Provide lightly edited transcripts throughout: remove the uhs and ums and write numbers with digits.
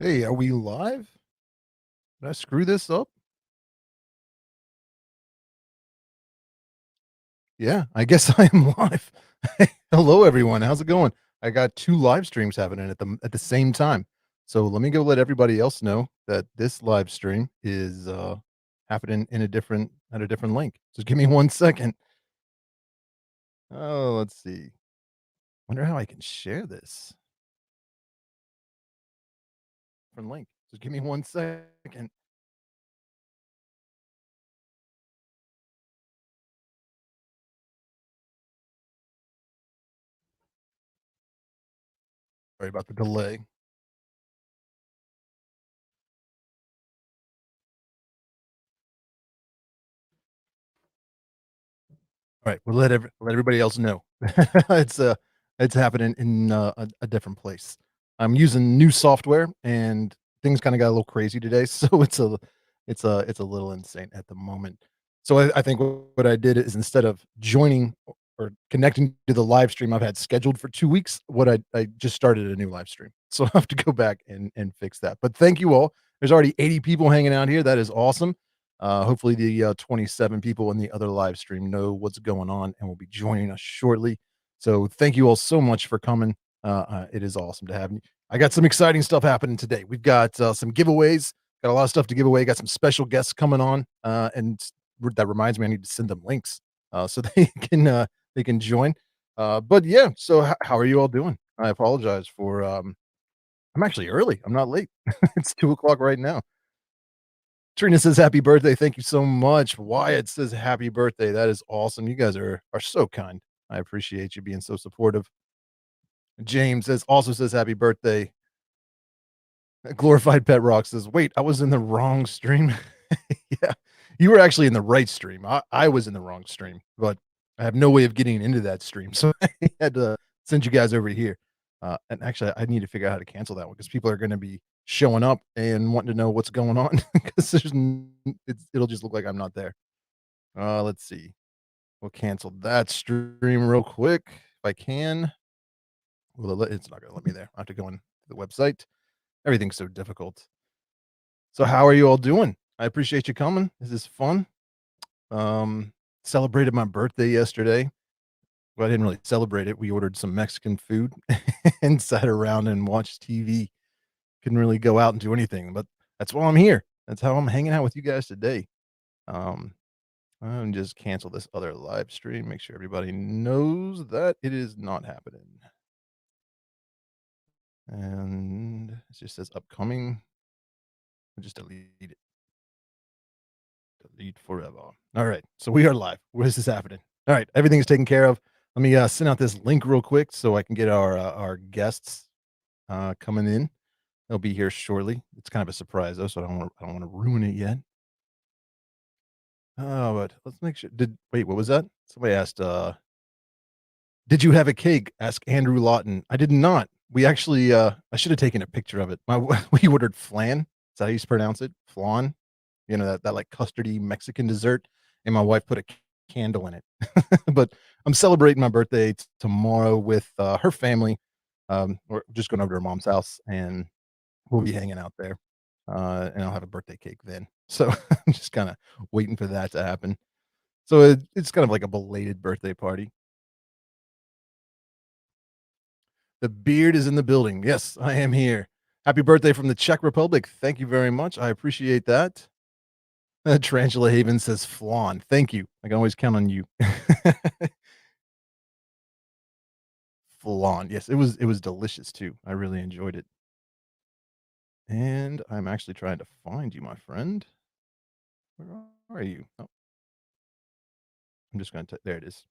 Hey, are we live? Did I screw this up? Yeah, I guess I am live. Hello, everyone. How's it going? I got two live streams happening at the same time. So let me go let everybody else know that this live stream is happening in a different at a different link. Just give me 1 second. Oh, let's see. Wonder how I can share this different link. Just give me 1 second. Sorry about the delay. Right, we'll let everybody else know. It's, it's happening in, a different place. I'm using new software, and things kinda got a little crazy today, so it's a little insane at the moment. So I think what I did is instead of joining or connecting to the live stream I've had scheduled for 2 weeks, what I just started a new live stream. So I have to go back and fix that. But thank you all. There's already 80 people hanging out here. That is awesome. Hopefully, the 27 people in the other live stream know what's going on and will be joining us shortly. So, thank you all so much for coming. It is awesome to have you. I got some exciting stuff happening today. We've got some giveaways, got a lot of stuff to give away, got some special guests coming on. That reminds me, I need to send them links so they can join. But yeah, so how are you all doing? I apologize for I'm actually early. I'm not late. It's 2 o'clock right now. Trina says, "Happy birthday." Thank you so much. Wyatt says, "Happy birthday." That is awesome. You guys are so kind. I appreciate you being so supportive. James also says, "Happy birthday." Glorified Pet Rock says, "Wait, I was in the wrong stream." Yeah, you were actually in the right stream. I was in the wrong stream, but I have no way of getting into that stream, so I had to send you guys over here. And actually, I need to figure out how to cancel that one because people are going to be showing up and wanting to know what's going on because it'll just look like I'm not there. Let's see. We'll cancel that stream real quick if I can. Well, it's not going to let me there. I have to go on the website. Everything's so difficult. So how are you all doing? I appreciate you coming. This is fun. Um, Celebrated my birthday yesterday. Well, I didn't really celebrate it. We ordered some Mexican food and sat around and watched TV. Couldn't really go out and do anything, but that's why I'm here. That's how I'm hanging out with you guys today. Um, and just cancel this other live stream. Make sure everybody knows that it is not happening. And it just says upcoming. I'll just delete it. Delete forever. All right. So we are live. Where is this happening? All right. Everything is taken care of. Let me send out this link real quick so I can get our guests coming in. They'll be here shortly. It's kind of a surprise though, so I don't want to ruin it yet. Oh, but let's make sure. Wait, what was that? Somebody asked, did you have a cake? Ask Andrew Lawton. I did not. We actually I should have taken a picture of it. We ordered flan. Is that how you pronounce it? Flan? You know, that like custardy Mexican dessert, and my wife put a candle in it. But I'm celebrating my birthday tomorrow with her family. We're just going over to her mom's house, and we'll be hanging out there. And I'll have a birthday cake then. So I'm just kind of waiting for that to happen. So it's kind of like a belated birthday party. The beard is in the building. Yes, I am here. Happy birthday from the Czech Republic. Thank you very much. I appreciate that. Tarantula Haven says flan. Thank you. I can always count on you. Flan. Yes, it was delicious too. I really enjoyed it. And I'm actually trying to find you, my friend. Where are you? Oh, I'm just gonna there it is.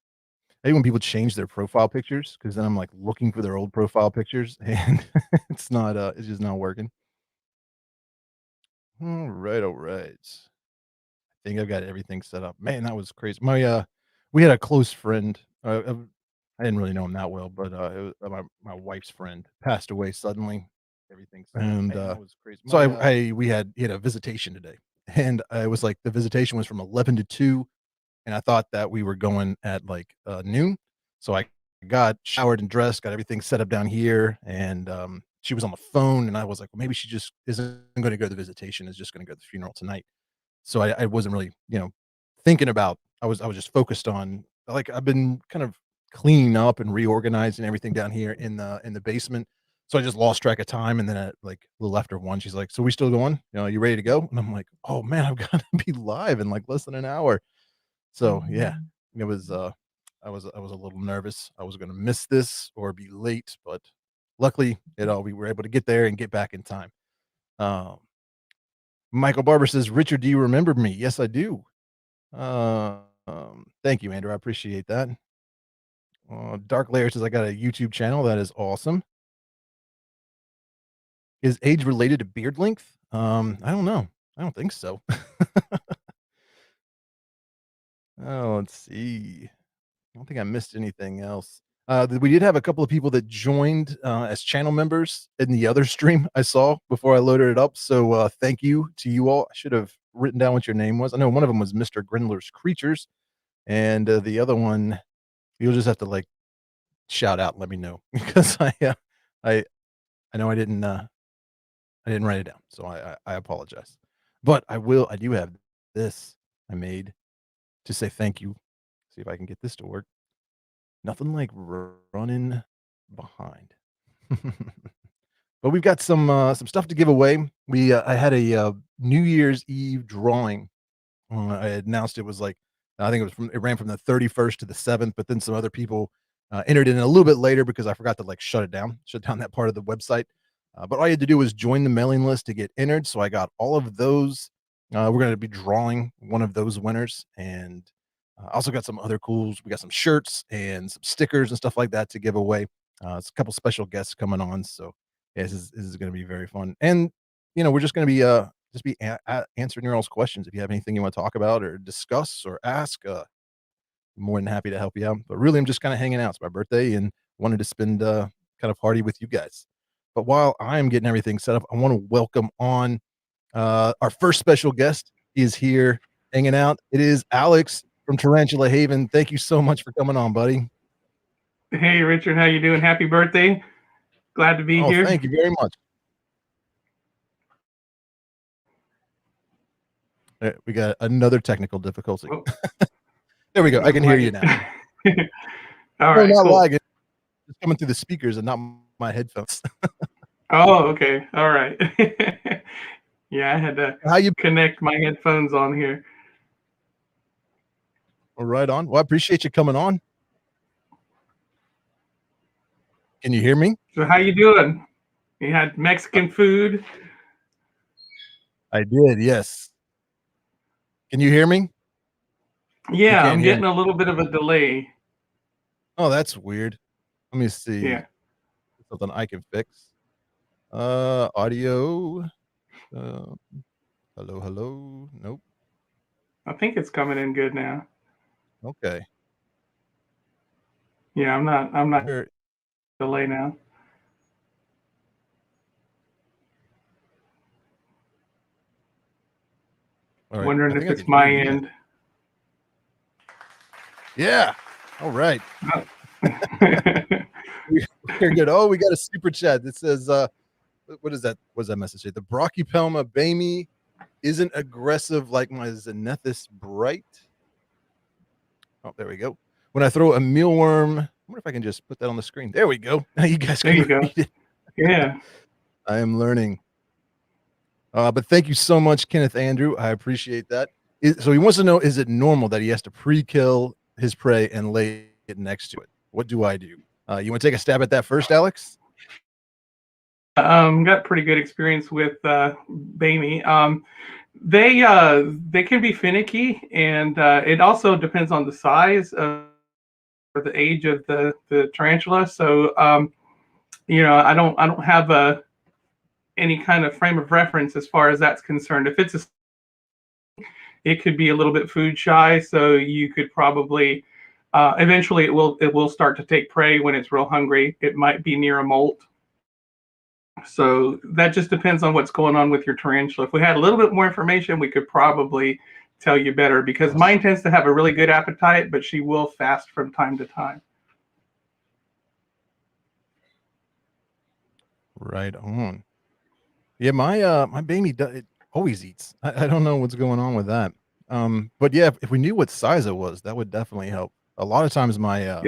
I hate when people change their profile pictures because then I'm like looking for their old profile pictures and it's just not working. All right, all right. I think I've got everything set up. Man, that was crazy. We had a close friend. I didn't really know him that well, but it was, my wife's friend passed away suddenly. Everything set up. And that was crazy. So we had he had a visitation today, and I was like the visitation was from 11 to 2, and I thought that we were going at like noon. So I got showered and dressed, got everything set up down here, and she was on the phone, and I was like, well, maybe she just isn't going to go to the visitation, is just going to go to the funeral tonight. So I wasn't really, thinking about. I was just focused on, like, I've been kind of cleaning up and reorganizing everything down here in the basement. So I just lost track of time, and then at like a little after 1, she's like, "So we still going? You ready to go?" And I'm like, "Oh man, I've got to be live in like less than an hour." So yeah, it was. I was a little nervous. I was gonna miss this or be late, but luckily, we were able to get there and get back in time. Um, Michael Barber says, "Richard, do you remember me?" Yes, I do. Thank you, Andrew. I appreciate that. Dark Layer says, "I got a YouTube channel." That is awesome. Is age related to beard length? I don't know. I don't think so. Oh, let's see. I don't think I missed anything else. We did have a couple of people that joined as channel members in the other stream I saw before I loaded it up. So thank you to you all. I should have written down what your name was. I know one of them was Mr. Grindler's Creatures, and the other one you'll just have to like shout out and let me know because I I know I didn't write it down, so I apologize. But I will. I do have this I made to say thank you. See if I can get this to work. Nothing like running behind. But we've got some stuff to give away. I had a, New Year's Eve drawing. I had announced it was like, I think it ran from the 31st to the 7th, but then some other people, entered in a little bit later because I forgot to, like, shut down that part of the website. But all you had to do was join the mailing list to get entered, so I got all of those. We're gonna be drawing one of those winners, and, I also got some other cools. We got some shirts and some stickers and stuff like that to give away. It's a couple special guests coming on, so yeah, this is gonna be very fun. And, we're just gonna be, answering your all's questions. If you have anything you wanna talk about or discuss or ask, more than happy to help you out. But really, I'm just kinda hanging out. It's my birthday and wanted to spend, kind of party with you guys. But while I'm getting everything set up, I wanna welcome on, our first special guest. He is here hanging out. It is Alex from Tarantula Haven. Thank you so much for coming on, buddy. Hey, Richard, how you doing? Happy birthday. Glad to be Oh, here. thank you very much. We got another technical difficulty. Oh, There we go. I I'm can hear you lagging. now. All No, right, not cool. lagging. It's coming through the speakers and not my headphones. Oh, okay. All right. Yeah, I had to How you connect my headphones on here. Right on. Well, I appreciate you coming on. Can you hear me? So how you doing? You had Uh, Mexican food? I did, yes. Can you hear me? You Yeah, can't I'm hear me. getting a little bit of a delay. Oh, that's weird. Let me see. Yeah, Something I can fix. Audio. Uh, hello, hello. Nope. I think it's coming in good now. Okay. Yeah, I'm not Here. delay now. All right. I Wondering think if I can it's hear my you now. end. Yeah. All right. Oh. We, we're good. Oh, we got a super chat that says, what is that? What's that message say? The Brachypelma bamey isn't aggressive like my Xenethus bright. Oh, there we go. When I throw a mealworm, I wonder if I can just put that on the screen. There we go. Now you guys There can you go. read it. Yeah. I am learning. But thank you so much, Kenneth Andrew. I appreciate that. So he wants to know, is it normal that he has to pre-kill his prey and lay it next to it? What do I do? You want to take a stab at that first, Alex? Got pretty good experience with Bamey. They can be finicky, and it also depends on the size of or the age of the tarantula. So I don't have any kind of frame of reference as far as that's concerned. If it could be a little bit food shy, so you could probably eventually it will start to take prey when it's real hungry. It might be near a molt. So that just depends on what's going on with your tarantula. If we had a little bit more information, we could probably tell you better because mine tends to have a really good appetite, but she will fast from time to time. Right on. Yeah, my baby it always eats. I don't know what's going on with that. But yeah, if we knew what size it was, that would definitely help. A lot of times Yeah.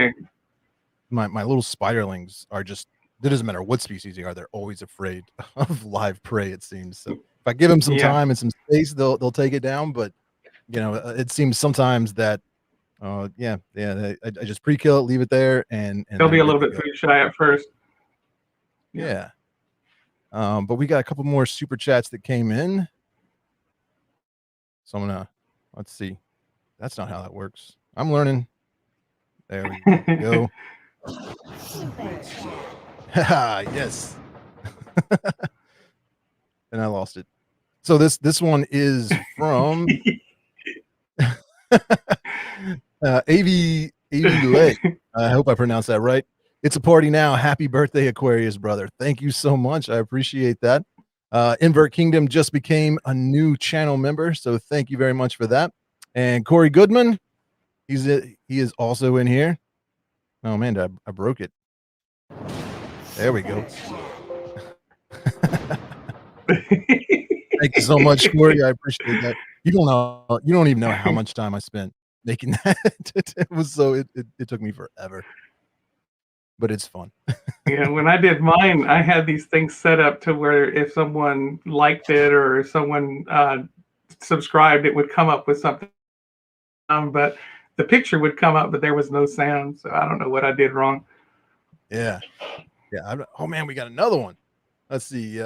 my little spiderlings are just it doesn't matter what species they are, they're always afraid of live prey, it seems. So if I give them some Yeah. time and some space, they'll take it down. But it seems sometimes that I just pre-kill it, leave it there, and They'll they're be a good little to bit go. food shy at first. Yeah. Yeah. But we got a couple more super chats that came in. So I'm gonna let's see. That's not how that works. I'm learning. There we go. Yes. And I lost it. So this one is from AV Leg. I hope I pronounced that right. It's a party now. Happy birthday, Aquarius brother. Thank you so much. I appreciate that. Invert Kingdom just became a new channel member, so thank you very much for that. And Corey Goodman, he is also in here. Oh man, I broke it. There we go. Thank you so much, Corey. I appreciate that. You don't even know how much time I spent making that. It took me forever, but it's fun. Yeah, when I did mine, I had these things set up to where if someone liked it or someone subscribed, it would come up with something. But the picture would come up, but there was no sound. So I don't know what I did wrong. Yeah. Yeah. Oh man, we got another one. Let's see.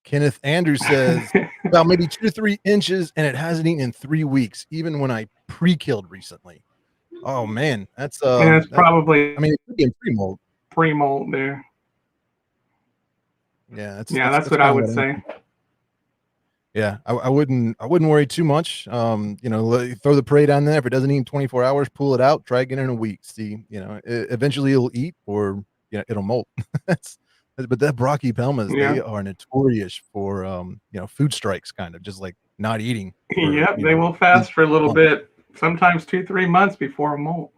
Kenneth Andrews says about maybe 2 to 3 inches, and it hasn't eaten in 3 weeks, even when I pre-killed recently. Oh man, And it's that probably I mean, it could be in pre-molt. pre-molt there. Yeah, Yeah, that's that's what I kind of would what I'm say. thinking. Yeah, I wouldn't worry too much. Throw the prey down there. If it doesn't eat in 24 hours, pull it out. Try again in a week. See, eventually it'll eat, or it'll molt. But that Brachypelmas, Yeah. they are notorious for food strikes, kind of just like not eating for Yep, they will weeks, fast for a little months. bit, sometimes 2, 3 months before a molt.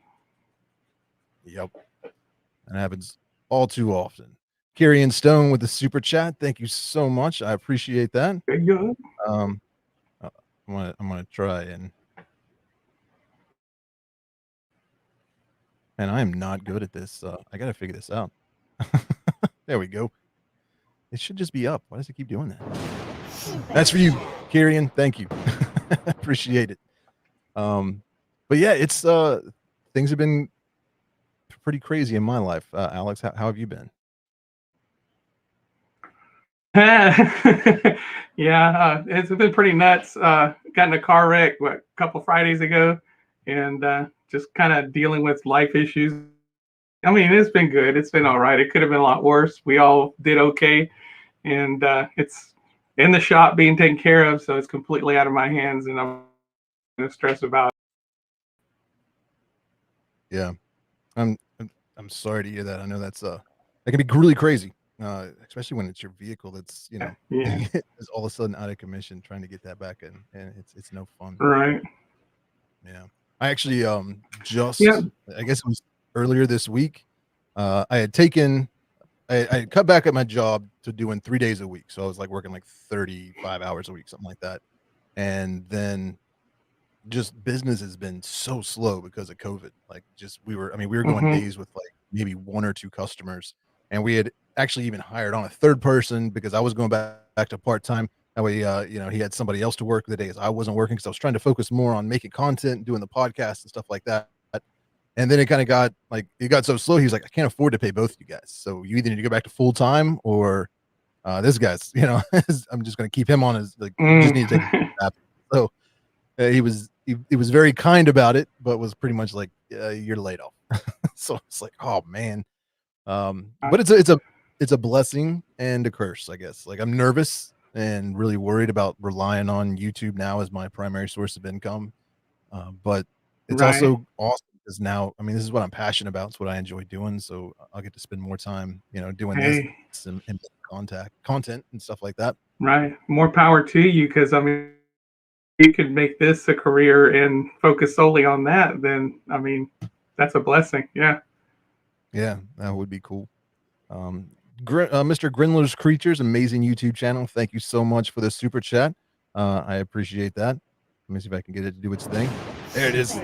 Yep, that happens all too often. Carrie and Stone with the super chat. Thank you so much. I appreciate that. Very good. Um, I'm gonna try and I am not good at this. I gotta figure this out. There we go. It should just be up. Why does it keep doing that? That's for you, Kirian. Thank you. Appreciate it. But yeah, it's things have been pretty crazy in my life. Alex, how have you been? Yeah, it's been pretty nuts. Got in a car wreck a couple Fridays ago, and just kind of dealing with life issues. I mean, it's been good. It's been all right. It could have been a lot worse. We all did okay, and it's in the shop being taken care of, so it's completely out of my hands, and I'm gonna stress about it. Yeah, I'm sorry to hear that. I know that can be really crazy, especially when it's your vehicle that's Yeah, is all of a sudden out of commission. Trying to get that back in, and it's no fun. right. Yeah. I actually, Yeah. just I guess it was earlier this week, I had taken I had cut back at my job to doing 3 days a week, so I was, like, working, like, 35 hours a week, something like that, and then just business has been so slow because of COVID, like, just we were going Hmm. days with, like, maybe 1 or 2 customers, and we had actually even hired on a 3rd person because I was going back to part-time. That way, he had somebody else to work the days I wasn't working because I was trying to focus more on making content, doing the podcast and stuff like that, and then it kinda got like, it got so slow, he was like, "I can't afford to pay both you guys, so you either need to go back to full-time or, this guy's, I'm just gonna keep him on as, like, you just Mm. need to take a." So, he was very kind about it, but was pretty much like, "You're laid off." So it's like, "Oh, man." But it's a blessing and a curse, I guess. Like, I'm nervous and really worried about relying on YouTube now as my primary source of income, but it's Right. also awesome because now, I mean, this is what I'm passionate about. It's what I enjoy doing, so I'll get to spend more time, doing this Hey, and content and stuff like that. right. More power to you, because I mean, you could make this a career and focus solely on that, then I mean, that's a blessing. Yeah. Yeah, that would be cool. Mr. Grinler's Creatures, amazing YouTube channel. Thank you so much for the super chat. I appreciate that. Let me see if I can get it to do its thing. There it is.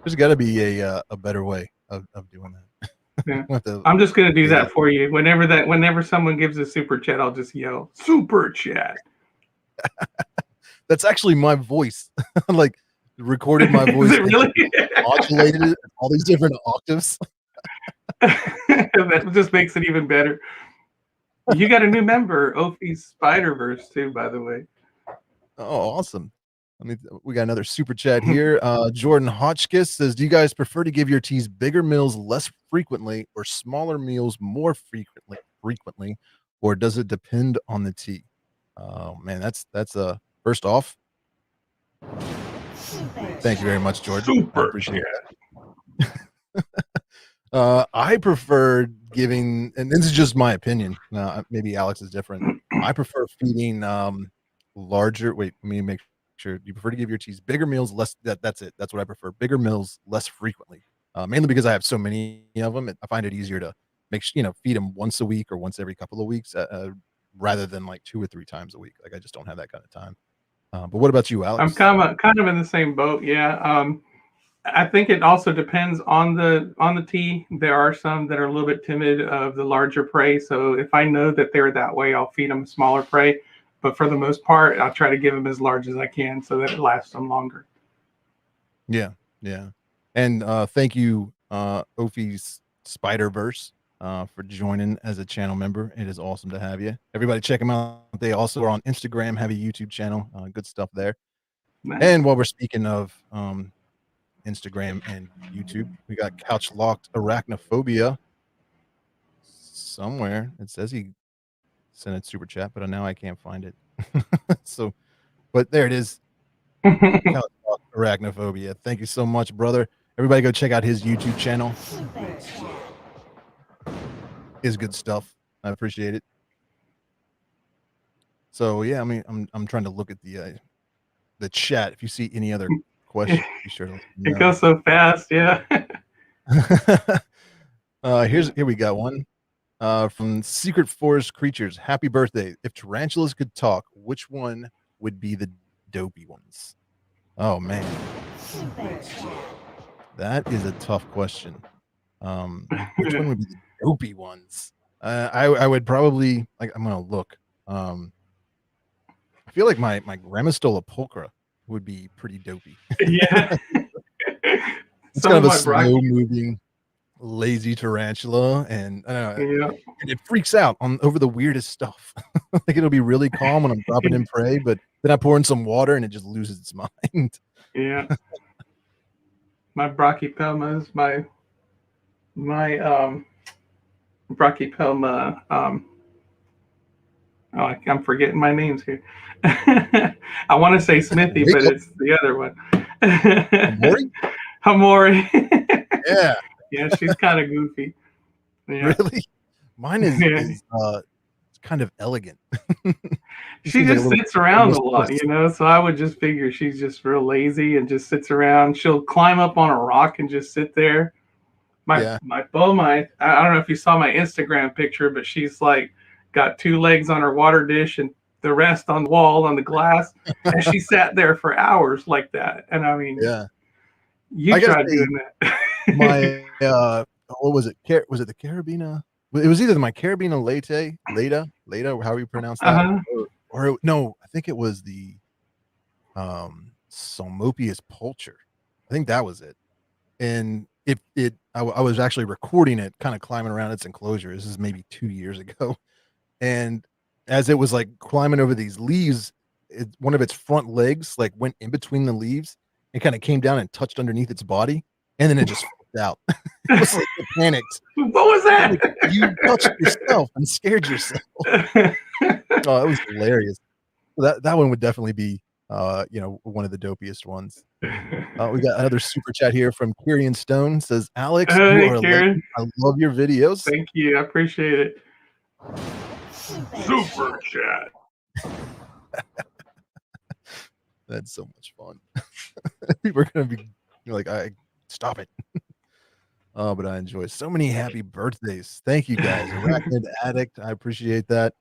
There's got to be a better way of doing that. Yeah. I'm just gonna do that for you. Whenever someone gives a super chat, I'll just yell super chat. That's actually my voice. Like recorded my voice. Is it really? Modulated it all these different octaves. That just makes it even better. You got a new member, Ophi's Spider-Verse, too, by the way. Oh, awesome. We got another super chat here. Jordan Hotchkiss says, do you guys prefer to give your teas bigger meals less frequently or smaller meals more frequently, or does it depend on the tea? Oh man, that's first off. Thank you very much, Jordan. I appreciate it. I prefer giving, and this is just my opinion. Maybe Alex is different. I prefer feeding larger. Wait, let me make sure. You prefer to give your teas bigger meals less. That's it. That's what I prefer. Bigger meals less frequently. Mainly because I have so many of them. I find it easier to feed them once a week or once every couple of weeks, rather than like 2 or 3 times a week. Like I just don't have that kind of time. But what about you, Alex? I'm kind of in the same boat. Yeah. I think it also depends on the tea. There are some that are a little bit timid of the larger prey. So if I know that they're that way, I'll feed them a smaller prey. But for the most part, I'll try to give them as large as I can so that it lasts them longer. Yeah, yeah. And thank you, Ophi's Spider-Verse, for joining as a channel member. It is awesome to have you. Everybody check them out. They also are on Instagram, have a YouTube channel. Good stuff there. Nice. And while we're speaking of Instagram and YouTube, we got Couch Locked Arachnophobia somewhere. It says he sent it super chat, but now I can't find it. But there it is. Couch Locked Arachnophobia. Thank you so much, brother. Everybody go check out his YouTube channel. Is good stuff. I appreciate it. So yeah, I mean, I'm trying to look at the chat. If you see any other questions, be sure to let me know. It goes so fast, yeah. Here we got one from Secret Forest Creatures. Happy birthday! If tarantulas could talk, which one would be the dopey ones? Oh man, that is a tough question. Which one would be the dopey ones? I would probably I'm gonna look. I feel like my Gramistola pulchra would be pretty dopey. Yeah. It's kind of a slow moving, lazy tarantula, and Yeah. and it freaks out over the weirdest stuff. Like it'll be really calm when I'm dropping in prey, but then I pour in some water and it just loses its mind. Yeah. My brachypelma is my brachypelma. I'm forgetting my names here. I want to say Smithy, but it's the other one. Hamori? Hamori. Yeah. Yeah, she's kind of goofy. Yeah. Really? Mine is kind of elegant. She just sits around a lot, so I would just figure she's just real lazy and just sits around. She'll climb up on a rock and just sit there. My Boma, I don't know if you saw my Instagram picture, but she's like got 2 legs on her water dish and the rest on the wall on the glass, and she sat there for hours like that. And I mean, yeah, you tried doing that. My what was it? Was it the Carabina? It was either my Carabina Leda, however you pronounce that, or no, I think it was the Salmopius Pulcher. I think that was it. And I was actually recording it, kind of climbing around its enclosure. This is maybe 2 years ago, and as it was like climbing over these leaves, one of its front legs like went in between the leaves and kind of came down and touched underneath its body, and then it just flipped out. It was like it panicked. What was that? Like, you touched yourself and scared yourself. Oh, it was hilarious. That one would definitely be one of the dopiest ones. We got another super chat here from Kyrian Stone. Says, Alex, you are a legend. I love your videos. Thank you. I appreciate it. Super chat. That's so much fun. People are gonna be like, stop it. Oh, but I enjoy so many happy birthdays. Thank you guys. Arachnid Addict, I appreciate that.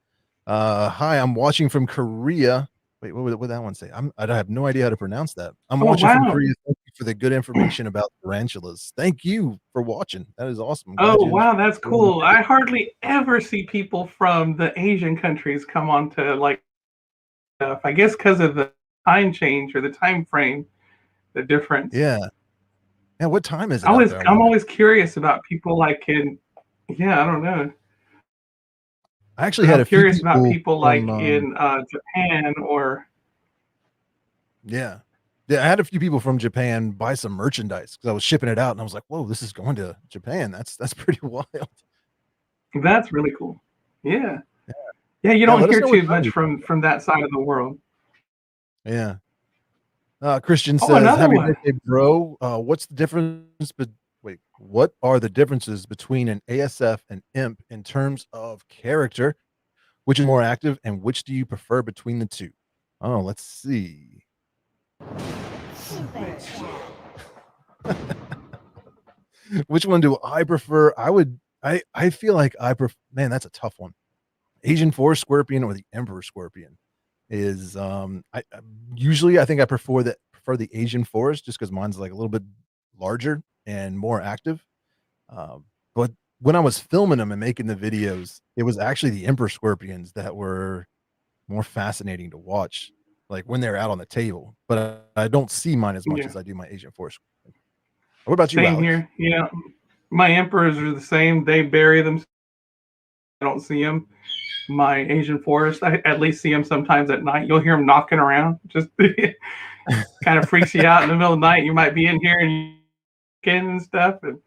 Hi, I'm watching from Korea. Wait, what that one say? I have no idea how to pronounce that. I'm Oh watching from wow. Korea. Thank you for the good information about tarantulas. Thank you for watching. That is awesome. I'm glad Oh you wow, that's cool. enjoyed it. I hardly ever see people from the Asian countries come on to like stuff. I guess because of the time change or the time frame, the difference. Yeah. Yeah, what time is it out there, I I'm wonder? always curious about people like in yeah, I don't know. I actually But had I'm a few curious about people people from, like in Japan or yeah. Yeah, I had a few people from Japan buy some merchandise because I was shipping it out, and I was like, "Whoa, this is going to Japan. That's pretty wild." that's really cool. Yeah. Yeah, you Yeah, don't let us hear know what too time much you from that side of the world. Yeah. Christian Oh, says, another "Happy one. birthday, bro. What's the difference wait, what are the differences between an ASF and imp in terms of character? Which is more active, and which do you prefer between the 2?" Oh, let's see. Which one do I prefer? I feel like man, that's a tough one. Asian Forest Scorpion or the Emperor Scorpion is, I usually, I think I prefer the Asian Forest just because mine's, like, a little bit larger and more active, but when I was filming them and making the videos, it was actually the Emperor Scorpions that were more fascinating to watch, like, when they're out on the table, but I don't see mine as much Yeah. as I do my Asian Forest. What about you, Same Alex? here. Yeah. My emperors are the same. They bury them. I don't see them. My Asian forest, I at least see them sometimes at night. You'll hear them knocking around. Just kind of freaks you out in the middle of the night. You might be in here and you get and stuff. And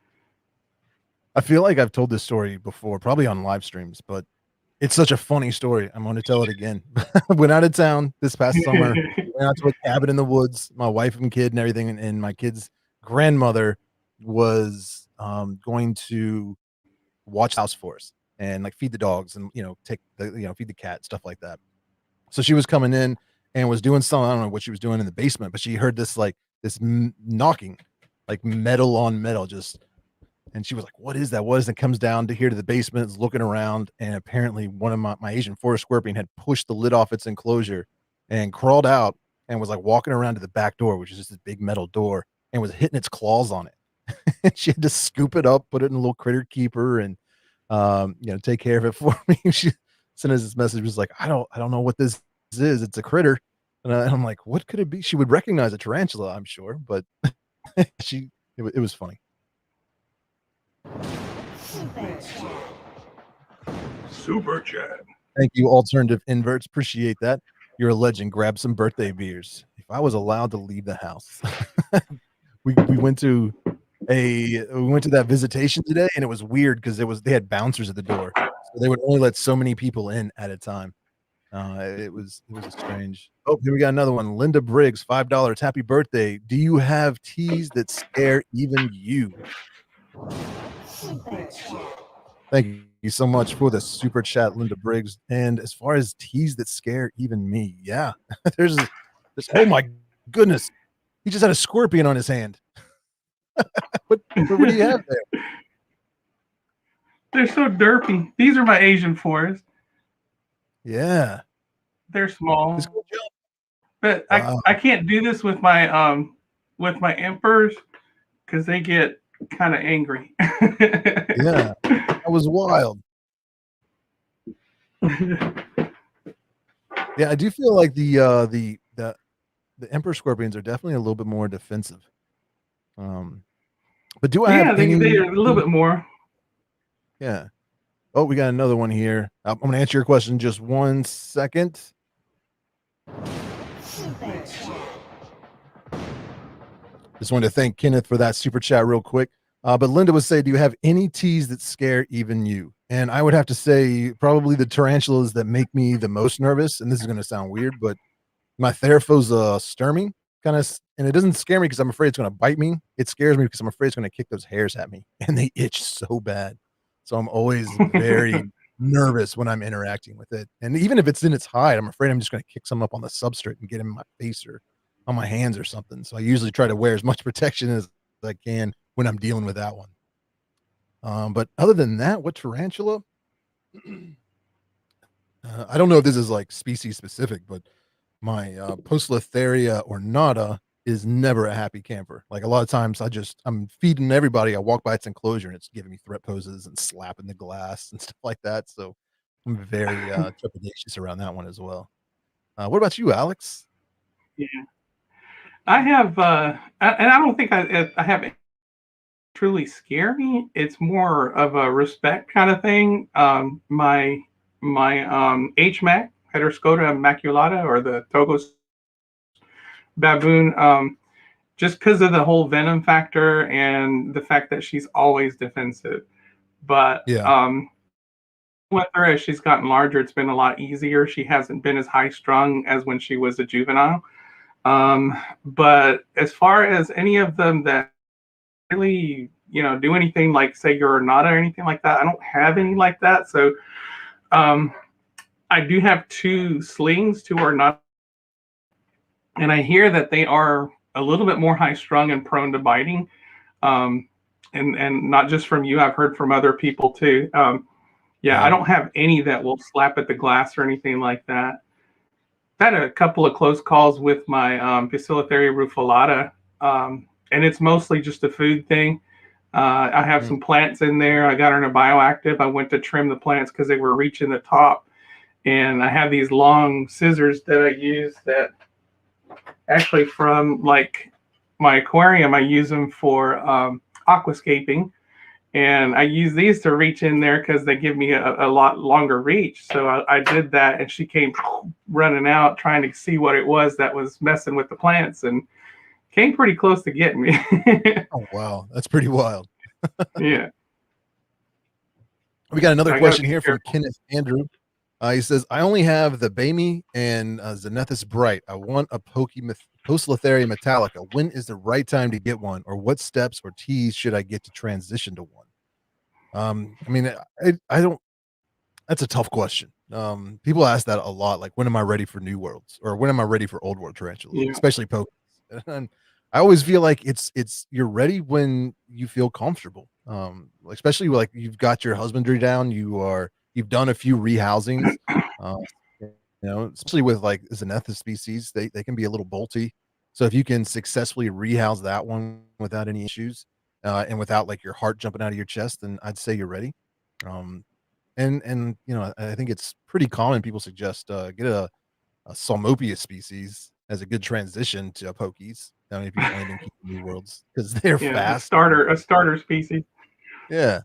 I feel like I've told this story before, probably on live streams, but it's such a funny story. I'm gonna tell it again. Went out of town this past summer, went out to a cabin in the woods, my wife and kid and everything, and my kid's grandmother was, going to watch the house for us and, like, feed the dogs and, take the feed the cat, stuff like that. So she was coming in and was doing something, I don't know what she was doing in the basement, but she heard this, like, this knocking, like metal on metal, just, and she was like, "What is that? What is it?" Comes down to here to the basement, is looking around, and apparently one of my Asian forest scorpion had pushed the lid off its enclosure and crawled out and was, like, walking around to the back door, which is just this big metal door, and was hitting its claws on it. And she had to scoop it up, put it in a little critter keeper, and, take care of it for me. She sent us this message, was like, "I don't know what this is. It's a critter." And I'm like, "What could it be?" She would recognize a tarantula, I'm sure, but it was funny. super chat. Thank you, alternative inverts. Appreciate that. You're a legend. Grab some birthday beers. If I was allowed to leave the house, we went to we went to that visitation today, and it was weird because they had bouncers at the door, so they would only let so many people in at a time. It was a strange. Oh, here we got another one. Linda Briggs, $5. Happy birthday. Do you have teas that scare even you? Thank you so much for the super chat, Linda Briggs. And as far as teas that scare even me, yeah, there's this. Oh my goodness, he just had a scorpion on his hand. What what do you have there? They're so derpy. These are my Asian forests. Yeah, They're it's small, good job. but Wow. I can't do this with my emperors because they get kind of angry. Yeah, that was wild. Yeah, I do feel like the emperor scorpions are definitely a little bit more defensive. Um, but do I have Yeah, they any? are a little bit more. Yeah. Oh, we got another one here. I'm gonna answer your question just 1 second. Just wanted to thank Kenneth for that super chat real quick. But Linda would say, "Do you have any teas that scare even you?" And I would have to say probably the tarantulas that make me the most nervous. And this is going to sound weird, but my Theraphosa sturming kind of, and it doesn't scare me because I'm afraid it's going to bite me. It scares me because I'm afraid it's going to kick those hairs at me, and they itch so bad. So I'm always very nervous when I'm interacting with it. And even if it's in its hide, I'm afraid I'm just going to kick some up on the substrate and get in my face or on my hands or something. So I usually try to wear as much protection as I can when I'm dealing with that one. But other than that, what tarantula? I don't know if this is like species specific, but my Poecilotheria ornata is never a happy camper. Like a lot of times, I'm feeding everybody. I walk by its enclosure and it's giving me threat poses and slapping the glass and stuff like that. So I'm very trepidatious around that one as well. What about you, Alex? Yeah. I have, and I don't think I have it truly scare me. It's more of a respect kind of thing. My HMAC, Heteroscota maculata, or the Togo's baboon, just because of the whole venom factor and the fact that she's always defensive. But Yeah. with her, as she's gotten larger, it's been a lot easier. She hasn't been as high strung as when she was a juvenile. But as far as any of them that really, do anything like say you're not or anything like that, I don't have any like that. So um, I do have two slings, two are not, and I hear that they are a little bit more high strung and prone to biting. Um, and not just from you, I've heard from other people too. Yeah, I Yeah. don't have any that will slap at the glass or anything like that. I've had a couple of close calls with my Bacillotharia rufilata, and it's mostly just a food thing. I have Mm. some plants in there. I got her in a bioactive. I went to trim the plants because they were reaching the top, and I have these long scissors that I use that actually from like my aquarium. I use them for aquascaping, and I use these to reach in there because they give me a lot longer reach. So I did that, and she came running out trying to see what it was that was messing with the plants, and came pretty close to getting me. Oh wow, that's pretty wild. Yeah, We got another I gotta question be here from careful. Kenneth Andrew. He says, I only have the Bamey and Xanethus Bright. I want a Poecilotheria metallica. When is the right time to get one, or what steps or teas should I get to transition to one? I mean, I don't, that's a tough question. People ask that a lot. Like, when am I ready for new worlds, or when am I ready for old world tarantulas, Yeah, especially pokies? And I always feel like it's you're ready when you feel comfortable. Especially like you've got your husbandry down, you've done a few rehousings. Uh, especially with like Xanethus species, they can be a little bolty. So if you can successfully rehouse that one without any issues, and without like your heart jumping out of your chest, then I'd say you're ready. Um, and I think it's pretty common. People suggest get a Salmopia species as a good transition to pokies. I mean, if you plan on keeping new worlds because they're yeah, fast. a starter species. Yeah,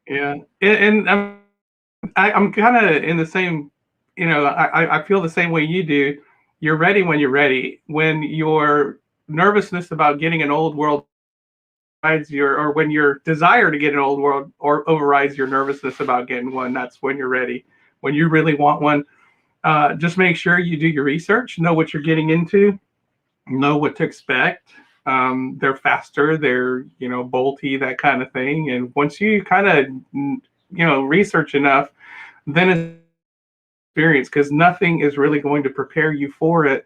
Yeah, and I'm kind of in the same. I feel the same way you do. You're ready when you're ready. When your nervousness about getting an old world or when your desire to get an old world or overrides your nervousness about getting one, that's when you're ready. When you really want one, just make sure you do your research, know what you're getting into, know what to expect. They're faster, they're bolty, that kind of thing. And once you kind of research enough, then it's experience because nothing is really going to prepare you for it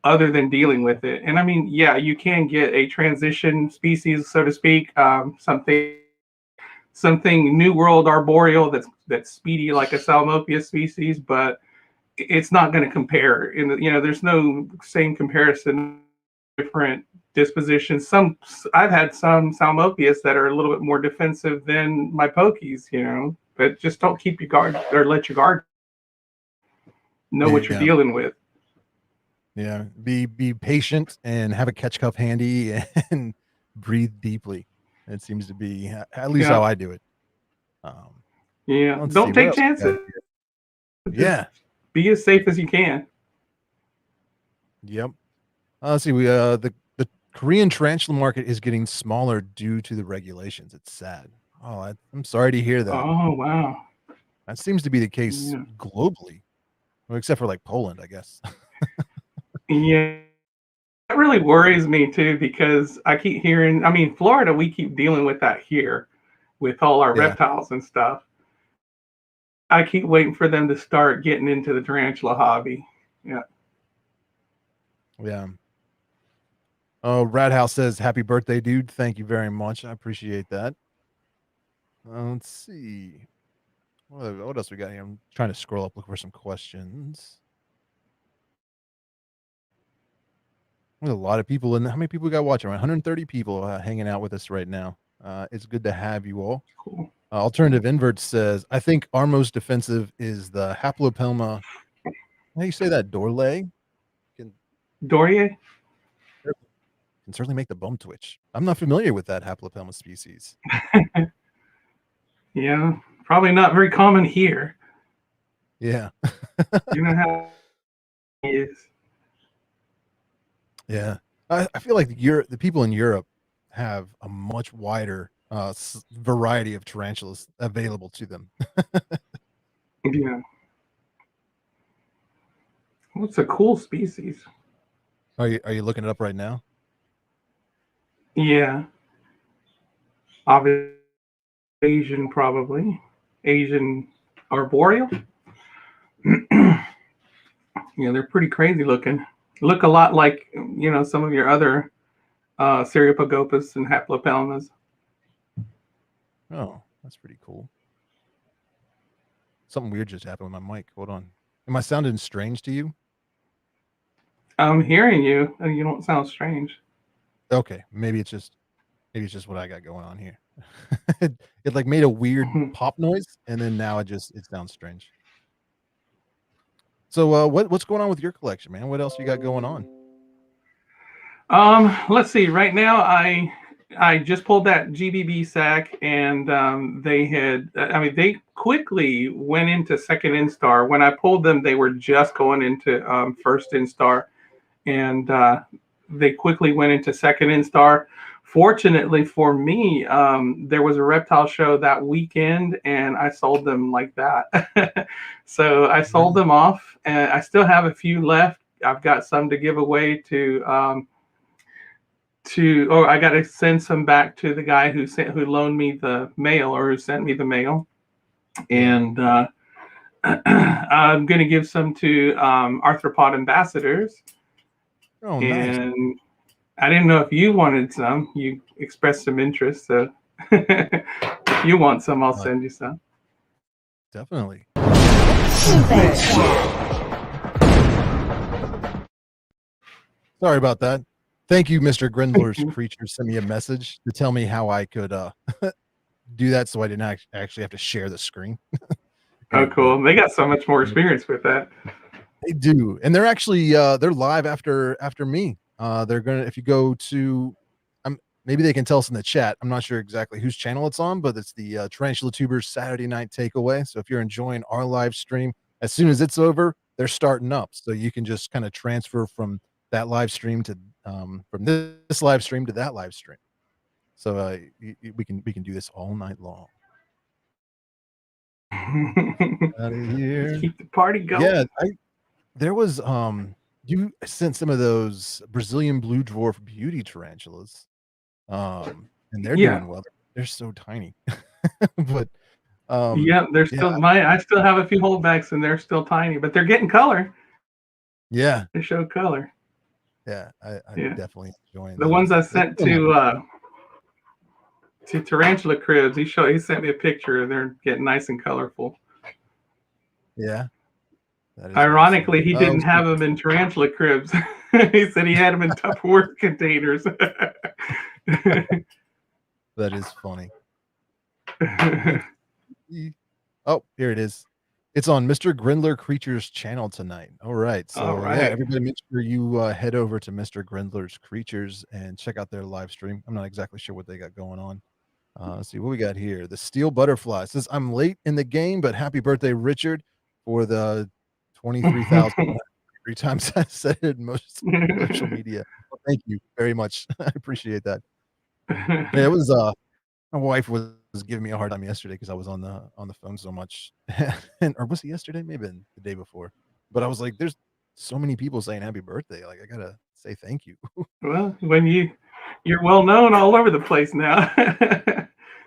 other than dealing with it. And I mean, yeah, you can get a transition species, so to speak, something new world arboreal that's speedy like a Salmopia species, but it's not going to compare. There's no same comparison. Different dispositions. I've had some Salmopias that are a little bit more defensive than my pokies. But just don't keep your guard or let your guard know what you're yeah, dealing with. yeah. Be patient and have a catch cup handy and breathe deeply. It seems to be at least how Yeah, I do it. Um, yeah. let's see Don't what take else we got chances. here. Just Yeah, be as safe as you can. yep. Let's see. The Korean tarantula market is getting smaller due to the regulations. It's sad. Oh, I'm sorry to hear that. Oh wow. That seems to be the case Yeah. globally, well, except for like Poland, I guess. Yeah. That really worries me too because I keep hearing. I mean, Florida, we keep dealing with that here with all our Yeah, reptiles and stuff. I keep waiting for them to start getting into the tarantula hobby. Yeah. yeah. Oh, Rat House says, "Happy birthday, dude." Thank you very much. I appreciate that. Let's see. What else we got here? I'm trying to scroll up, look for some questions. There's a lot of people in. How many people we got watching? 130 people hanging out with us right now. It's good to have you all. Cool. Alternative Invert says, "I think our most defensive is the Haplopelma." How do you say that? Dorley can Dorier? can certainly make the bum twitch. I'm not familiar with that Haplopelma species. Yeah, probably not very common here. Yeah. You know how it is. Yeah. I feel like the people in Europe have a much wider variety of tarantulas available to them. Yeah. What's a cool species? Are you looking it up right now? Yeah. Obviously, Asian, probably. Asian arboreal? Yeah, they're pretty crazy looking. Look a lot like, some of your other Cereopagopas and Haplopelmas. Oh, that's pretty cool. Something weird just happened with my mic. Hold on. Am I sounding strange to you? I'm hearing you, and you don't sound strange. Okay, maybe it's just what I got going on here. it like made a weird pop noise, and then now it sounds strange. So what's going on with your collection, man? What else you got going on? Let's see. Right now, I just pulled that GBB sack, and they had. I mean, they quickly went into second instar. When I pulled them, they were just going into first instar, and they quickly went into second instar. Fortunately for me, there was a reptile show that weekend, and I sold them like that. So I sold them off, and I still have a few left. I've got some to give away to I got to send some back to the guy who loaned me the mail, or who sent me the mail, Yeah. and I'm going to give some to arthropod ambassadors. Oh, nice. And I didn't know if you wanted some. You expressed some interest, so if you want some, I'll send you some. Definitely. Sorry about that. Thank you, Mr. Grindler's creature. Sent me a message to tell me how I could do that, so I didn't actually have to share the screen. Oh, But cool! They got so much more experience with that. they do, and they're actually they're live after me. They're gonna if you go to, maybe they can tell us in the chat. I'm not sure exactly whose channel it's on, but it's the Tarantula Tubers Saturday Night Takeaway. So if you're enjoying our live stream, as soon as it's over, they're starting up, so you can just kind of transfer from that live stream to from this live stream to that live stream. So we can do this all night long. Out of Let's here. keep the party going. Yeah, there was you sent some of those Brazilian blue dwarf beauty tarantulas. And they're Yeah, doing well. They're so tiny. But yeah. They're yeah, still my. I still have a few holdbacks, and they're still tiny, but they're getting color. yeah, They show color. yeah. I'm Yeah, definitely enjoying the ones those. I They're sent still not. to Tarantula Cribs. He sent me a picture. They're getting nice and colorful. Yeah, that is awesome. Ironically, he didn't Let's see. have them in tarantula cribs. He said he had them in Tupperware containers. That is funny. Let's see. Oh, here it is. It's on Mr. Grindler Creatures channel tonight. All right. All So yeah, right. everybody make sure you head over to Mr. Grindler's Creatures and check out their live stream. I'm not exactly sure what they got going on. Let's see what we got here. The Steel Butterfly says, "I'm late in the game, but happy birthday, Richard, for the 23,103 times I said it in most social media." Well, thank you very much. I appreciate that. Yeah, it was my wife was giving me a hard time yesterday because I was on the phone so much. And or was it yesterday? Maybe the day before. But I was like, there's so many people saying happy birthday. Like I gotta say thank you. Well, when you're well known all over the place now.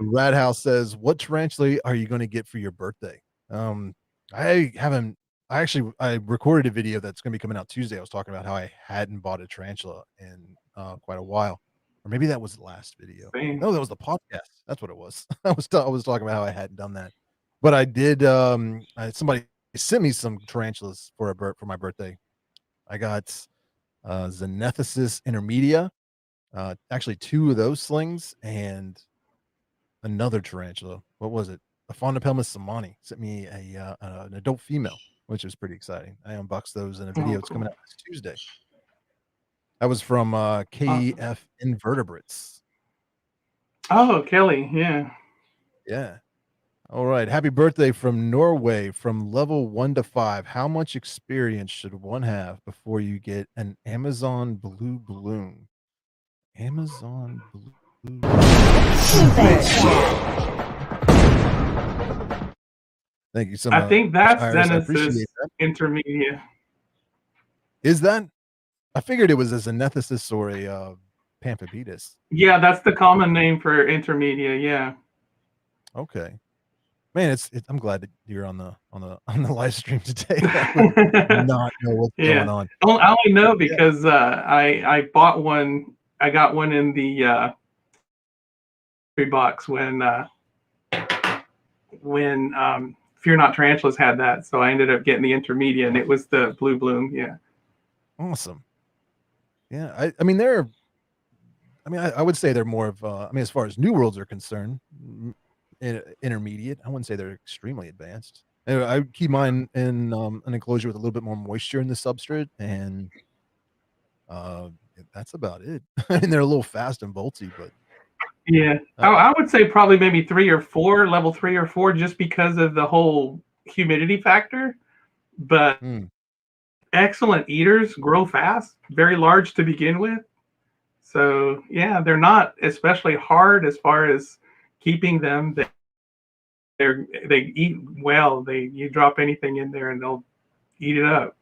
Rat House says, "What tarantula are you going to get for your birthday?" Um, I haven't. I recorded a video that's going to be coming out Tuesday. I was talking about how I hadn't bought a tarantula in quite a while, or maybe that was the last video. Same. No, that was the podcast. That's what it was. I was talking about how I hadn't done that, but I did. Somebody sent me some tarantulas for my birthday. I got Xenethus intermedia, actually 2 of those slings, and another tarantula. What was it? A Phonopelmis samani sent me an adult female, which was pretty exciting. I unboxed those in a video. Oh, It's cool. coming out this Tuesday. That was from Awesome. KF Invertebrates. Oh, Kelly, yeah. Yeah. All right. Happy birthday from Norway, from level 1 to 5. How much experience should one have before you get an Amazon blue balloon? Amazon blue. Thank you so I much, think that's Iris. I appreciate Genesis that. Intermedia. Is that? I figured it was a Xenethus or a Pamphibetus. Yeah, that's the common name for Intermedia. Yeah. Okay. Man, I'm glad that you're on the live stream today. I would not know what's Yeah. going on. I only know Yeah. because I bought one. I got one in the box when Fear Not Tarantulas had that, so I ended up getting the Intermedia, and it was the Blue Bloom. Yeah. Awesome. Yeah, I mean I would say they're more of as far as new worlds are concerned, intermediate. I wouldn't say they're extremely advanced. I would keep mine in an enclosure with a little bit more moisture in the substrate, and that's about it. I mean, they're a little fast and bolty, but Yeah, I would say probably maybe 3 or 4, level 3 or 4, just because of the whole humidity factor. But excellent eaters, grow fast, very large to begin with. So yeah, they're not especially hard as far as keeping them. They eat well. You drop anything in there and they'll eat it up.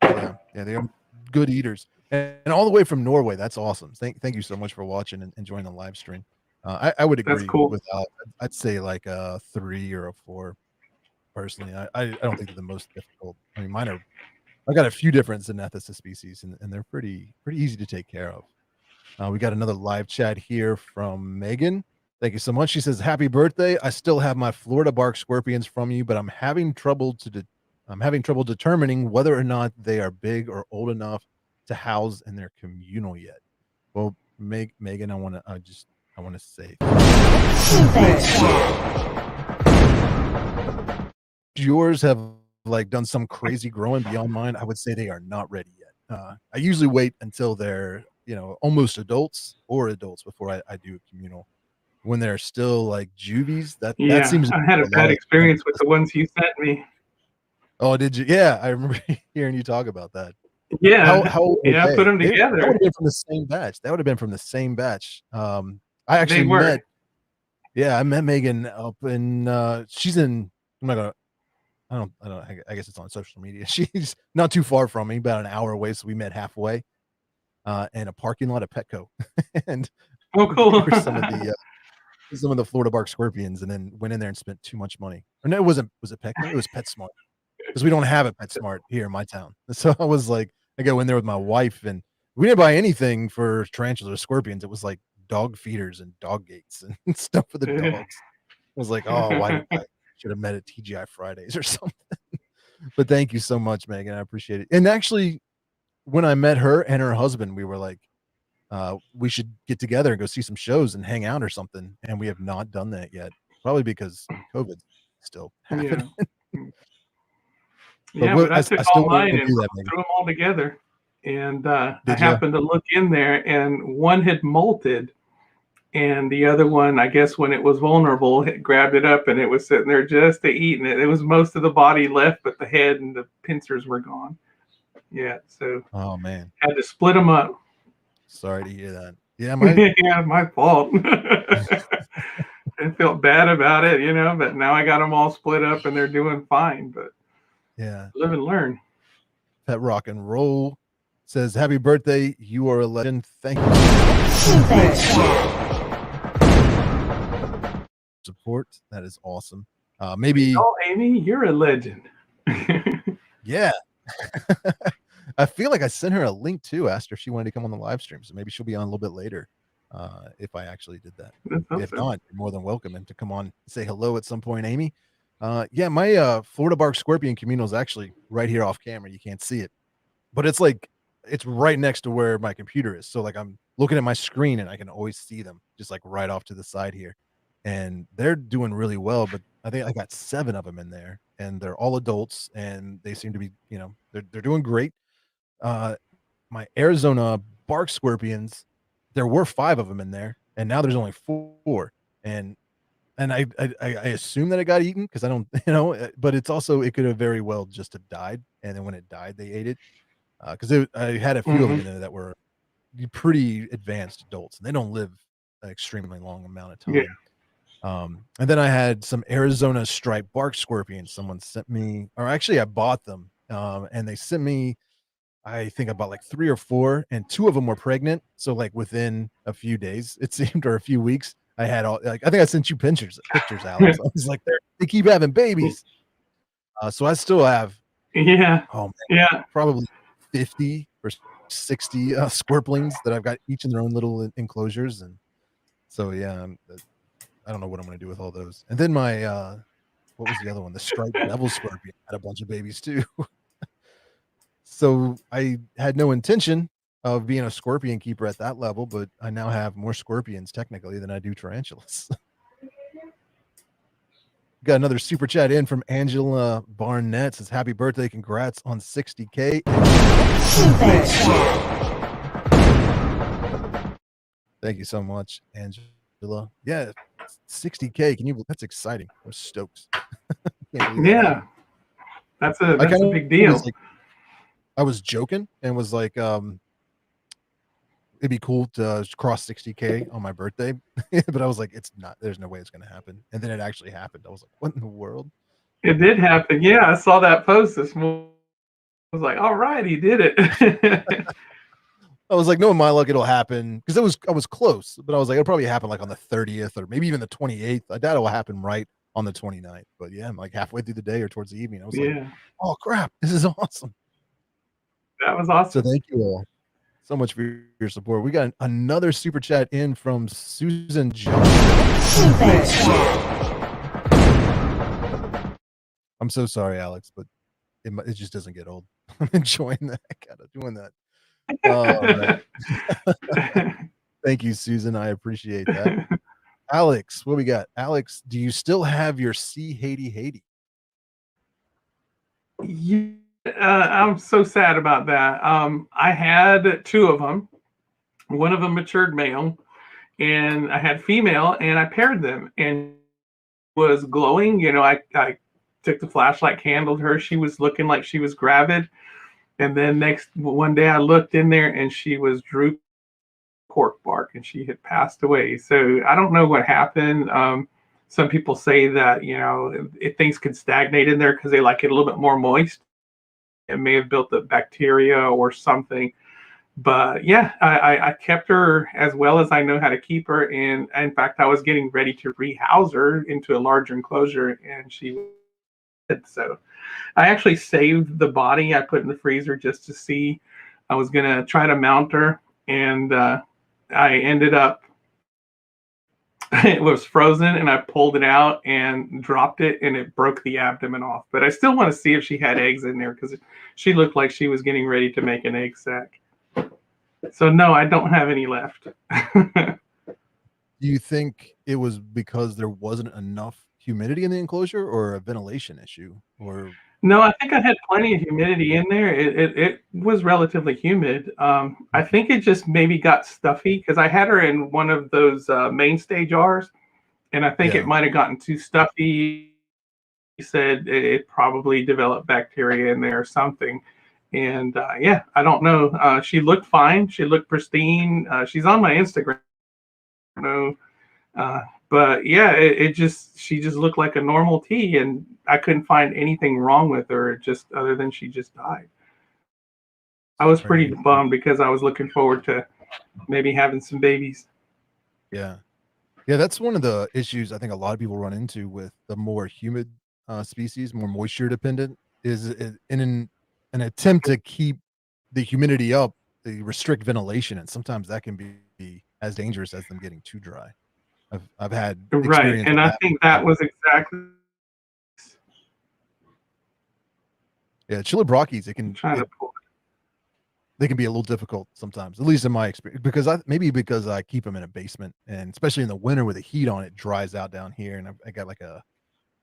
Yeah, they are good eaters, and all the way from Norway. That's awesome. Thank you so much for watching and joining the live stream. I would That's agree cool. with I'd say like a 3 or a 4 personally. I don't think they're the most difficult. I mean, mine are. I got a few different Xenethus species, and they're pretty easy to take care of. We got another live chat here from Megan. Thank you so much. She says, "Happy birthday! I still have my Florida bark scorpions from you, but I'm having trouble determining whether or not they are big or old enough to house in their communal yet." Well, Megan, I want to say, yours have like done some crazy growing beyond mine. I would say they are not ready yet. I usually wait until they're almost adults before I do a communal. When they're still like juvies, that Yeah, seems I had a a lot bad of experience with the ones you sent me. Oh, did you? Yeah, I remember hearing you talk about that. Yeah, How old were yeah, they? put them That would together. have been from the same batch. That would have been from the same batch. I actually They were. I met Megan up in she's in I'm not gonna I don't I guess it's on social media. She's not too far from me, about an hour away, so we met halfway in a parking lot at Petco. And Oh, cool. some of the Florida bark scorpions, and then went in there and spent too much money. Or no, was it Petco? It was PetSmart. Because we don't have a PetSmart here in my town. So I was like, I go in there with my wife, and we didn't buy anything for tarantulas or scorpions. It was like dog feeders and dog gates and stuff for the dogs. I was like, oh, why did I should have met at TGI Fridays or something. But thank you so much, Megan. I appreciate it. And actually, when I met her and her husband, we were like, we should get together and go see some shows and hang out or something. And we have not done that yet, probably because COVID's still happening. Yeah, But but I took I still all want mine to and do that, Megan. threw them all together. And I Did you? happened to look in there, and one had molted, and the other one, I guess, when it was vulnerable, it grabbed it up, and it was sitting there just to eat, and it was most of the body left, but the head and the pincers were gone. Yeah, so Oh man, had to split them up. sorry to hear that. Yeah, Yeah, my fault. I felt bad about it, but now I got them all split up, and they're doing fine. But yeah. live and learn. Petrock N Roll says, "Happy birthday! You are a legend. Thank you." Support, that is awesome. Maybe Oh, Amy, you're a legend. yeah. I feel like I sent her a link too, asked her if she wanted to come on the live stream, so maybe she'll be on a little bit later, if I actually did that. Let's hope If so. not, you're more than welcome and to come on, say hello at some point, Amy. Yeah, my, Florida bark scorpion communal is actually right here off camera, you can't see it, but it's like it's right next to where my computer is, so, like, I'm looking at my screen and I can always see them just, like, right off to the side here, and they're doing really well, but I think I got 7 of them in there, and they're all adults, and they seem to be, they're doing great. Uh, my Arizona bark scorpions, there were 5 of them in there, and now there's only 4, and I assume that it got eaten because I don't but it's also it could have very well just have died, and then when it died, they ate it, 'cause I had a few of them Mhm. in there that were pretty advanced adults, and they don't live an extremely long amount of Yeah. time. And then I had some Arizona striped bark scorpions someone sent me, or actually I bought them, and they sent me, I think, about like 3 or 4, and 2 of them were pregnant, so, like, within a few days, it seemed, or a few weeks, I had all like, I think I sent you pictures, Alex. I was like, they keep having babies. So I still have, Yeah. oh man, Yeah. probably 50 or 60, scorpions that I've got each in their own little enclosures, and so, yeah, I don't know what I'm gonna do with all those. And then my, what was the other one? The striped devil scorpion had a bunch of babies too. So I had no intention of being a scorpion keeper at that level, but I now have more scorpions technically than I do tarantulas. Got another super chat in from Angela Barnett. Says, happy birthday, congrats on 60K. Super chat. Thank you so much, Angela. Yeah, 60K. Can you? That's exciting. I'm stoked. Can't believe that Yeah. happened. That's I a kind big of was deal. like, I was joking and was like, it'd be cool to cross 60K on my birthday, but I was like, it's not. There's no way it's gonna happen. And then it actually happened. I was like, what in the world? It did happen. Yeah, I saw that post this morning. I was like, all right, he did it. I was like, no, in my luck, it'll happen because I was close, but I was like, it'll probably happen like on the 30th or maybe even the 28th. I doubt it will happen right on the 29th. But yeah, I'm like halfway through the day or towards the evening. I was like, Yeah, oh crap, this is awesome. that was So awesome. thank you all so much for your support. We got another super chat in from Susan Johnson. Super chat. I'm so sorry, Alex, but it just doesn't get old. I'm enjoying the heck out of doing that. All right. Thank you, Susan. I appreciate that. Alex, what we got? Alex, do you still have your C Haiti Haiti? Yeah, I'm so sad about that. I had 2 of them. One of them matured male, and I had female, and I paired them, and was glowing. I took the flashlight, handled her. She was looking like she was gravid, and then next one day I looked in there, and she was drooping cork bark, and she had passed away. So I don't know what happened. Some people say that if things could stagnate in there because they like it a little bit more moist. It may have built up bacteria or something. But yeah, I kept her as well as I know how to keep her. And in fact, I was getting ready to rehouse her into a larger enclosure, and she did. So I actually saved the body. I put in the freezer just to see. I was gonna try to mount her, and I ended up it was frozen, and I pulled it out and dropped it, and it broke the abdomen off. But I still want to see if she had eggs in there because she looked like she was getting ready to make an egg sac. So no, I don't have any left. Do you think it was because there wasn't enough humidity in the enclosure or a ventilation issue? Or No, I think I had plenty of humidity in there. It was relatively humid. I okay, think it just maybe got stuffy because I had her in one of those mainstay jars, and I think it yeah, might have gotten too stuffy. He said it probably developed bacteria in there or something. And yeah, I don't know. She looked fine. She looked pristine. She's on my Instagram. No, uh, but yeah, it just she just looked like a normal tea, and I couldn't find anything wrong with her, just other than she just died. I was sorry to pretty hear that. bummed because I was looking forward to maybe having some babies. Yeah. Yeah, that's one of the issues I think a lot of people run into with the more humid, species, more moisture dependent, is in an attempt to keep the humidity up, they restrict ventilation, and sometimes that can be as dangerous as them getting too dry. I've had Right, experience and with I that. think that was exactly Yeah, chilibrachis, trying to pull. they can be a little difficult sometimes, at least in my experience, because because I keep them in a basement, and especially in the winter with the heat on, it dries out down here, and I got like a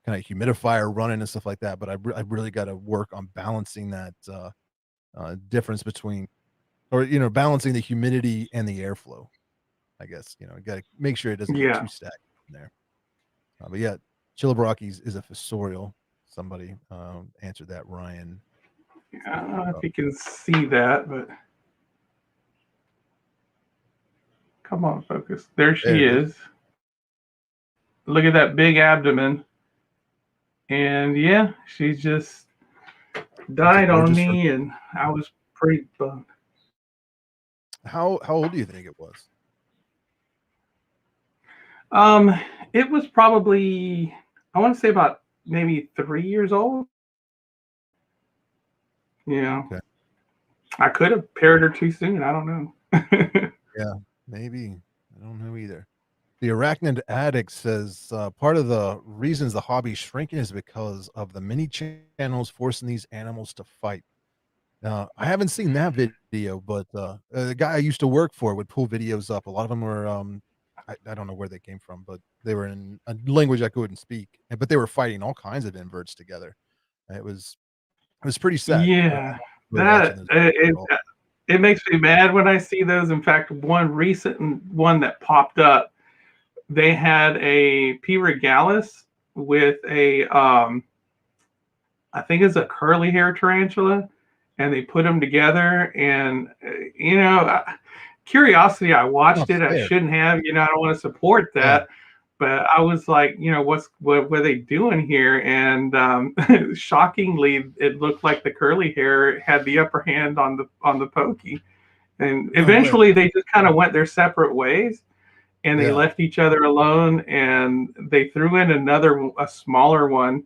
kind of humidifier running and stuff like that. But I really got to work on balancing that difference between, or balancing the humidity and the airflow. I guess got to make sure it doesn't get Yeah, too stagnant in there. But yeah, chilibrachis is a fossorial. Somebody answered that, Ryan. I don't know if you can see that, but come on, focus. There There she it is. is. Look at that big abdomen. And yeah, she just That's a died on gorgeous. me, and I was pretty bummed. How old do you think it was? Um, it was probably, I want to say about maybe 3 years old. You know, Okay. I could have paired her too soon. I don't know. Yeah, maybe. I don't know either. The Arachnid Addict says part of the reasons the hobby is shrinking is because of the many channels forcing these animals to fight. I haven't seen that video, but the guy I used to work for would pull videos up. A lot of them were, I don't know where they came from, but they were in a language I couldn't speak. But they were fighting all kinds of inverts together. It was pretty sad. Yeah, Really watching that those. it makes me mad when I see those. In fact, one recent one that popped up, they had a P. regalis with a I think it's a curly hair tarantula, and they put them together. And curiosity, I Oh, watched it. I fair. shouldn't have. I don't want to support Yeah. that, but I was like, what were they doing here? And shockingly, it looked like the curly hair had the upper hand on the pokey. And No way. eventually, they just kind of went their separate ways, and they Yeah. left each other alone. And they threw in a smaller one,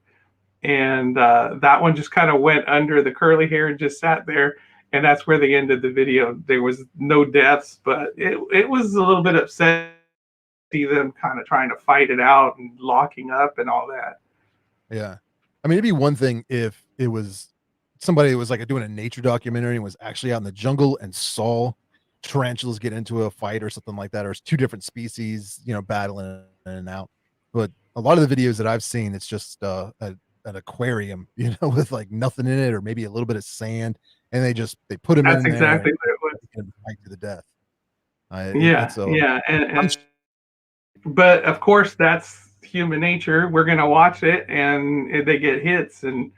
and that one just kind of went under the curly hair and just sat there. And that's where they ended the video. There was no deaths, but it was a little bit upsetting to see them kind of trying to fight it out and locking up and all that. Yeah. I mean, it'd be one thing if it was somebody that was like doing a nature documentary and was actually out in the jungle and saw tarantulas get into a fight or something like that, or it's two different species, battling in and out. But a lot of the videos that I've seen, it's just an aquarium, with like nothing in it, or maybe a little bit of sand, and they put them That's in there exactly and what it was. they can fight to the death. Yeah, It's a yeah, I'm but of course that's human nature. We're gonna watch it, and they get hits, and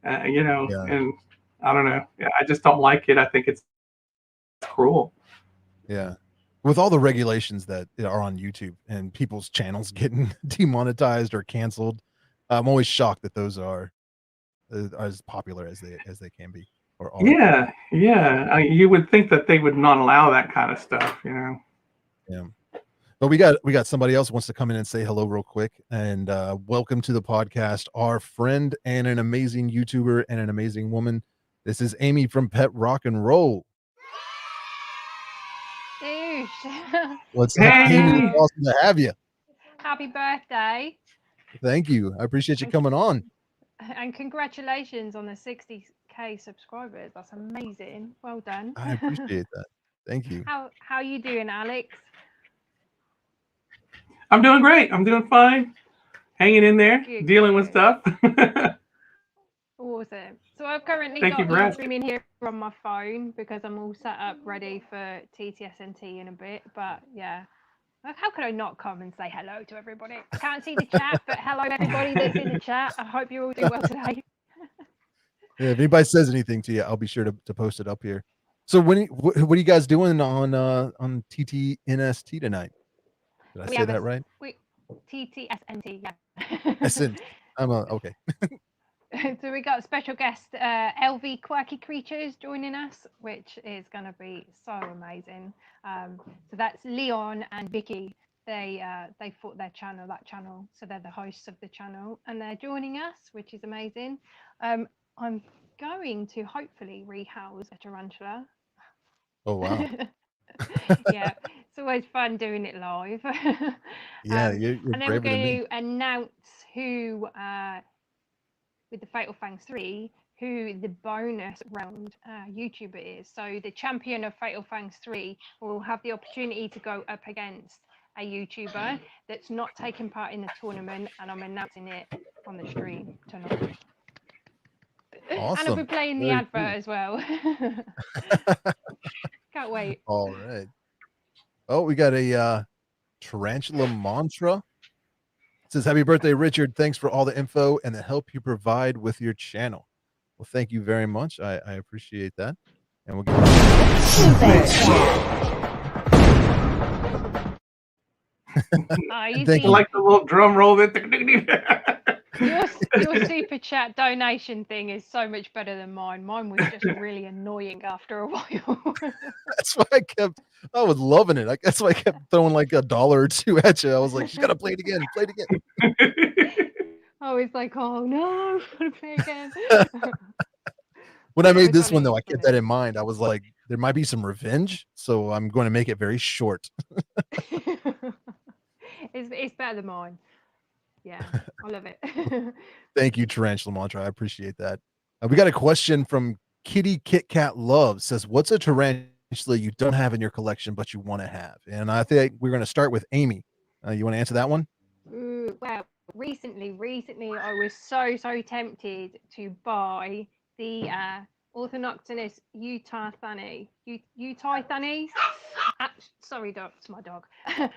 yeah. and I don't know. Yeah, I just don't like it. I think it's cruel. Yeah. With all the regulations that are on YouTube and people's channels getting demonetized or canceled, I'm always shocked that those are as popular as they can be or are. Yeah, yeah. You would think that they would not allow that kind of stuff. Yeah. But we got somebody else who wants to come in and say hello real quick. And welcome to the podcast, our friend and an amazing YouTuber and an amazing woman. This is Amy from Petrock N Roll. Douche. What's up, Amy? It's Hey, awesome to have you. Happy birthday. Thank you. I appreciate you And, coming on. and congratulations on the 60K subscribers. That's amazing. Well done. I appreciate that. Thank you. How you doing, Alex? I'm doing great. I'm doing fine. Hanging in there, Good, dealing with good. stuff. Awesome. So I've currently Thank you got for you asking. streaming here on my phone because I'm all set up ready for TTSNT in a bit. But yeah, how could I not come and say hello to everybody? I can't see the chat, but hello everybody that's in the chat. I hope you all do well today. Yeah, if anybody says anything to you, I'll be sure to post it up here. So what are you guys doing on TTNST tonight? Did I We say have that right? TTSNT, yeah. Essence. Okay. So we got a special guest, LV Quirky Creatures, joining us, which is going to be so amazing. So that's Leon and Vicky. They fought that channel, so they're the hosts of the channel, and they're joining us, which is amazing. I'm going to hopefully rehouse a tarantula. Oh wow. Yeah, it's always fun doing it live. Yeah, you're And then we're braver than me. going to announce who, with the Fatal Fangs 3, who the bonus round YouTuber is. So the champion of Fatal Fangs 3 will have the opportunity to go up against a YouTuber that's not taking part in the tournament, and I'm announcing it on the stream tonight. And I'll be Awesome. playing the Very advert cool. as well. Can't wait. All right. Oh, we got a tarantula mantra. It says, "Happy birthday, Richard. Thanks for all the info and the help you provide with your channel." Well, thank you very much. I appreciate that. And we'll give Super chat. You thank I you. like the little drum roll that. your super chat donation thing is so much better than mine. Mine was just really annoying after a while. That's why I was loving it. That's why I kept throwing like $1 or $2 at you. I was like, she's gotta play it again, play it again. I was like, oh no, I've got to play again. When I It made was this one funny, though, I it was kept that in mind. I was like, there might be some revenge, so I'm going to make it very short. funny. It's better than mine. Yeah, I love it. Thank you, Tarantula Mantra. I appreciate that. We got a question from Kitty Kit Kat Love. Says, "What's a tarantula you don't have in your collection but you want to have?" And I think we're going to start with Amy. You want to answer that one? Ooh, well, recently, I was so tempted to buy the Orthodoctinus utaithani. Utaithani. Sorry, dog, it's my dog.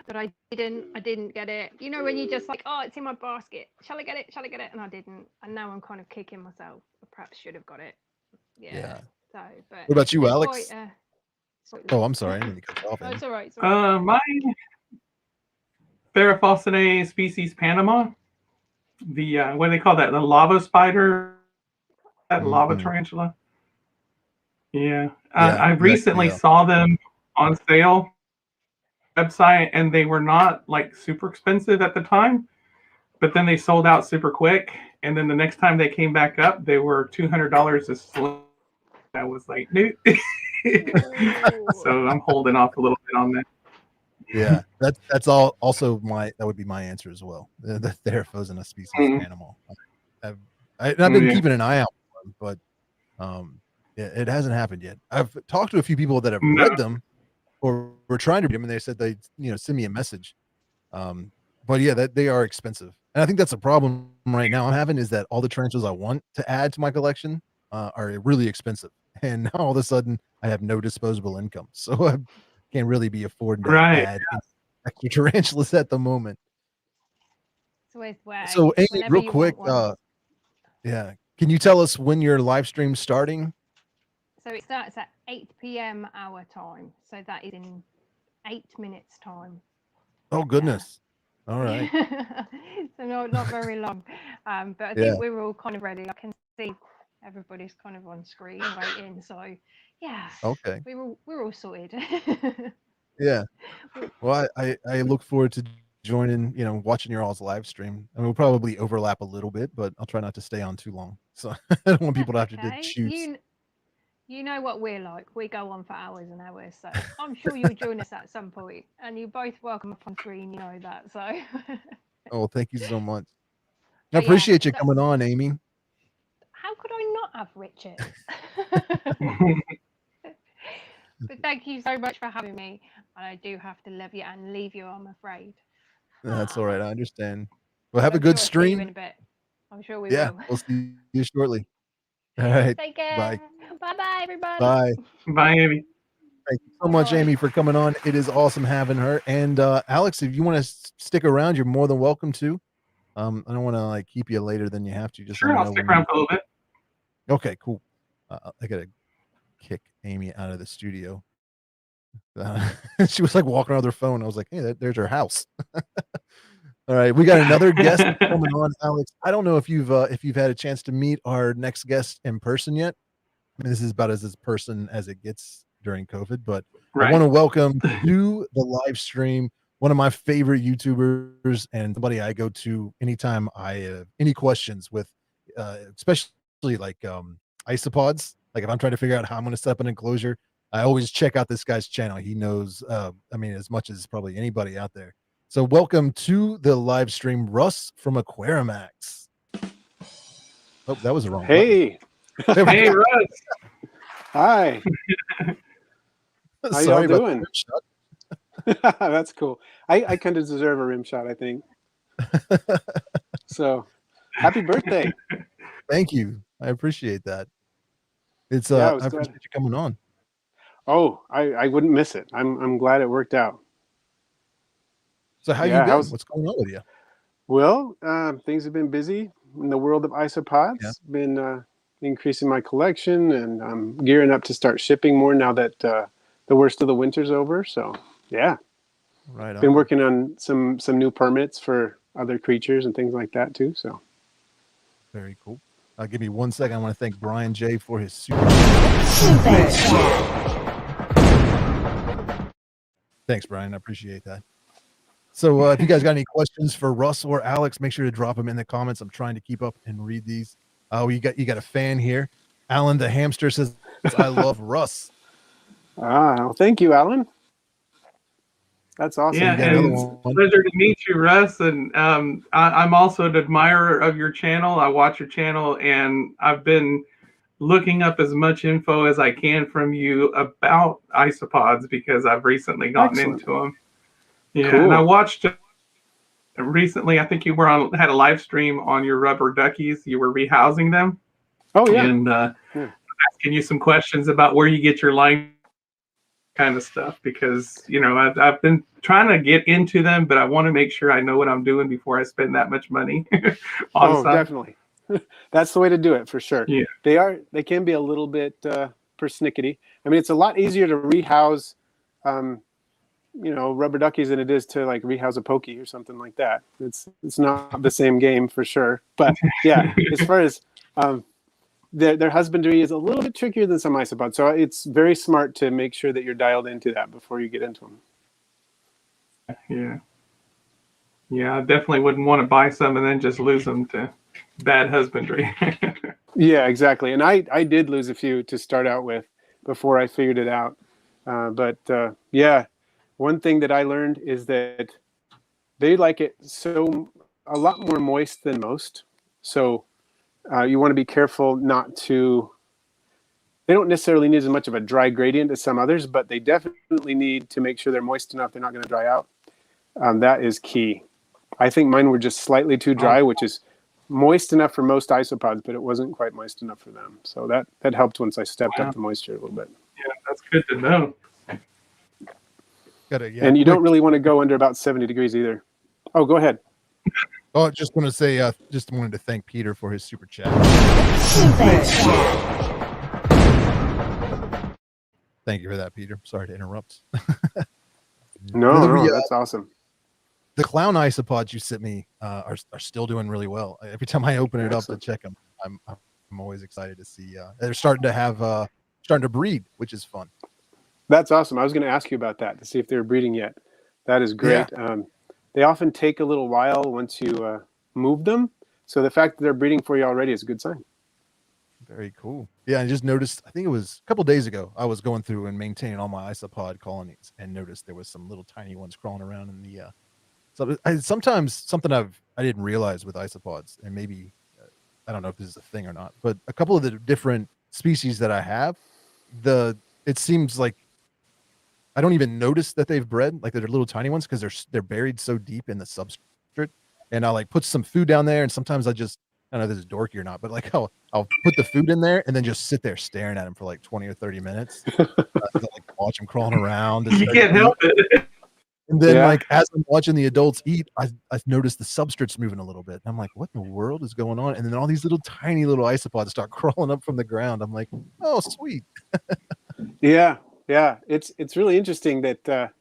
But I didn't get it. You know when you just like, oh, it's in my basket. Shall I get it? Shall I get it? And I didn't. And now I'm kind of kicking myself. I perhaps should have got it. Yeah. So, but What about you, they're Alex? Oh, I'm sorry. I didn't mean to cut you off. Oh, Amy. it's all right. Mine, Theraphosidinae species Panama. The what do they call that? The lava spider, that lava tarantula. Yeah, I recently saw them on sale website, and they were not like super expensive at the time, but then they sold out super quick. And then the next time they came back up, they were $200 a slip. I was like, nope. So I'm holding off a little bit on that. Yeah, that's all. Also, that would be my answer as well. The Theraphosidinae species Panama. I've been keeping an eye out for them, but yeah, it hasn't happened yet. I've talked to a few people that have read them or were trying to read them, and they said they send me a message. But yeah, that they are expensive, and I think that's a problem right now I'm having, is that all the tarantulas I want to add to my collection are really expensive, and now all of a sudden I have no disposable income, so I can't really be affording to add extra tarantulas at the moment. It's always way. So Amy, real quick, yeah, can you tell us when your live stream's starting? So it starts at 8 p.m. our time. So that is in 8 minutes time. Oh goodness. All right. So not very long. But I think we're all kind of ready. I can see everybody's kind of on screen waiting. So yeah. Okay. We're all sorted. Yeah. Well, I look forward to joining, watching your all's live stream. I mean, we'll probably overlap a little bit, but I'll try not to stay on too long. So I don't want people to have to choose. You know what we're like. We go on for hours and hours. So I'm sure you'll join us at some point. And you're both welcome up on screen, you know that. So Oh, thank you so much. I appreciate you coming on, Amy. How could I not have Richard? But thank you so much for having me. And I do have to love you and leave you, I'm afraid. That's all right. I understand. Well, have a good stream. In a bit. I'm sure we will. We'll see you shortly. All right. Take care. Bye. Bye, everybody. Bye. Bye, Amy. Thank you so much, Amy, for coming on. It is awesome having her. And Alex, if you want to stick around, you're more than welcome to. I don't want to keep you later than you have to. Just sure, I'll stick around for a little bit. Okay, cool. I gotta kick Amy out of the studio. She was like walking around with her phone. I was like, hey, there's her house. All right, we got another guest coming on, Alex. I don't know if you've had a chance to meet our next guest in person yet. I mean, this is about as person as it gets during COVID, but I want to welcome to the live stream one of my favorite YouTubers and somebody I go to anytime I have any questions with, especially like isopods, like if I'm trying to figure out how I'm going to set up an enclosure, I always check out this guy's channel. He knows, I mean, as much as probably anybody out there. So welcome to the live stream, Russ from Aquarimax. Oh, that was the wrong Hey, button. Hey, Russ. hi. How y'all Sorry about doing? the shot. That's cool. I kind of deserve a rim shot, I think. So, happy birthday. Thank you. I appreciate that. It's Yeah, I appreciate you coming on. Oh, I wouldn't miss it. I'm glad it worked out. So how Yeah, you been? What's going on with you? Well, things have been busy in the world of isopods. Yeah. Been increasing my collection, and I'm gearing up to start shipping more now that the worst of the winter's over. So, yeah. Right on. Been working on some new permits for other creatures and things like that too. So Very cool. Give me 1 second. I want to thank Brian J for his super. Thanks, Brian. I appreciate that. So if you guys got any questions for Russ or Alex, make sure to drop them in the comments. I'm trying to keep up and read these. You got a fan here. Alan the hamster says, I love Russ. well, thank you, Alan. That's awesome. Yeah, and it's a pleasure to meet you, Russ. And I'm also an admirer of your channel. I watch your channel, and I've been looking up as much info as I can from you about isopods because I've recently gotten into them. Yeah, cool. And I watched recently. I think you were had a live stream on your rubber duckies. You were rehousing them. Oh yeah, and asking you some questions about where you get your line kind of stuff because I've been trying to get into them, but I want to make sure I know what I'm doing before I spend that much money on some. Definitely. That's the way to do it for sure. Yeah. They can be a little bit persnickety. I mean, it's a lot easier to rehouse rubber duckies than it is to like rehouse a pokey or something like that. It's not the same game for sure. But yeah, as far as their husbandry is a little bit trickier than some isopods. So it's very smart to make sure that you're dialed into that before you get into them. Yeah. Yeah, I definitely wouldn't want to buy some and then just lose them to bad husbandry. Yeah, exactly. And I did lose a few to start out with before I figured it out. But yeah, one thing that I learned is that they like it a lot more moist than most. So you want to be careful not to. They don't necessarily need as much of a dry gradient as some others, but they definitely need to make sure they're moist enough they're not going to dry out. That is key. I think mine were just slightly too dry, which is moist enough for most isopods, but it wasn't quite moist enough for them. So that helped once I stepped up the moisture a little bit. Yeah, that's good to know. And you don't really want to go under about 70 degrees either. Oh, go ahead. Oh, I just want to say, just wanted to thank Peter for his super chat. Thank you for that, Peter. Sorry to interrupt. No, that's awesome. The clown isopods you sent me are still doing really well. Every time I open it up to check them, I'm always excited to see they're starting to breed, which is fun. That's awesome. I was going to ask you about that to see if they're breeding yet. That is great. Yeah. They often take a little while once you move them. So the fact that they're breeding for you already is a good sign. Very cool. Yeah, I just noticed, I think it was a couple days ago, I was going through and maintaining all my isopod colonies and noticed there was some little tiny ones crawling around in the sometimes something I didn't realize with isopods, and maybe I don't know if this is a thing or not, but a couple of the different species that I have, it seems like I don't even notice that they've bred, like they're little tiny ones, because they're buried so deep in the substrate. And I like put some food down there, and sometimes I don't know if this is dorky or not, but like I'll put the food in there and then just sit there staring at them for like 20 or 30 minutes. Like watch them crawling around. You can't help it. And then like as I'm watching the adults eat, I noticed the substrate's moving a little bit. And I'm like, what in the world is going on? And then all these little tiny little isopods start crawling up from the ground. I'm like, oh, sweet. Yeah. It's really interesting that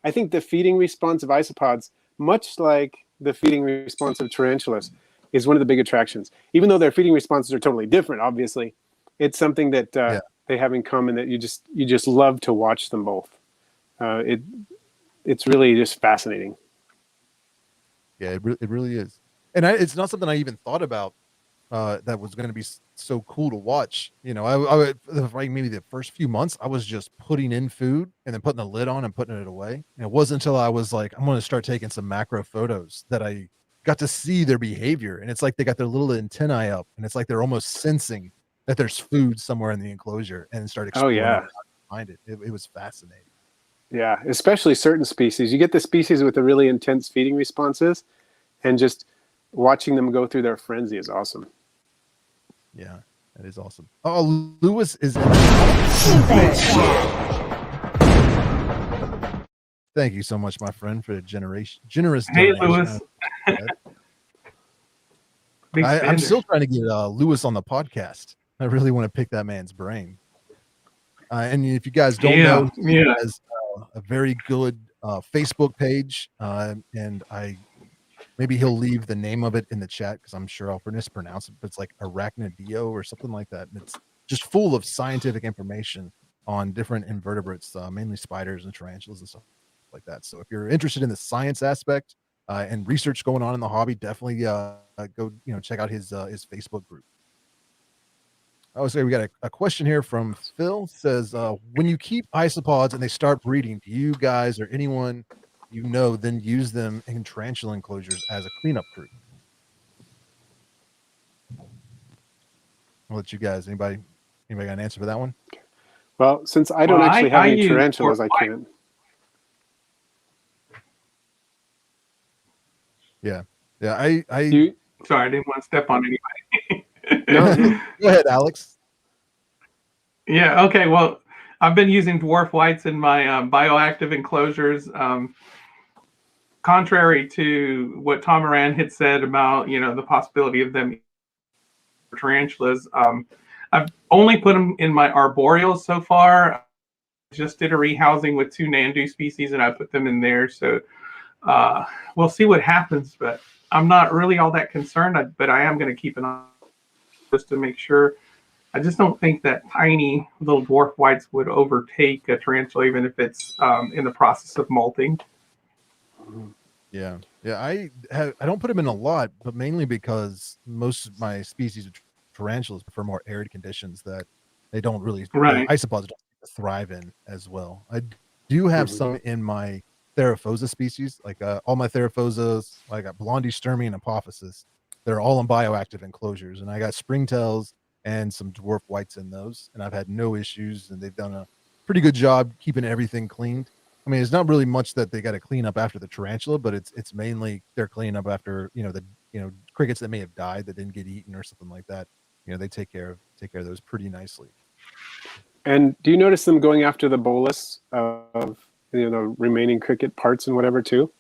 I think the feeding response of isopods, much like the feeding response of tarantulas, is one of the big attractions. Even though their feeding responses are totally different, obviously, it's something that they have in common that you just love to watch them both. It's really just fascinating. Yeah, it really is. And it's not something I even thought about that was going to be so cool to watch. I would, like maybe the first few months, I was just putting in food and then putting the lid on and putting it away. And it wasn't until I was like, I'm going to start taking some macro photos that I got to see their behavior. And it's like they got their little antennae up, and it's like they're almost sensing that there's food somewhere in the enclosure, and start exploring to find it. It was fascinating. Yeah, especially certain species. You get the species with the really intense feeding responses, and just watching them go through their frenzy is awesome. Yeah, that is awesome. Oh, Lewis is in. Super chat. Thank you so much, my friend, for the generous. Hey, Lewis. I'm still trying to get Lewis on the podcast. I really want to pick that man's brain. And if you guys don't know, he has a very good Facebook page, and maybe he'll leave the name of it in the chat because I'm sure I'll mispronounce it, but it's like Arachnidio or something like that. And it's just full of scientific information on different invertebrates, mainly spiders and tarantulas and stuff like that. So if you're interested in the science aspect and research going on in the hobby, definitely go check out his Facebook group. I would say we got a question here from Phil. Says, when you keep isopods and they start breeding, do you guys or anyone then use them in tarantula enclosures as a cleanup crew? I'll let you guys. Anybody got an answer for that one? Well, since I don't actually have any tarantulas, I can't. Yeah. Sorry, I didn't want to step on anybody. No, go ahead, Alex. Yeah. Okay. Well, I've been using dwarf whites in my bioactive enclosures. Contrary to what Tom Moran had said about the possibility of them tarantulas, I've only put them in my arboreals so far. I just did a rehousing with 2 Nandu species, and I put them in there. So we'll see what happens. But I'm not really all that concerned. But I am going to keep an eye just to make sure. I just don't think that tiny little dwarf whites would overtake a tarantula, even if it's in the process of molting. Yeah. I don't put them in a lot, but mainly because most of my species of tarantulas prefer more arid conditions that they don't really isopods don't thrive in as well. I do have some in my Theraphosa species, like all my Theraphosas. I got Blondie, Sturmey, and Apophysis. They're all in bioactive enclosures, and I got springtails and some dwarf whites in those, and I've had no issues, and they've done a pretty good job keeping everything cleaned. I mean, it's not really much that they got to clean up after the tarantula, but it's mainly they're cleaning up after the crickets that may have died that didn't get eaten or something like that. They take care of those pretty nicely. And do you notice them going after the bolus of the remaining cricket parts and whatever too?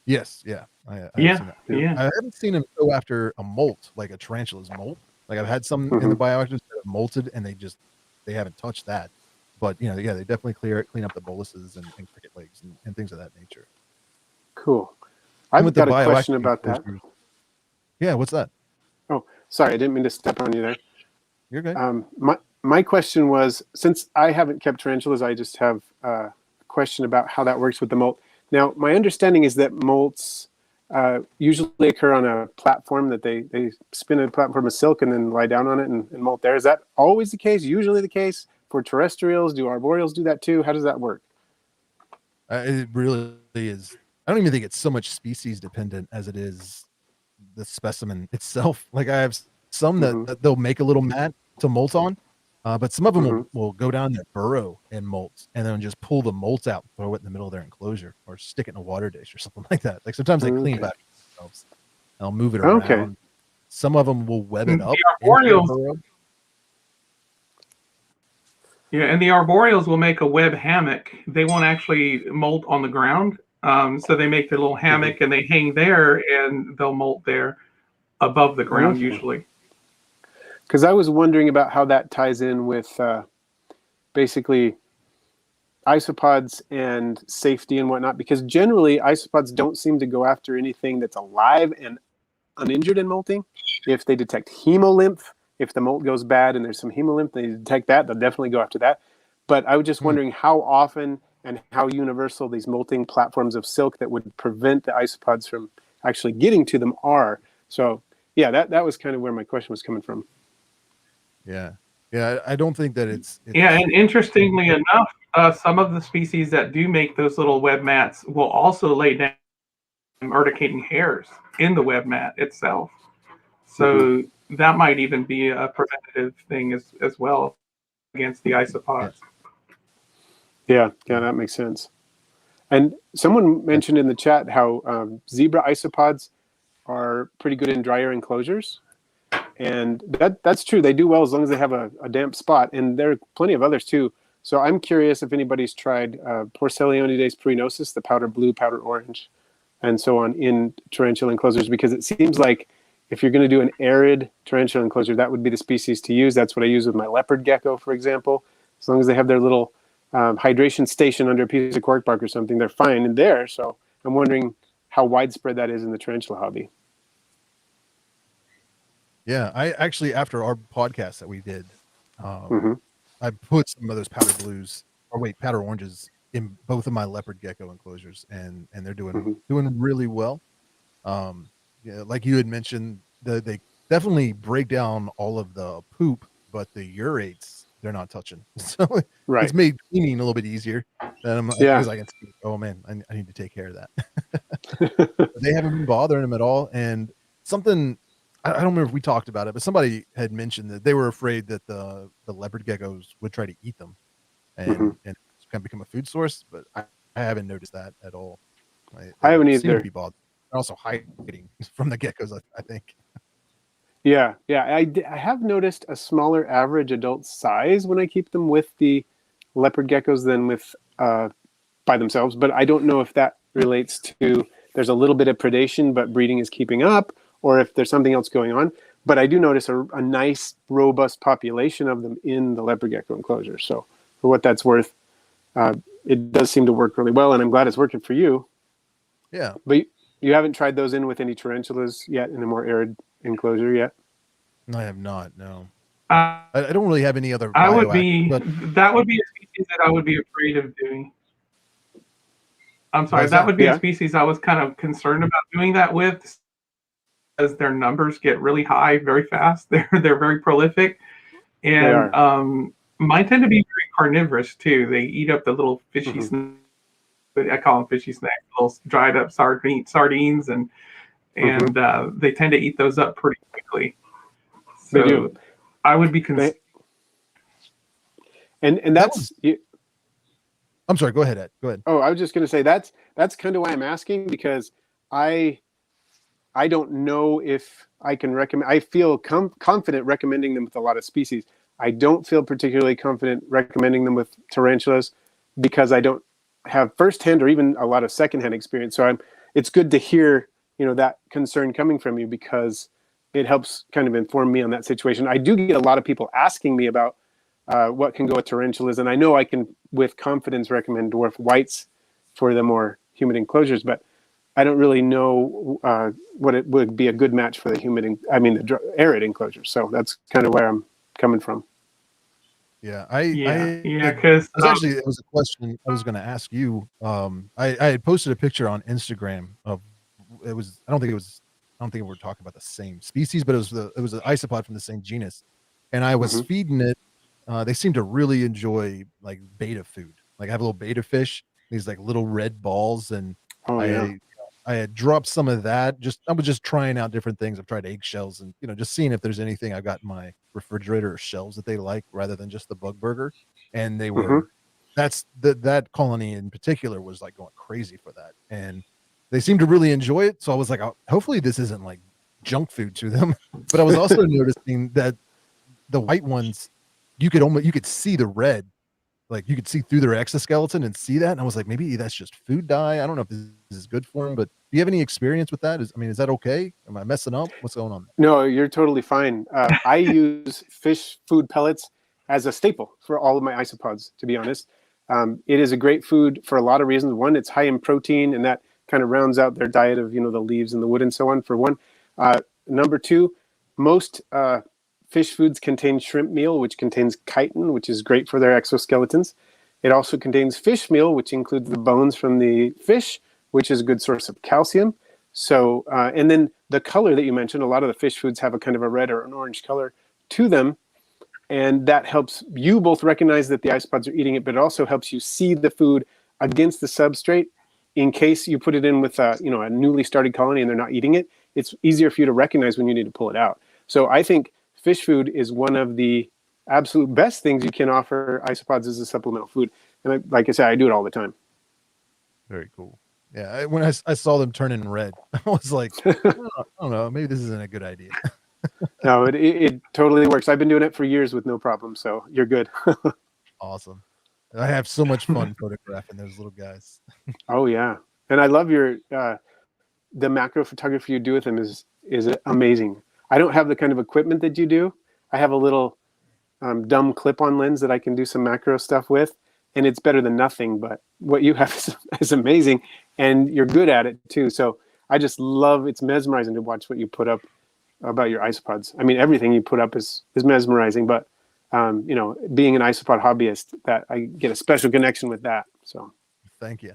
Yes, yeah, I haven't seen them go after a molt like a tarantula's molt. Like I've had some in the bioactives that have molted and they haven't touched that. But they definitely clean up the boluses and cricket legs and things of that nature. Cool. I've got a question about that. Yeah, what's that? Oh, sorry, I didn't mean to step on you there. You're good. My question was, since I haven't kept tarantulas, I just have a question about how that works with the molt. Now, my understanding is that molts usually occur on a platform that they spin a platform of silk and then lie down on it and molt there. Is that always the case? Usually the case? For terrestrials, do arboreals do that too? How does that work? It really is. I don't even think it's so much species dependent as it is the specimen itself. Like I have some that they'll make a little mat to molt on, but some of them will go down their burrow and molt, and then just pull the molt out, throw it in the middle of their enclosure, or stick it in a water dish or something like that. Like sometimes they clean it out themselves. They'll move it around. Okay. Some of them will web it up. The arboreals. Yeah, and the arboreals will make a web hammock. They won't actually molt on the ground. So they make their little hammock and they hang there and they'll molt there above the ground usually. Because I was wondering about how that ties in with basically isopods and safety and whatnot. Because generally isopods don't seem to go after anything that's alive and uninjured in molting. If they detect hemolymph, if the molt goes bad and there's some hemolymph, they detect that, they'll definitely go after that. But I was just wondering how often and how universal these molting platforms of silk that would prevent the isopods from actually getting to them are. So yeah, that was kind of where my question was coming from. Yeah. Yeah. I don't think that it's Yeah, and interestingly enough, some of the species that do make those little web mats will also lay down urticating hairs in the web mat itself. So that might even be a preventative thing as well against the isopods. Yeah, that makes sense. And someone mentioned in the chat how zebra isopods are pretty good in drier enclosures. And that's true. They do well as long as they have a damp spot. And there are plenty of others too. So I'm curious if anybody's tried Porcellonides pruinosus, the powder blue, powder orange, and so on in tarantula enclosures, because it seems like if you're going to do an arid tarantula enclosure, that would be the species to use. That's what I use with my leopard gecko, for example. As long as they have their little hydration station under a piece of cork bark or something, they're fine in there. So I'm wondering how widespread that is in the tarantula hobby. Yeah, I actually, after our podcast that we did, I put some of those powder oranges in both of my leopard gecko enclosures, and they're doing really well. Yeah, like you had mentioned, they definitely break down all of the poop, but the urates they're not touching. So it's made cleaning a little bit easier. Because I can see, oh man, I need to take care of that. They haven't been bothering them at all, and something. I don't remember if we talked about it, but somebody had mentioned that they were afraid that the leopard geckos would try to eat them and kind of become a food source. But I haven't noticed that at all. I haven't seem either. to be bothered. They're also hiding from the geckos, I think. Yeah. I have noticed a smaller average adult size when I keep them with the leopard geckos than with by themselves. But I don't know if that relates to there's a little bit of predation, but breeding is keeping up, or if there's something else going on. But I do notice a nice, robust population of them in the leopard gecko enclosure. So for what that's worth, it does seem to work really well, and I'm glad it's working for you. Yeah. But you haven't tried those in with any tarantulas yet in a more arid enclosure yet? No, I have not, no. I don't really have any other that would but be a species that I would be afraid of doing. I'm sorry, that would be a species I was kind of concerned about doing that with, as their numbers get really high very fast. They're very prolific, and mine tend to be very carnivorous too. They eat up the little fishy snacks. I call them fishy snacks, little dried up sardines, and they tend to eat those up pretty quickly. So they do. I would be concerned. And that's. I'm sorry. Go ahead, Ed. Go ahead. Oh, I was just going to say that's kind of why I'm asking, because I don't know if I can recommend. I feel confident recommending them with a lot of species. I don't feel particularly confident recommending them with tarantulas because I don't have firsthand or even a lot of secondhand experience. So it's good to hear, that concern coming from you, because it helps kind of inform me on that situation. I do get a lot of people asking me about what can go with tarantulas, and I know I can with confidence recommend dwarf whites for the more humid enclosures, but I don't really know what it would be a good match for the arid enclosures. So that's kind of where I'm coming from. Yeah, because actually it was a question I was going to ask you. I had posted a picture on Instagram of it was. I don't think we're talking about the same species, but it was an isopod from the same genus, and I was feeding it. They seem to really enjoy like betta food. Like I have a little betta fish, these like little red balls, and I had dropped some of that. I was just trying out different things. I've tried eggshells and just seeing if there's anything I've got in my refrigerator or shelves that they like rather than just the bug burger. And they were that colony in particular was like going crazy for that. And they seem to really enjoy it. So I was like, hopefully this isn't like junk food to them. But I was also noticing that the white ones, you could see the red, like you could see through their exoskeleton and see that. And I was like, maybe that's just food dye. I don't know if this is good for them, but do you have any experience with that? Is that okay? Am I messing up? What's going on? No, you're totally fine. I use fish food pellets as a staple for all of my isopods, to be honest. It is a great food for a lot of reasons. One, it's high in protein, and that kind of rounds out their diet of, the leaves and the wood and so on, for one. Number two, most fish foods contain shrimp meal, which contains chitin, which is great for their exoskeletons. It also contains fish meal, which includes the bones from the fish, which is a good source of calcium. So, and then the color that you mentioned, a lot of the fish foods have a kind of a red or an orange color to them. And that helps you both recognize that the isopods are eating it, but it also helps you see the food against the substrate. In case you put it in with a newly started colony and they're not eating it, it's easier for you to recognize when you need to pull it out. So I think fish food is one of the absolute best things you can offer isopods as a supplemental food. And like I said, I do it all the time. Very cool. Yeah, when I saw them turning red, I was like, I don't know, maybe this isn't a good idea. No, it totally works. I've been doing it for years with no problem, so you're good. Awesome. I have so much fun photographing those little guys. Oh yeah, and I love your the macro photography you do with them is amazing. I don't have the kind of equipment that you do. I have a little dumb clip-on lens that I can do some macro stuff with, and it's better than nothing. But what you have is amazing, and you're good at it too. So I just love. It's mesmerizing to watch what you put up about your isopods. I mean, everything you put up is mesmerizing. But being an isopod hobbyist, that I get a special connection with that. So thank you.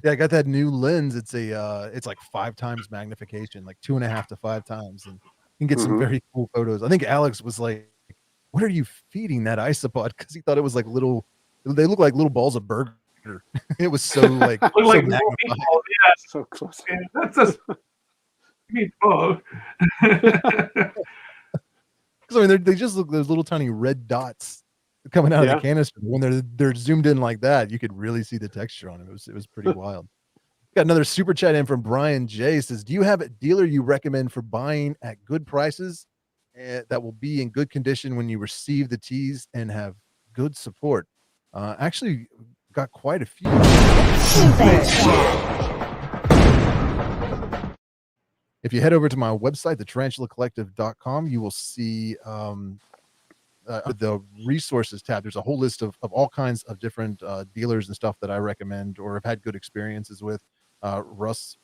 Yeah, I got that new lens. It's it's like 5 times magnification, like 2.5 to 5 times, and you can get some very cool photos. I think Alex was like, "What are you feeding that isopod?" Because he thought it was like little. They look like little balls of burger. It was so like Look so like magnified. little meatballs, yeah. so close. Yeah, that's a meatball. Because I mean, they just look those little tiny red dots coming out of the canister. When they're zoomed in like that, you could really see the texture on it. It was pretty wild. Got another super chat in from Brian J. Says, "Do you have a dealer you recommend for buying at good prices that will be in good condition when you receive the teas and have good support?" Actually, got quite a few. If you head over to my website, the tarantulacollective.com, you will see the resources tab. There's a whole list of all kinds of different dealers and stuff that I recommend or have had good experiences with. Russ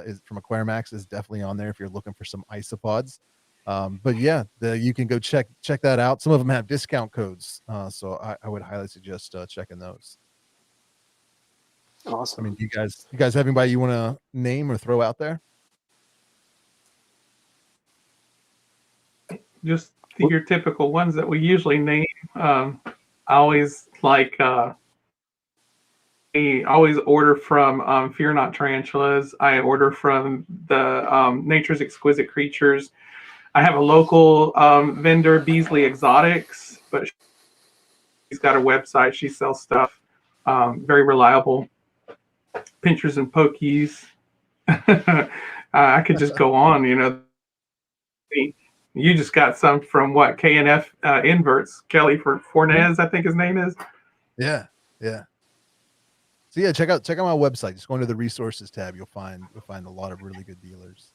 is from Aquarimax is definitely on there if you're looking for some isopods. But yeah, you can go check that out. Some of them have discount codes, so I would highly suggest checking those. Awesome. I mean, you guys have anybody you want to name or throw out there? Just your typical ones that we usually name. I always like. I always order from Fear Not Tarantulas. I order from the Nature's Exquisite Creatures. I have a local vendor, Beasley Exotics, but she's got a website. She sells stuff. Very reliable. Pinchers and Pokies. I could just go on, You just got some from what? K&F Inverts. Kelly Fornez, I think his name is. Yeah. So yeah, check out my website. Just go into the resources tab. You'll find a lot of really good dealers.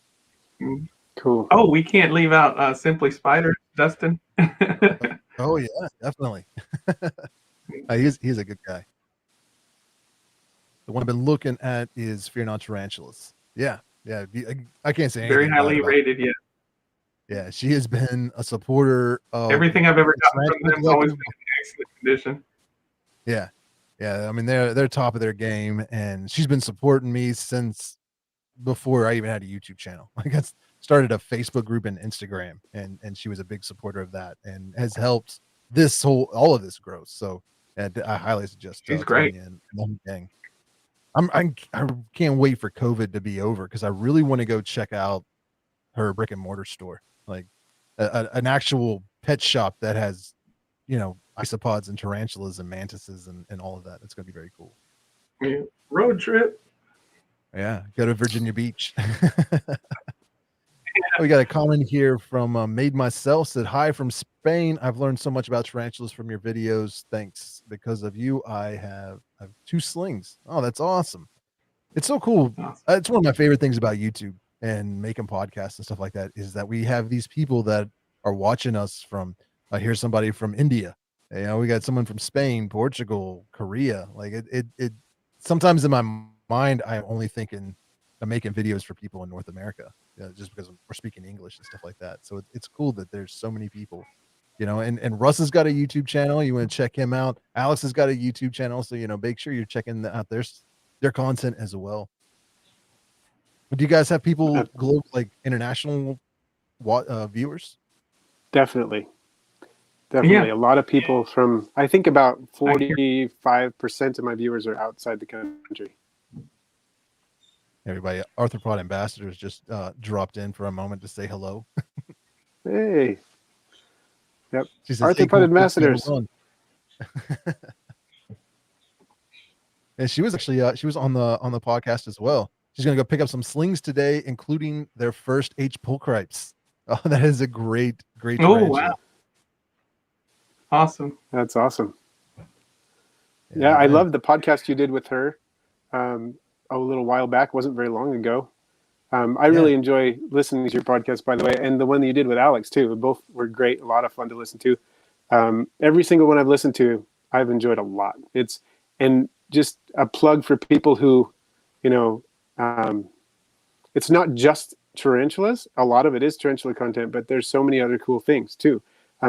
Cool. Oh, we can't leave out Simply Spider, Dustin. Oh yeah, definitely. He's a good guy. The one I've been looking at is Fear Not Tarantulas. Yeah. I can't say anything. Very highly rated, yeah. Yeah, she has been a supporter of everything I've ever gotten from them has always been in excellent condition. Yeah. I mean, they're top of their game, and she's been supporting me since before I even had a YouTube channel. Like I started a Facebook group and Instagram, and she was a big supporter of that, and has helped all of this growth. So I highly suggest. She's great. I can't wait for COVID to be over because I really want to go check out her brick and mortar store, like an actual pet shop that has, isopods and tarantulas and mantises and all of that. It's going to be very cool. Yeah. Road trip. Yeah, go to Virginia Beach. We got a comment here from Made Myself. Said, "Hi from Spain. I've learned so much about tarantulas from your videos. Thanks. Because of you, I have 2 slings." Oh, that's awesome. It's so cool. Awesome. It's one of my favorite things about YouTube and making podcasts and stuff like that is that we have these people that are watching us from. Here's somebody from India. We got someone from Spain, Portugal, Korea. Like it. Sometimes in my mind, I'm only thinking I'm making videos for people in North America, just because we're speaking English and stuff like that. So it's cool that there's so many people, and Russ has got a YouTube channel. You want to check him out. Alex has got a YouTube channel. So, make sure you're checking out their content as well. Do you guys have people Uh, like international viewers? Definitely. Yeah, A lot of people from, I think about I hear. 45% of my viewers are outside the country. Everybody, Arthropod ambassadors just dropped in for a moment to say hello. Hey, yep. She says, "Hey, Arthropod cool kids, stay ambassadors. on." And she was actually she was on the podcast as well. She's gonna go pick up some slings today, including their first H pull cripes. Oh, that is a great Oh tarantula. wow, awesome. That's awesome. Yeah, I man. love the podcast you did with her a little while back. Wasn't very long ago. I really enjoy listening to your podcast, by the way, and the one that you did with Alex too. Both were great, a lot of fun to listen to. Every single one I've listened to, I've enjoyed a lot. And just a plug for people who, you know, it's not just tarantulas. A lot of it is tarantula content, but there's so many other cool things too.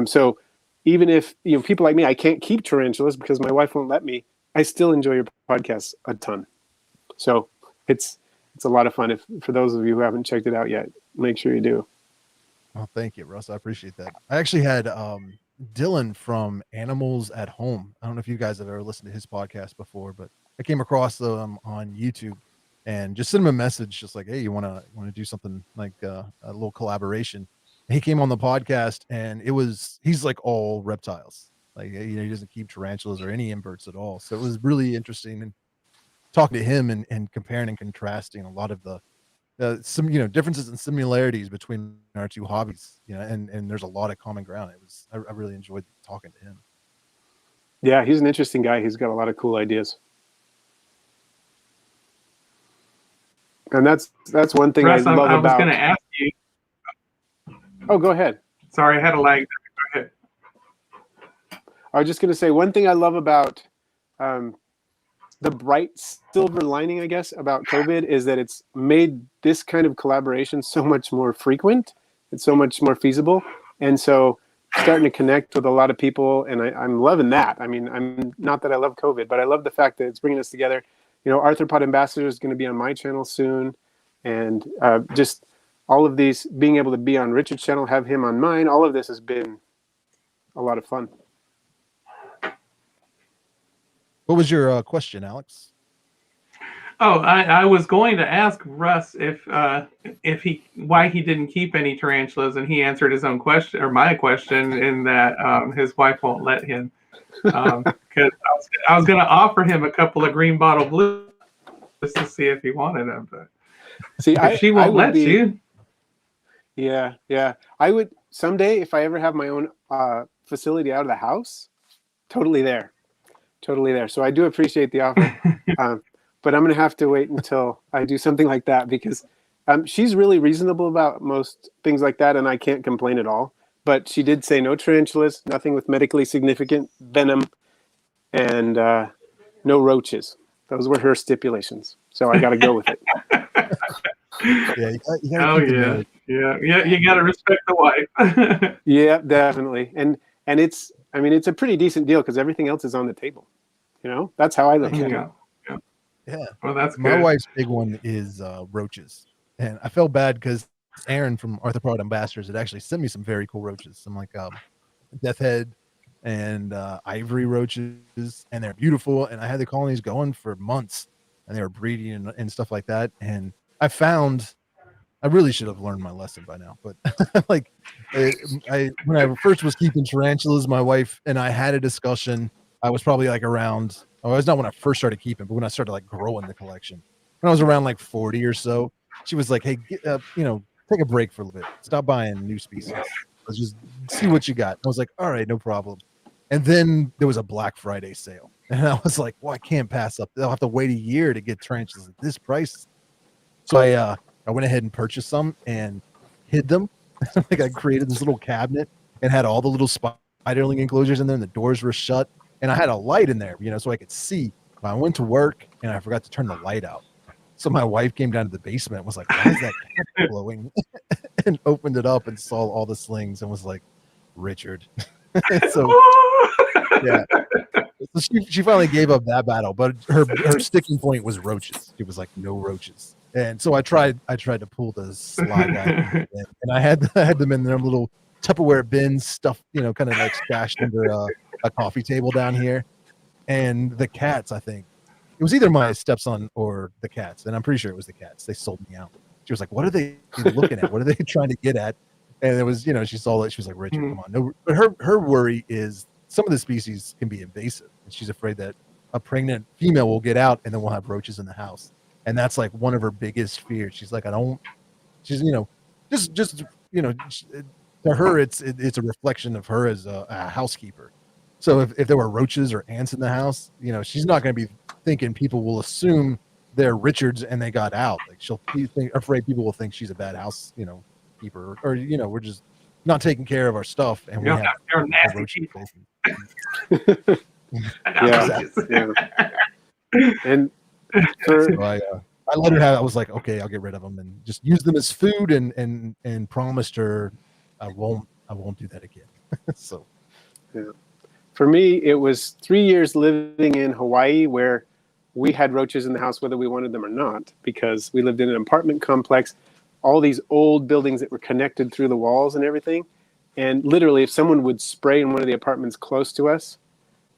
So even if people like me, I can't keep tarantulas because my wife won't let me, I still enjoy your podcast a ton. So it's a lot of fun. If for those of you who haven't checked it out yet, make sure you do. Oh, thank you, Russ. I appreciate that. I actually had Dylan from Animals at Home. I don't know if you guys have ever listened to his podcast before, but I came across them on YouTube and just sent him a message, just like, "Hey, you want to do something like a little collaboration?" And he came on the podcast, and he's like all reptiles. Like, he doesn't keep tarantulas or any inverts at all. So it was really interesting and talking to him and comparing and contrasting a lot of the some differences and similarities between our two hobbies, and there's a lot of common ground. I really enjoyed talking to him. Yeah, he's an interesting guy. He's got a lot of cool ideas. And that's one thing Russ, I love I was about. going to ask you. Oh, go ahead. Sorry, I had a lag. Go ahead. I was just going to say one thing I love about the bright silver lining, I guess, about COVID is that it's made this kind of collaboration so much more frequent. It's so much more feasible. And so starting to connect with a lot of people, and I'm loving that. I mean, I'm not that I love COVID, but I love the fact that it's bringing us together. Arthropod Ambassador is going to be on my channel soon. And just all of these, being able to be on Richard's channel, have him on mine, all of this has been a lot of fun. What was your question, Alex? Oh, I was going to ask Russ why he didn't keep any tarantulas, and he answered his own question or my question in that his wife won't let him. Because I was going to offer him a couple of green bottle blues just to see if he wanted them, but See, she won't let you. Yeah. I would someday, if I ever have my own facility out of the house, totally there. So I do appreciate the offer, but I'm going to have to wait until I do something like that because she's really reasonable about most things like that, and I can't complain at all. But she did say no tarantulas, nothing with medically significant venom, and no roaches. Those were her stipulations. So I got to go with it. Yeah, you gotta keep them yeah. You got to respect the wife. Yeah, definitely. And it's a pretty decent deal because everything else is on the table. That's how I look at it. Yeah. Well, that's good. My wife's big one is roaches, and I felt bad because Aaron from Arthropod Ambassadors had actually sent me some very cool roaches, some like death head and ivory roaches, and they're beautiful. And I had the colonies going for months, and they were breeding and stuff like that. And I really should have learned my lesson by now, but like when I first was keeping tarantulas, my wife and I had a discussion. I was probably like around, it was not when I first started keeping, but when I started like growing the collection, when I was around like 40 or so, she was like, "Hey, take a break for a little bit. Stop buying new species. Let's just see what you got." I was like, "All right, no problem." And then there was a Black Friday sale, and I was like, "Well, I can't pass up. I'll have to wait a year to get tarantulas at this price." So I went ahead and purchased some and hid them. Like I created this little cabinet and had all the little spiderling enclosures in there, and the doors were shut. And I had a light in there, so I could see. I went to work and I forgot to turn the light out. So my wife came down to the basement and was like, "Why is that cabinet glowing?" And opened it up and saw all the slings and was like, "Richard." So yeah. So she finally gave up that battle, but her sticking point was roaches. She was like, "No roaches." And so I tried to pull the sly guy, and I had them in their little Tupperware bins, stuff, kind of like stashed under a coffee table down here. And the cats, I think it was either my stepson or the cats, and I'm pretty sure it was the cats. They sold me out. She was like, "What are they looking at? What are they trying to get at?" And it was, she saw it. She was like, "Richard, come on." No, but her worry is some of the species can be invasive, and she's afraid that a pregnant female will get out, and then we'll have roaches in the house. And that's like one of her biggest fears. She's like, she's, just to her, it's a reflection of her as a housekeeper. So if there were roaches or ants in the house, she's not going to be thinking people will assume they're Richards and they got out. Like she'll be afraid people will think she's a bad house, keeper, or we're just not taking care of our stuff, and we have nasty roaches. people. Yeah. And so I let her have. I was like, okay, I'll get rid of them and just use them as food, and promised her I won't do that again. So. Yeah. For me, it was 3 years living in Hawaii where we had roaches in the house whether we wanted them or not, because we lived in an apartment complex, all these old buildings that were connected through the walls and everything. And literally, if someone would spray in one of the apartments close to us,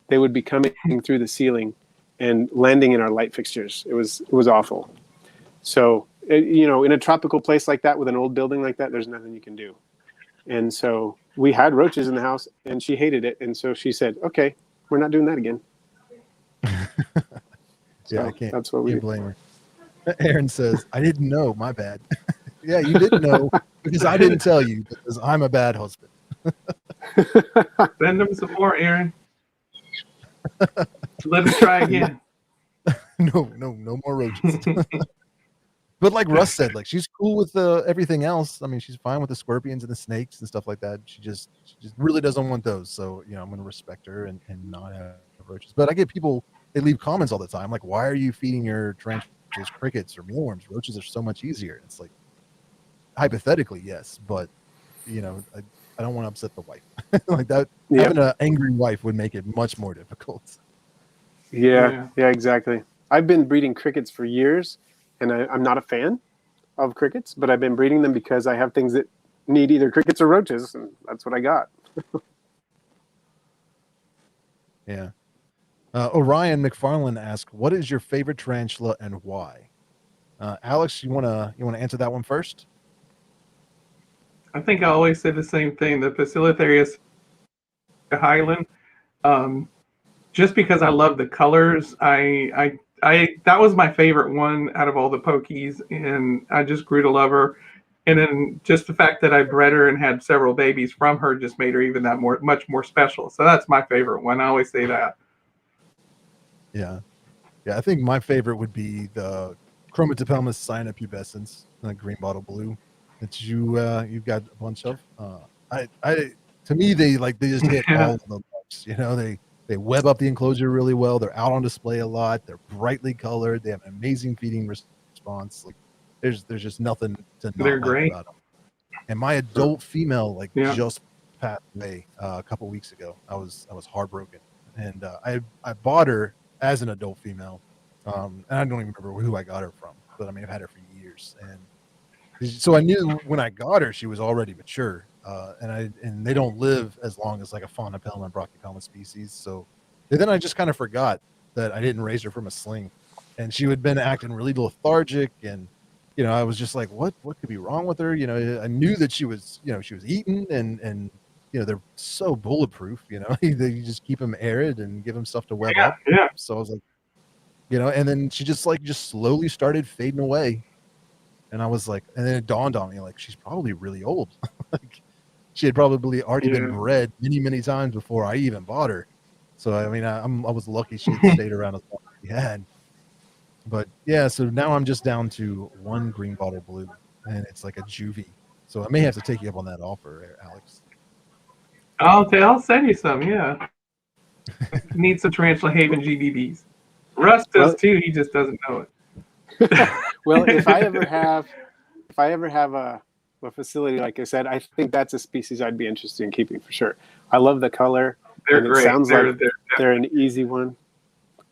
they would be coming through the ceiling and landing in our light fixtures. It was awful. So, in a tropical place like that with an old building like that, there's nothing you can do. And so we had roaches in the house, and she hated it. And so she said, "Okay, we're not doing that again." Yeah, I can't. That's what we blame her. Aaron says, "I didn't know. My bad." Yeah, you didn't know because I didn't tell you, because I'm a bad husband. Send them some more, Aaron. Let us try again. No more roaches. But like Russ said, like she's cool with everything else. I mean, she's fine with the scorpions and the snakes and stuff like that. She just really doesn't want those. So I'm going to respect her and not have roaches. But I get people, they leave comments all the time like, "Why are you feeding your tarantulas crickets or mealworms? Roaches are so much easier." It's like, hypothetically, yes, but I don't want to upset the wife like that. Yeah. Having an angry wife would make it much more difficult. Yeah, exactly. I've been breeding crickets for years, and I'm not a fan of crickets, but I've been breeding them because I have things that need either crickets or roaches, and that's what I got. Yeah. Orion McFarland asked, "What is your favorite tarantula and why?" Alex, you wanna answer that one first? I think I always say the same thing. The Facilitarius Highland. Just because I love the colors, I that was my favorite one out of all the pokies, and I just grew to love her. And then just the fact that I bred her and had several babies from her just made her even much more special. So that's my favorite one. I always say that. Yeah. I think my favorite would be the Chromatopelmis cyanopubescens, the green bottle blue that you've got a bunch of. To me, they just hit all of the marks. They web up the enclosure really well. They're out on display a lot. They're brightly colored. They have an amazing feeding response. Like there's just nothing to not like about them. And my adult female just passed away a couple weeks ago. I was heartbroken, and I bought her as an adult female, and I don't even remember who I got her from, but I mean I've had her for years, and so I knew when I got her she was already mature. And they don't live as long as like a Faunopelma and Brachypelma species. So then I just kind of forgot that I didn't raise her from a sling, and she had been acting really lethargic, and I was just like, what could be wrong with her? I knew that she was eaten, and they're so bulletproof. They just keep them arid and give them stuff to web up. Yeah. So I was like, and then she just slowly started fading away, and I was like, and then it dawned on me like she's probably really old. Like she had probably already been bred many times before I even bought her. So I mean, I was lucky she had stayed around as long as she had. But yeah, so now I'm just down to one green bottle blue, and it's like a juvie. So I may have to take you up on that offer, Alex. I'll send you some. Yeah, need some Tarantula Haven GBBs. Russ does too. He just doesn't know it. Well, if I ever have a facility, like I said, I think that's a species I'd be interested in keeping for sure. I love the color. They're great. It sounds like they're an easy one.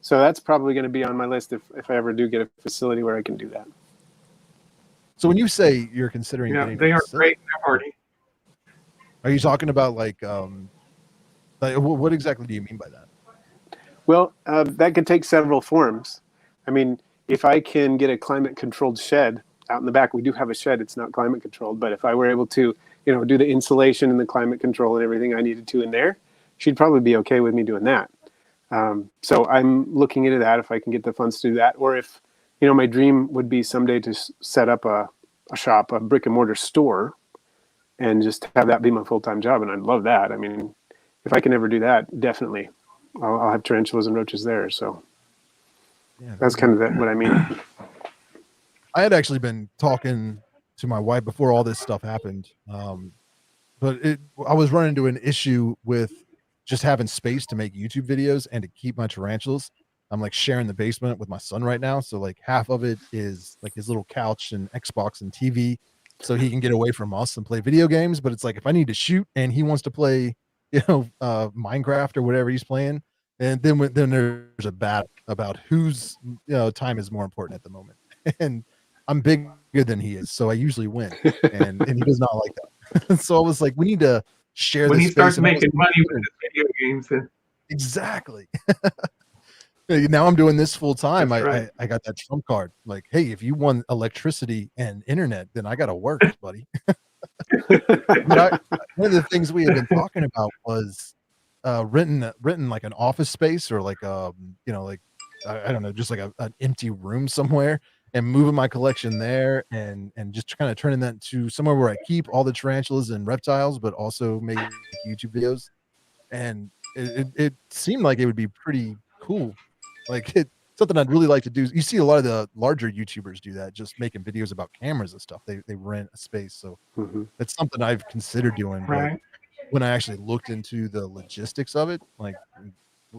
So that's probably going to be on my list if I ever do get a facility where I can do that. So when you say you're considering Yeah, getting a they are facility, great. They're hardy. are you talking about like what exactly do you mean by that? Well, that could take several forms. I mean, if I can get a climate-controlled shed out in the back, we do have a shed. It's not climate-controlled, but if I were able to, do the insulation and the climate control and everything I needed to in there, she'd probably be okay with me doing that. So I'm looking into that if I can get the funds to do that, or if, my dream would be someday to set up a shop, a brick and mortar store, and just have that be my full-time job. And I'd love that. I mean, if I can ever do that, definitely. I'll have tarantulas and roaches there. So Yeah, that's kind of what I mean. I had actually been talking to my wife before all this stuff happened. But I was running into an issue with just having space to make YouTube videos and to keep my tarantulas. I'm like sharing the basement with my son right now. So like half of it is like his little couch and Xbox and TV. So he can get away from us and play video games. But it's like if I need to shoot and he wants to play, Minecraft or whatever he's playing, and then there's a battle about whose time is more important at the moment. And I'm bigger than he is, so I usually win. And he does not like that. So I was like, we need to share When this he space. starts making money with his video games, then Exactly. Now I'm doing this full time. That's right. I got that trump card. Like, hey, if you want electricity and internet, then I got to work, buddy. But one of the things we had been talking about was renting like an office space or like like I don't know, just like an empty room somewhere and moving my collection there and just kind of turning that into somewhere where I keep all the tarantulas and reptiles, but also make YouTube videos. And it seemed like it would be pretty cool. Like something I'd really like to do. You see a lot of the larger YouTubers do that, just making videos about cameras and stuff. They rent a space. So Mhm. that's something I've considered doing. But Right. when I actually looked into the logistics of it, like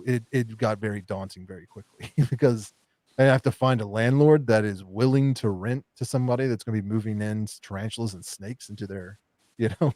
it got very daunting very quickly because I have to find a landlord that is willing to rent to somebody that's going to be moving in tarantulas and snakes into their, you know,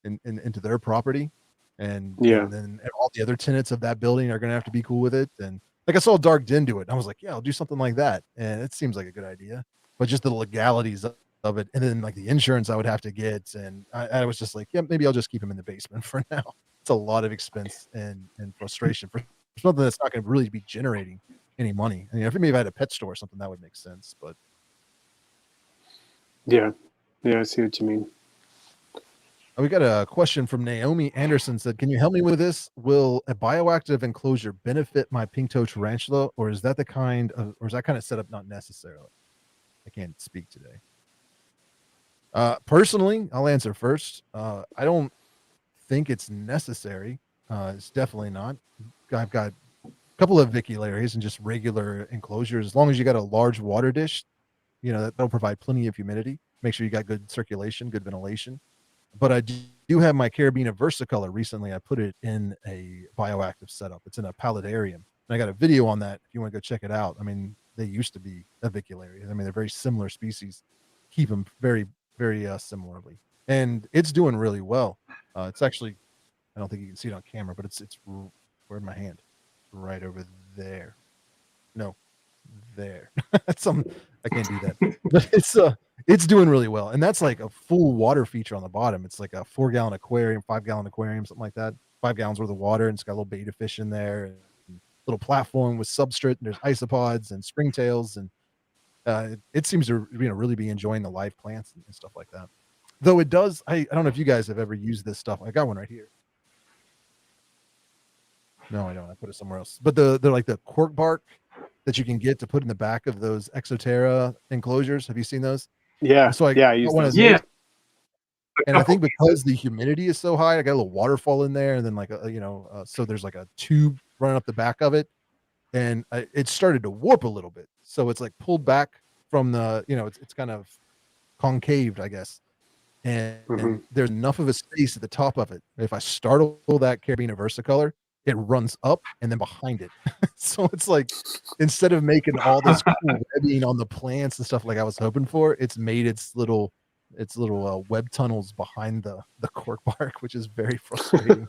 into their property. Yeah. And then all the other tenants of that building are going to have to be cool with it. And like I saw Dark Den do it. And I was like, yeah, I'll do something like that. And it seems like a good idea, but just the legalities of it. And then like the insurance I would have to get. And I was just like, yeah, maybe I'll just keep him in the basement for now. It's a lot of expense and frustration for something that's not going to really be generating any money. I mean, if maybe I had a pet store or something, that would make sense. But Yeah. I see what you mean. we got a question from Naomi Anderson said, can you help me with this? Will a bioactive enclosure benefit my pink toe tarantula, or is that kind of setup not necessarily? I can't speak today. Personally, I'll answer first. I don't think it's necessary. It's definitely not. I've got a couple of vicularies and just regular enclosures. As long as you got a large water dish, that'll provide plenty of humidity. Make sure you got good circulation, good ventilation. But I do have my Carabiner Versicolor. Recently, I put it in a bioactive setup. It's in a paludarium. And I got a video on that if you want to go check it out. I mean, they used to be avicularia. I mean, they're very similar species. Keep them very, very similarly. And it's doing really well. It's actually, I don't think you can see it on camera, but it's where's my hand? Right over there. No, there. I can't do that. But it's doing really well. And that's like a full water feature on the bottom. It's like a 4-gallon aquarium, 5-gallon aquarium, something like that. 5 gallons worth of water, and it's got a little beta fish in there and little platform with substrate, and there's isopods and springtails, and it seems to really be enjoying the live plants and stuff like that. Though it does, I don't know if you guys have ever used this stuff. I got one right here. No, I don't. I put it somewhere else. But they're like the cork bark that you can get to put in the back of those Exoterra enclosures. Have you seen those? Yeah. So I use one of those. those. Yeah. And I think because the humidity is so high, I got a little waterfall in there, and then like so there's like a tube running up the back of it, and it started to warp a little bit. So it's like pulled back from the, it's kind of concaved, I guess. And there's enough of a space at the top of it. If I startle that Carabiner Versicolor, it runs up and then behind it. So it's like, instead of making all this cool webbing on the plants and stuff like I was hoping for, it's made its little web tunnels behind the cork bark, which is very frustrating.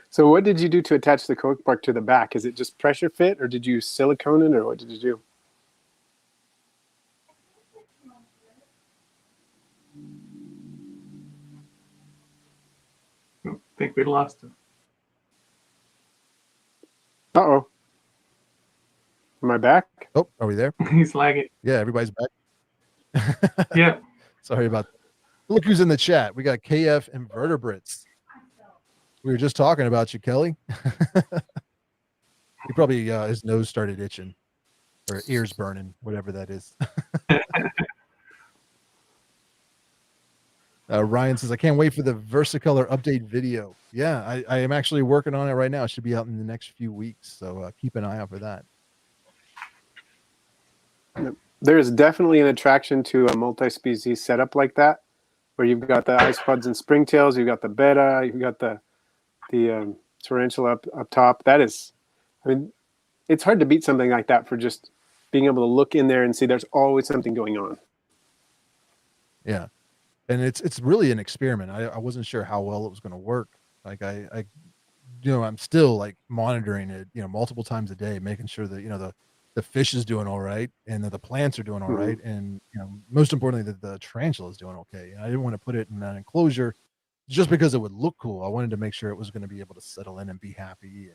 So what did you do to attach the cork bark to the back? Is it just pressure fit, or did you silicone it, or what did you do? think we lost him. Uh-oh. Am I back? Oh, are we there? He's lagging. Yeah, everybody's back. Yeah. Sorry about that. Look who's in the chat. We got KF Invertebrates. We were just talking about you, Kelly. He probably his nose started itching or ears burning, whatever that is. Ryan says, I can't wait for the Versicolor update video. Yeah, I am actually working on it right now. It should be out in the next few weeks. So keep an eye out for that. There's definitely an attraction to a multi-species setup like that, where you've got the isopods and springtails, you've got the betta, you've got the tarantula up top. That is, I mean, it's hard to beat something like that for just being able to look in there and see there's always something going on. Yeah. And it's really an experiment. I wasn't sure how well it was going to work. Like I I'm still like monitoring it, multiple times a day, making sure that, the fish is doing all right and that the plants are doing all right. And, most importantly, that the tarantula is doing okay. And I didn't want to put it in an enclosure just because it would look cool. I wanted to make sure it was going to be able to settle in and be happy. And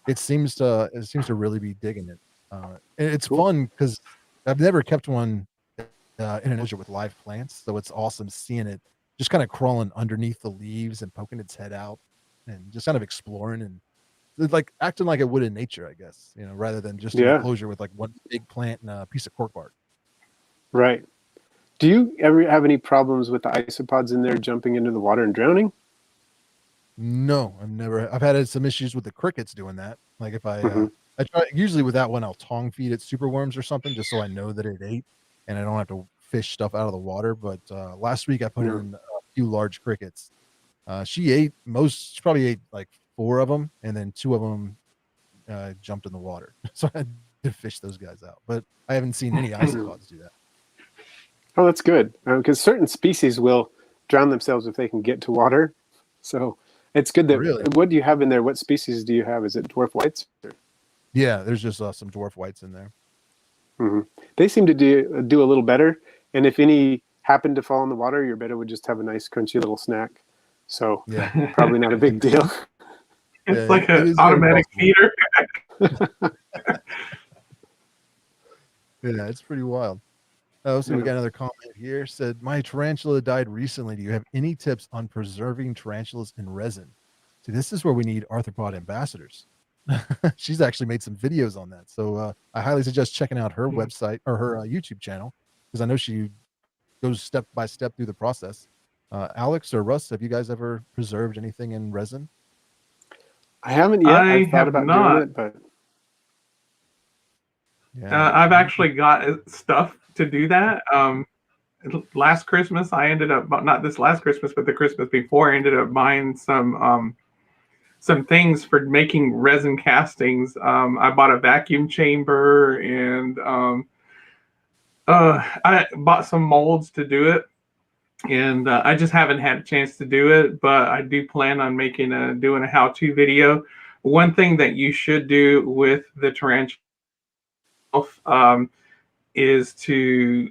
it seems to really be digging it. And it's fun because I've never kept one in an enclosure with live plants. So it's awesome seeing it just kind of crawling underneath the leaves and poking its head out and just kind of exploring and like acting like it would in nature, I guess, rather than just an enclosure with like one big plant and a piece of cork bark. Right. Do you ever have any problems with the isopods in there jumping into the water and drowning? No, I've had some issues with the crickets doing that. Like if I try, usually with that one, I'll tongue feed it super worms or something, just so I know that it ate and I don't have to fish stuff out of the water. But last week I put in a few large crickets. She probably ate like 4 of them, and then 2 of them jumped in the water. So I had to fish those guys out. But I haven't seen any isopods do that. Oh, that's good. Because certain species will drown themselves if they can get to water. So it's good that. Really? What do you have in there? What species do you have? Is it dwarf whites? Yeah, there's just some dwarf whites in there. They seem to do a little better. And if any happen to fall in the water, your betta would just have a nice crunchy little snack. So probably not a big deal. It's like an automatic feeder. Yeah, it's pretty wild. Oh, so we got another comment here. Said, my tarantula died recently. Do you have any tips on preserving tarantulas in resin? See, this is where we need arthropod ambassadors. She's actually made some videos on that. So I highly suggest checking out her website or her YouTube channel, because I know she goes step by step through the process. Alex or Russ, have you guys ever preserved anything in resin? I haven't yet. I've thought about doing it, but I've actually got stuff to do that. Last Christmas, I ended up, not this last Christmas, but the Christmas before, I ended up buying some things for making resin castings. I bought a vacuum chamber, and I bought some molds to do it. And I just haven't had a chance to do it, but I do plan on doing a how-to video. One thing that you should do with the tarantula is to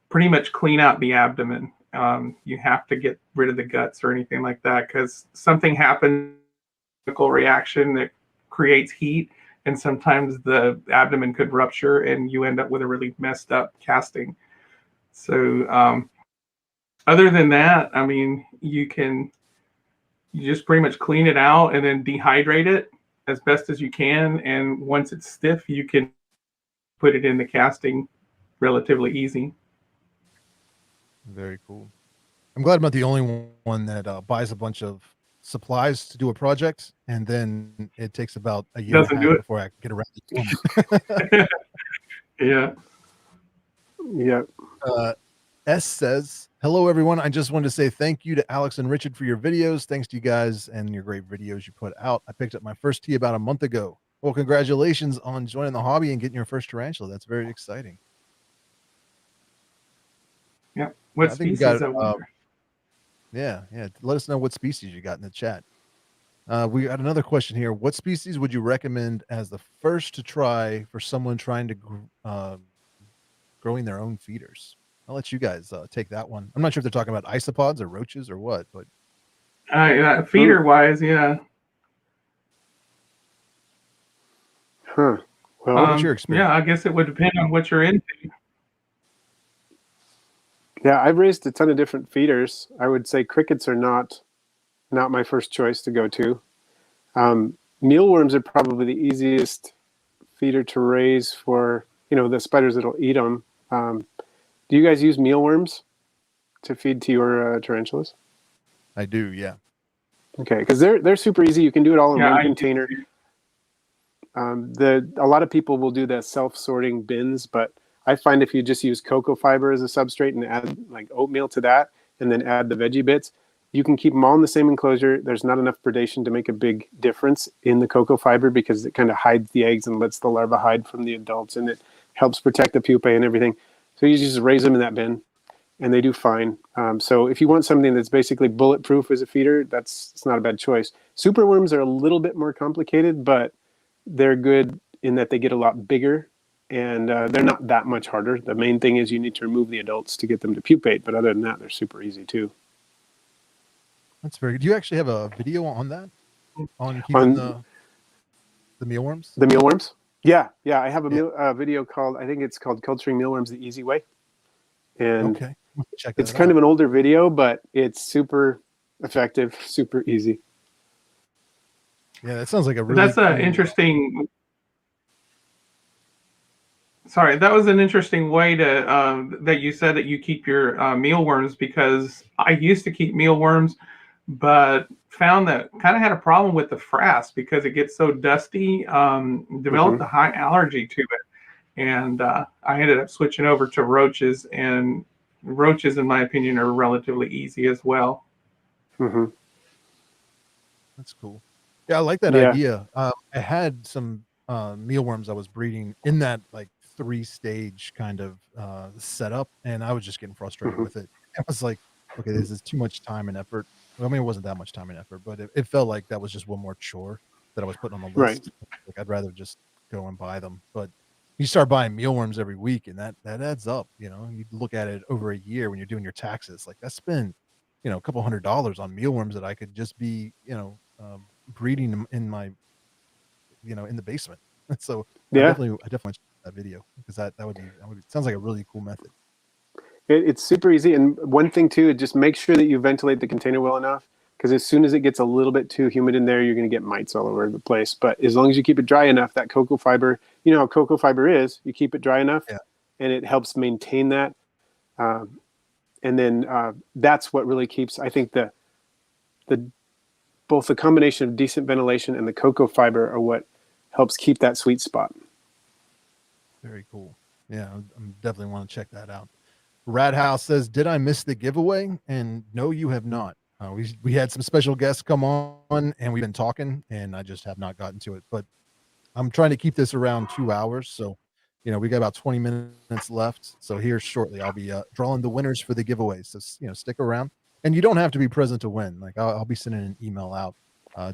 pretty much clean out the abdomen. You have to get rid of the guts or anything like that, because something happens, chemical reaction that creates heat, and sometimes the abdomen could rupture and you end up with a really messed up casting. So other than that, I mean, you just pretty much clean it out and then dehydrate it as best as you can. And once it's stiff, you can put it in the casting relatively easy. Very cool. I'm glad I'm not the only one that buys a bunch of supplies to do a project, and then it takes about a year and a half before I get around to it. Yeah. S says, hello, everyone. I just wanted to say thank you to Alex and Richard for your videos. Thanks to you guys and your great videos you put out. I picked up my first tea about a month ago. Well, congratulations on joining the hobby and getting your first tarantula. That's very exciting. Yeah. What species? Yeah. Let us know what species you got in the chat. We got another question here. What species would you recommend as the first to try for someone trying to growing their own feeders? I'll let you guys take that one. I'm not sure if they're talking about isopods or roaches or what, but Feeder wise, yeah. Huh. Well, What's your experience? Yeah, I guess it would depend on what you're into. yeah, I've raised a ton of different feeders. I would say crickets are not my first choice to go to. Mealworms are probably the easiest feeder to raise for, the spiders that'll eat them. Do you guys use mealworms to feed to your tarantulas? I do, yeah. Okay, because they're super easy. You can do it all in Yeah, one I do container. too. A lot of people will do the self-sorting bins, but I find if you just use cocoa fiber as a substrate and add like oatmeal to that, and then add the veggie bits, you can keep them all in the same enclosure. There's not enough predation to make a big difference in the cocoa fiber because it kind of hides the eggs and lets the larva hide from the adults, and it helps protect the pupae and everything. So you just raise them in that bin, and they do fine. So if you want something that's basically bulletproof as a feeder, it's not a bad choice. Superworms are a little bit more complicated, but they're good in that they get a lot bigger, and they're not that much harder. The main thing is you need to remove the adults to get them to pupate, but other than that, they're super easy too. That's very good. Do you actually have a video on that? On keeping On the mealworms? the mealworms? Yeah. I have a video called, I think it's called Culturing Mealworms the Easy Way. And Okay. Check it's that kind out. of an older video, but it's super effective, super easy. Yeah, that sounds like a really That's an cool- interesting. Sorry, that was an interesting way to that you said that you keep your mealworms, because I used to keep mealworms, but found that kind of had a problem with the frass because it gets so dusty. Developed a high allergy to it, and I ended up switching over to roaches. And roaches, in my opinion, are relatively easy as well. Mm-hmm. That's cool. Yeah, I like that Yeah. idea. I had some mealworms I was breeding in that like 3-stage kind of setup, and I was just getting frustrated Mhm. with it. I was like, okay, this is too much time and effort. Well, I mean, it wasn't that much time and effort, but it felt like that was just one more chore that I was putting on the Right. list. Like I'd rather just go and buy them. But you start buying mealworms every week, and that adds up. You look at it over a year when you're doing your taxes. Like I spend, a couple $100 on mealworms that I could just be, breeding them in my, in the basement. So I Yeah. definitely check that video because that would be sounds like a really cool method. It's super easy. And one thing too, just make sure that you ventilate the container well enough, because as soon as it gets a little bit too humid in there, you're going to get mites all over the place. But as long as you keep it dry enough, that cocoa fiber, you know how cocoa fiber is, you keep it dry enough, Yeah. and it helps maintain that. And then that's what really keeps, I think, the both the combination of decent ventilation and the cocoa fiber are what helps keep that sweet spot. Very cool. Yeah, I'm definitely want to check that out. Rad House says, "Did I miss the giveaway?" And no, you have not. We had some special guests come on, and we've been talking, and I just have not gotten to it. But I'm trying to keep this around 2 hours, so we got about 20 minutes left. So here shortly, I'll be drawing the winners for the giveaway. So stick around, and you don't have to be present to win. Like I'll be sending an email out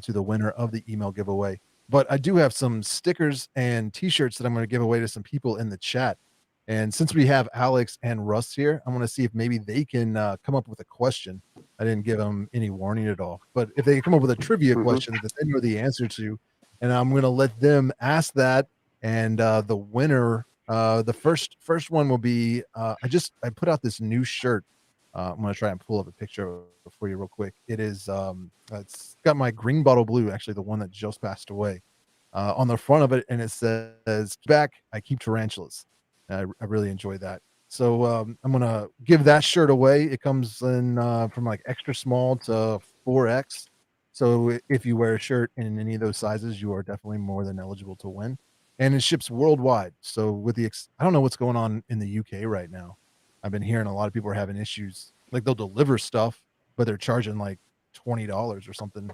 to the winner of the email giveaway. But I do have some stickers and T-shirts that I'm going to give away to some people in the chat. And since we have Alex and Russ here, I'm going to see if maybe they can come up with a question. I didn't give them any warning at all, but if they come up with a trivia question that they know the answer to, and I'm going to let them ask that. And the winner, the first one will be. I put out this new shirt. I'm going to try and pull up a picture for you real quick. It is. It's got my green bottle blue, actually the one that just passed away, on the front of it, and it says, "Back, I keep tarantulas." I really enjoy that. So I'm gonna give that shirt away. It comes in from like extra small to 4X. So if you wear a shirt in any of those sizes, you are definitely more than eligible to win. And it ships worldwide. So with I don't know what's going on in the UK right now. I've been hearing a lot of people are having issues. Like they'll deliver stuff, but they're charging like $20 or something.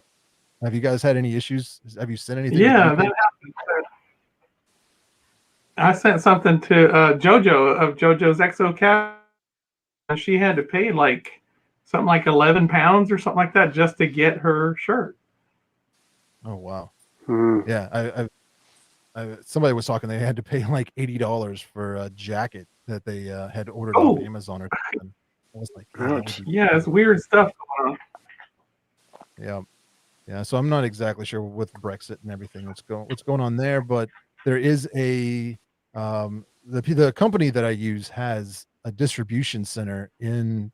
Have you guys had any issues? Have you sent anything? Yeah, that happened. I sent something to JoJo of JoJo's Exo and she had to pay like something like 11 pounds or something like that just to get her shirt. Oh wow. Mm. Yeah, somebody was talking. They had to pay like $80 for a jacket that they had ordered off Amazon or something. I was like, Ouch. Yeah, it's weird stuff going on. Yeah. Yeah. So I'm not exactly sure with Brexit and everything what's going on there, but there is the company that I use has a distribution center in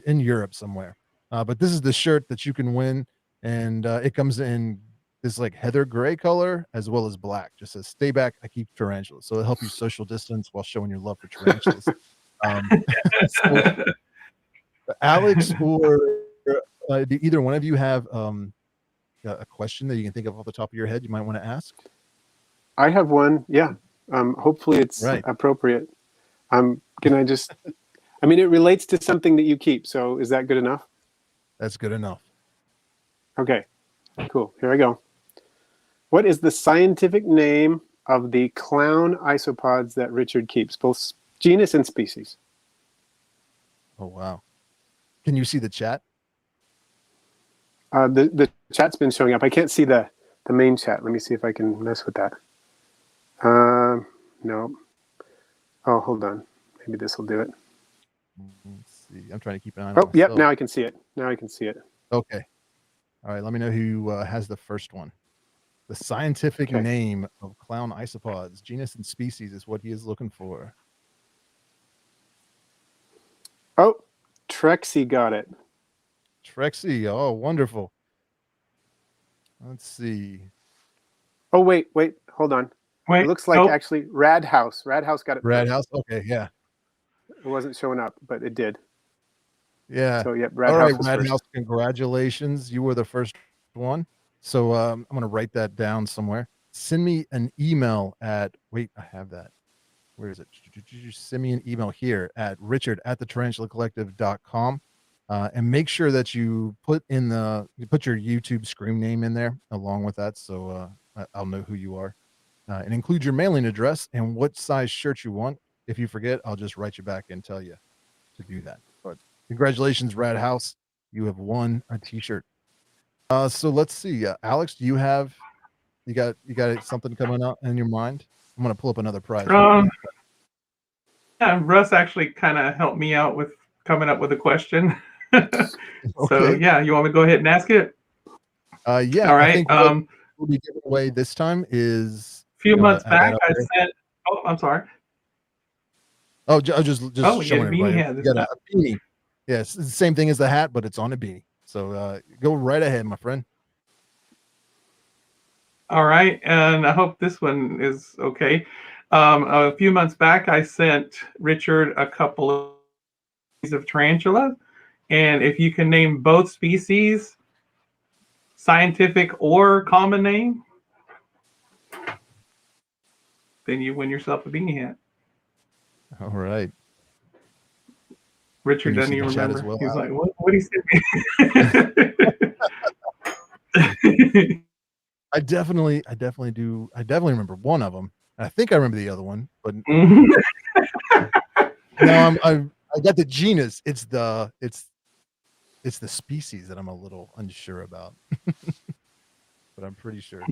Europe somewhere. But this is the shirt that you can win, and it comes in this like heather gray color as well as black. Just says "Stay back, I keep tarantulas." So it'll help you social distance while showing your love for tarantulas. Um, so Alex or do either one of you have a question that you can think of off the top of your head you might want to ask? I have one. Yeah. Hopefully it's Right. appropriate. Can I just, I mean, it relates to something that you keep. So is that good enough? That's good enough. Okay, cool. Here I go. What is the scientific name of the clown isopods that Richard keeps, both genus and species? Oh, wow. Can you see the chat? The chat's been showing up. I can't see the main chat. Let me see if I can mess with that. No. Oh, hold on. Maybe this will do it. Let's see. I'm trying to keep an eye on Oh, yep. myself. Now I can see it. Now I can see it. Okay. All right. Let me know who has the first one. The scientific Okay. name of clown isopods, genus and species, is what he is looking for. Oh, Trexie got it. Trexie. Oh, wonderful. Let's see. Oh, wait. Hold on. Wait, It looks like nope. actually Radhouse. Radhouse got it Red first. House. Okay. Yeah. It wasn't showing up, but it did. Yeah. So, yep, All right, Radhouse was Red first. House. Congratulations. You were the first one. So I'm going to write that down somewhere. Send me an email at, wait, I have that. Where is it? Send me an email here at richard@tarantulacollective.com. And make sure that you put your YouTube screen name in there along with that. So I'll know who you are, and include your mailing address and what size shirt you want. If you forget, I'll just write you back and tell you to do that. But congratulations, Rad House. You have won a t-shirt. So let's see. Alex, do you got something coming up in your mind? I'm going to pull up another prize. Yeah, Russ actually kind of helped me out with coming up with a question. So Okay. yeah, you want me to go ahead and ask it? Yeah, All I right. think what we'll be giving away this time is A few months I have that back, up I there. sent. Oh, I'm sorry. Oh, just Oh, we get showing a beanie everybody. hat You this got time. a beanie. Yes, it's the same thing as the hat, but it's on a beanie. So go right ahead, my friend. All right, and I hope this one is okay. A few months back, I sent Richard a couple of tarantulas, and if you can name both species, scientific or common name, then you win yourself a beanie hat. All right. Richard Can you doesn't see the even chat as remember. well, He's Alex? like, what he sent me. I definitely do. I definitely remember one of them. I think I remember the other one, but now I got the genus. It's the species that I'm a little unsure about. But I'm pretty sure.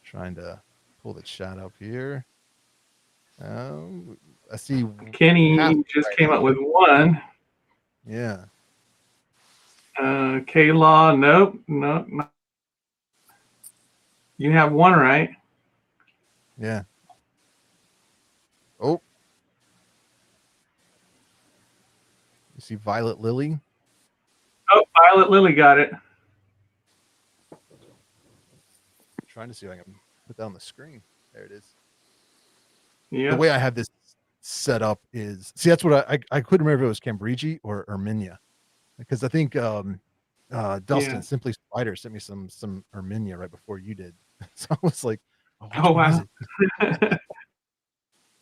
Trying to pull the chat up here. I see half. Kenny just came up with one. Yeah. K-Law, nope. You have one right. Yeah. Oh. You see Violet Lily? Oh, Violet Lily got it. Trying to see if I can put that on the screen. There it is. Yeah. The way I have this set up is, see, that's what I couldn't remember if it was Cambridge or Erminia, because I think Dustin Simply Spider sent me some Erminia right before you did. So I was like, oh, which one is it?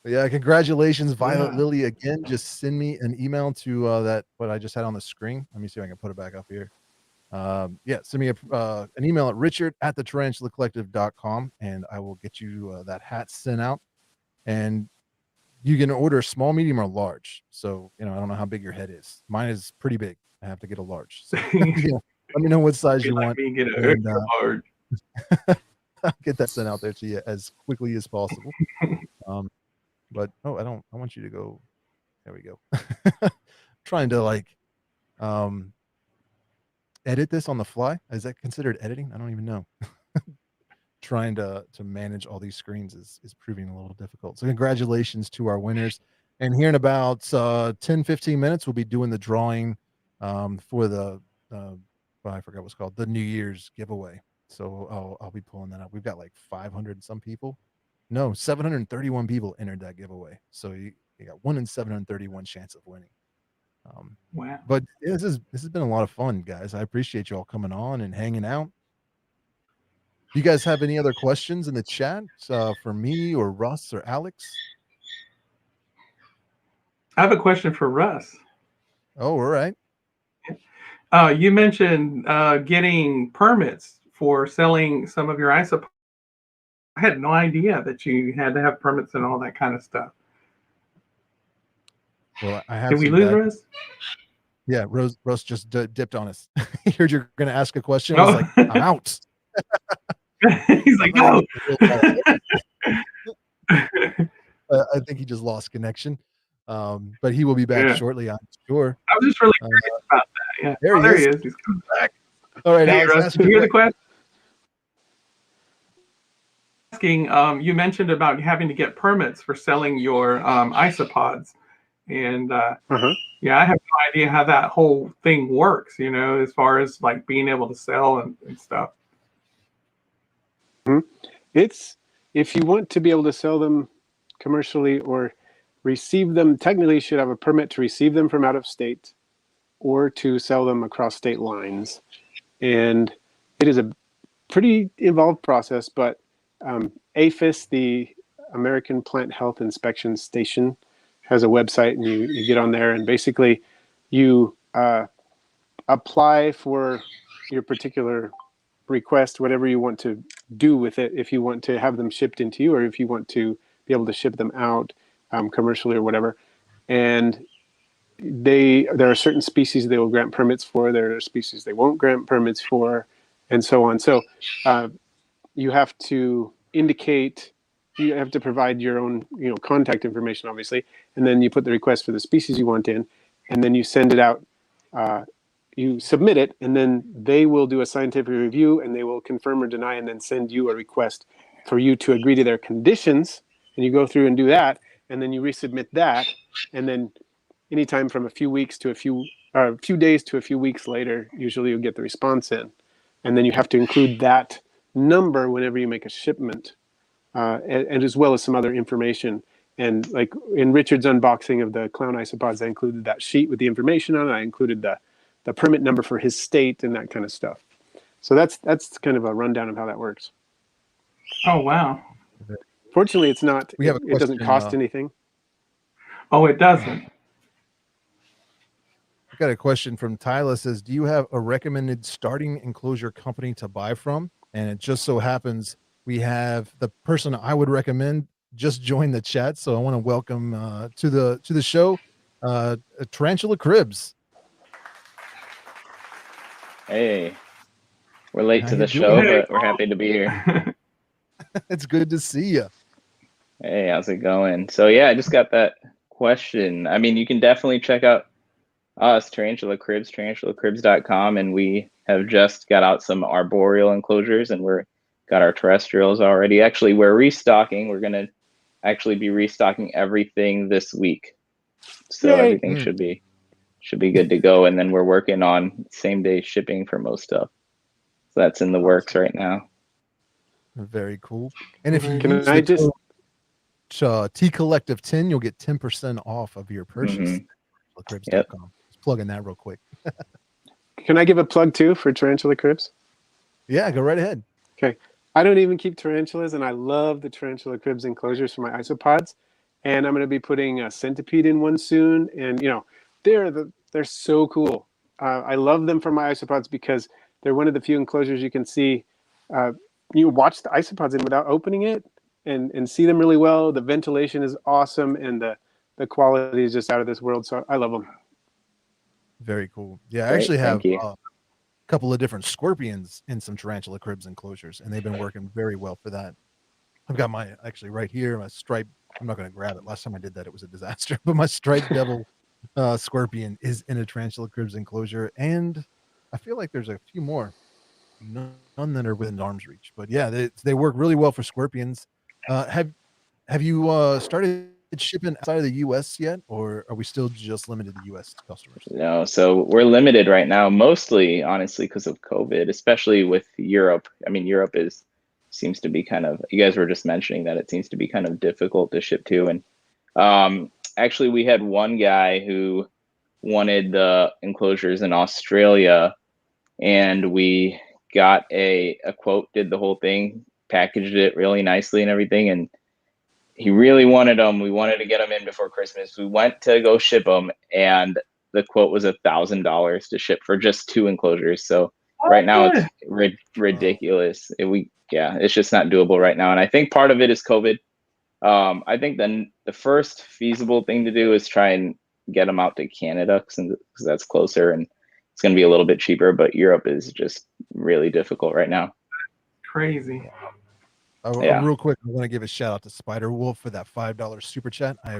But yeah, congratulations, Violet Lily. Again, just send me an email to that what I just had on the screen. Let me see if I can put it back up here. Yeah, send me an email at richard@tarantulacollective.com, and I will get you that hat sent out. And you can order small, medium, or large. So I don't know how big your head is. Mine is pretty big. I have to get a large. So yeah, let me know what size you want. Me get And, large. I'll get that sent out there to you as quickly as possible. But I want you to go. There we go. Trying to edit this on the fly. Is that considered editing? I don't even know. Trying to manage all these screens is proving a little difficult. So congratulations to our winners. And here in about 10-15 minutes, we'll be doing the drawing for the I forgot what's called, the New Year's giveaway. So I'll be pulling that up. We've got like 500 and some people. No, 731 people entered that giveaway. So you got 1 in 731 chance of winning. Wow. But this has been a lot of fun, guys. I appreciate you all coming on and hanging out. Do you guys have any other questions in the chat for me or Russ or Alex? I have a question for Russ. Oh, all right. You mentioned getting permits for selling some of your isopods. I had no idea that you had to have permits and all that kind of stuff. Well, I have. Did we lose Russ? Yeah, Russ just dipped on us. He heard you're going to ask a question. I was like, I'm out. He's like, no. I think he just lost connection. But he will be back shortly, I'm sure. I was just really curious about that. Yeah. There he is. He's coming back. All right, Hey, Alex, Russ, did you hear the question? Asking, you mentioned about having to get permits for selling your isopods. And yeah, I have no idea how that whole thing works, as far as like being able to sell and stuff. It's, if you want to be able to sell them commercially or receive them, technically you should have a permit to receive them from out of state or to sell them across state lines. And it is a pretty involved process, but APHIS, the American Plant Health Inspection Station, has a website, and you get on there, and basically you apply for your particular request, whatever you want to do with it, if you want to have them shipped into you or if you want to be able to ship them out commercially or whatever. And there are certain species they will grant permits for, there are species they won't grant permits for, and so on. So you have to indicate, you have to provide your own contact information, obviously, and then you put the request for the species you want in, and then you send it out, you submit it, and then they will do a scientific review, and they will confirm or deny, and then send you a request for you to agree to their conditions, and you go through and do that, and then you resubmit that, and then anytime from a few weeks to a few days to a few weeks later, usually you'll get the response in, and then you have to include that number whenever you make a shipment, and as well as some other information. And like in Richard's unboxing of the clown isopods, I included that sheet with the information on it. I included the permit number for his state and that kind of stuff. So that's kind of a rundown of how that works. Oh, wow. Fortunately, it's not, it doesn't cost anything. Oh, it doesn't. I got a question from Tyler. Says, do you have a recommended starting enclosure company to buy from? And it just so happens we have the person I would recommend just joined the chat. So I want to welcome to the show, Tarantula Cribs. Hey, we're late How to you the doing? show, Hey. but we're happy to be here. It's good to see you. Hey, how's it going? So yeah, I just got that question. I mean, you can definitely check out us, Tarantula Cribs, tarantulacribs.com, and we have just got out some arboreal enclosures, and we're got our terrestrials already. Actually, we're restocking. We're gonna actually be restocking everything this week, so Yay. everything should be good to go. And then we're working on same day shipping for most stuff. So that's in the works right now. Very cool. And if you Can use I the just code T Collective 10, you'll get 10% off of your purchase. Cribs.com. Yep. Just plug in that real quick. Can I give a plug too for Tarantula Cribs? Yeah, go right ahead. Okay. I don't even keep tarantulas, and I love the Tarantula Cribs enclosures for my isopods. And I'm going to be putting a centipede in one soon. And they're so cool. I love them for my isopods because they're one of the few enclosures you can see. You watch the isopods in without opening it and see them really well. The ventilation is awesome, and the quality is just out of this world. So I love them. Very cool. Yeah, I Great, actually have thank you. a couple of different scorpions in some Tarantula Cribs enclosures, and they've been working very well for that. I've got my actually right here, my striped. I'm not going to grab it. Last time I did that, it was a disaster. But my striped devil scorpion is in a Tarantula Cribs enclosure, and I feel like there's a few more, none that are within arm's reach. But yeah, they work really well for scorpions. Have you started shipping outside of the U.S. yet, or are we still just limited to U.S. customers? No, so we're limited right now, mostly honestly because of COVID, especially with Europe. I mean, Europe seems to be kind of, you guys were just mentioning that it seems to be kind of difficult to ship to. And actually, we had one guy who wanted the enclosures in Australia, and we got a quote, did the whole thing, packaged it really nicely and everything, and he really wanted them. We wanted to get them in before Christmas. We went to go ship them, and the quote was $1,000 to ship for just 2 enclosures. So right now it's ridiculous. It's just not doable right now. And I think part of it is COVID. I think then the first feasible thing to do is try and get them out to Canada because that's closer and it's going to be a little bit cheaper. But Europe is just really difficult right now. Crazy. Real quick, I want to give a shout out to Spider Wolf for that $5 super chat. I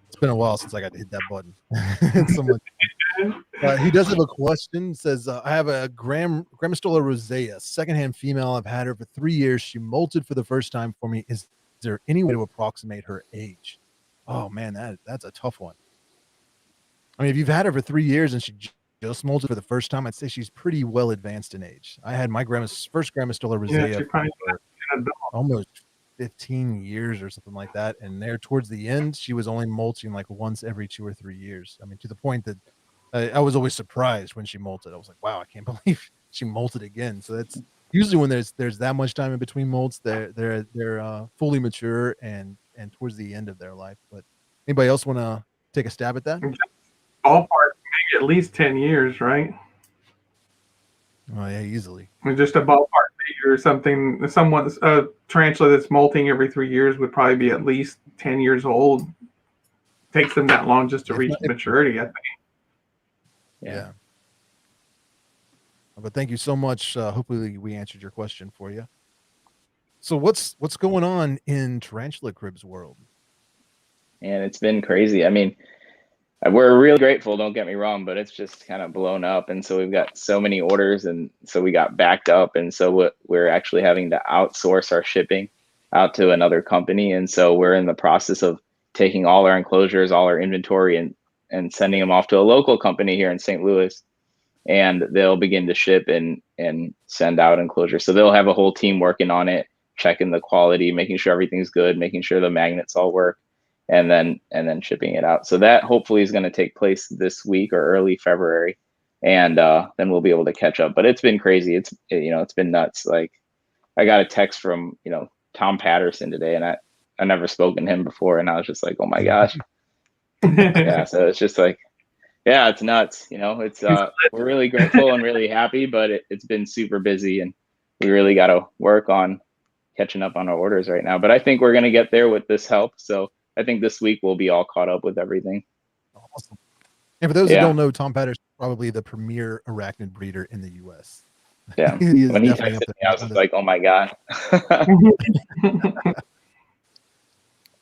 It's been a while since I got to hit that button. So much. He does have a question. Says, I have a Grammostola rosea, secondhand female. I've had her for 3 years. She molted for the first time for me. Is there any way to approximate her age? Oh man, that's a tough one. I mean, if you've had her for 3 years and she just molted for the first time, I'd say she's pretty well advanced in age. I had my first Grammostola rosea for almost 15 years or something like that, and there towards the end she was only molting like once every 2 or 3 years. I mean, to the point that I was always surprised when she molted. I was like, wow, I can't believe she molted again. So that's usually when there's that much time in between molts, they're fully mature and towards the end of their life. But anybody else want to take a stab at that? Ballpark, maybe at least 10 years, right? Oh yeah, easily. I mean, just a ballpark figure or something. A tarantula that's molting every 3 years would probably be at least 10 years old. Takes them that long just to reach maturity, I think. Yeah. But thank you so much. Hopefully we answered your question for you. So what's going on in Tarantula Cribs world? And it's been crazy. I mean, we're really grateful, don't get me wrong, but it's just kind of blown up. And so we've got so many orders, and so we got backed up. And so we're actually having to outsource our shipping out to another company. And so we're in the process of taking all our enclosures, all our inventory, and sending them off to a local company here in St. Louis. And they'll begin to ship and send out enclosures. So they'll have a whole team working on it, checking the quality, making sure everything's good, making sure the magnets all work, and then shipping it out. So that hopefully is going to take place this week or early February, and then we'll be able to catch up. But it's been crazy. It's been nuts. Like, I got a text from Tom Patterson today, and I never spoken to him before, and I was just like, oh my gosh. Yeah. So it's just like, yeah, it's nuts. It's we're really grateful and really happy, but it's been super busy, and we really got to work on catching up on our orders right now. But I think we're going to get there with this help. So I think this week we'll be all caught up with everything. Awesome. And for those that don't know, Tom Patterson is probably the premier arachnid breeder in the U.S. Yeah. When he texted me, I was just like, oh my God.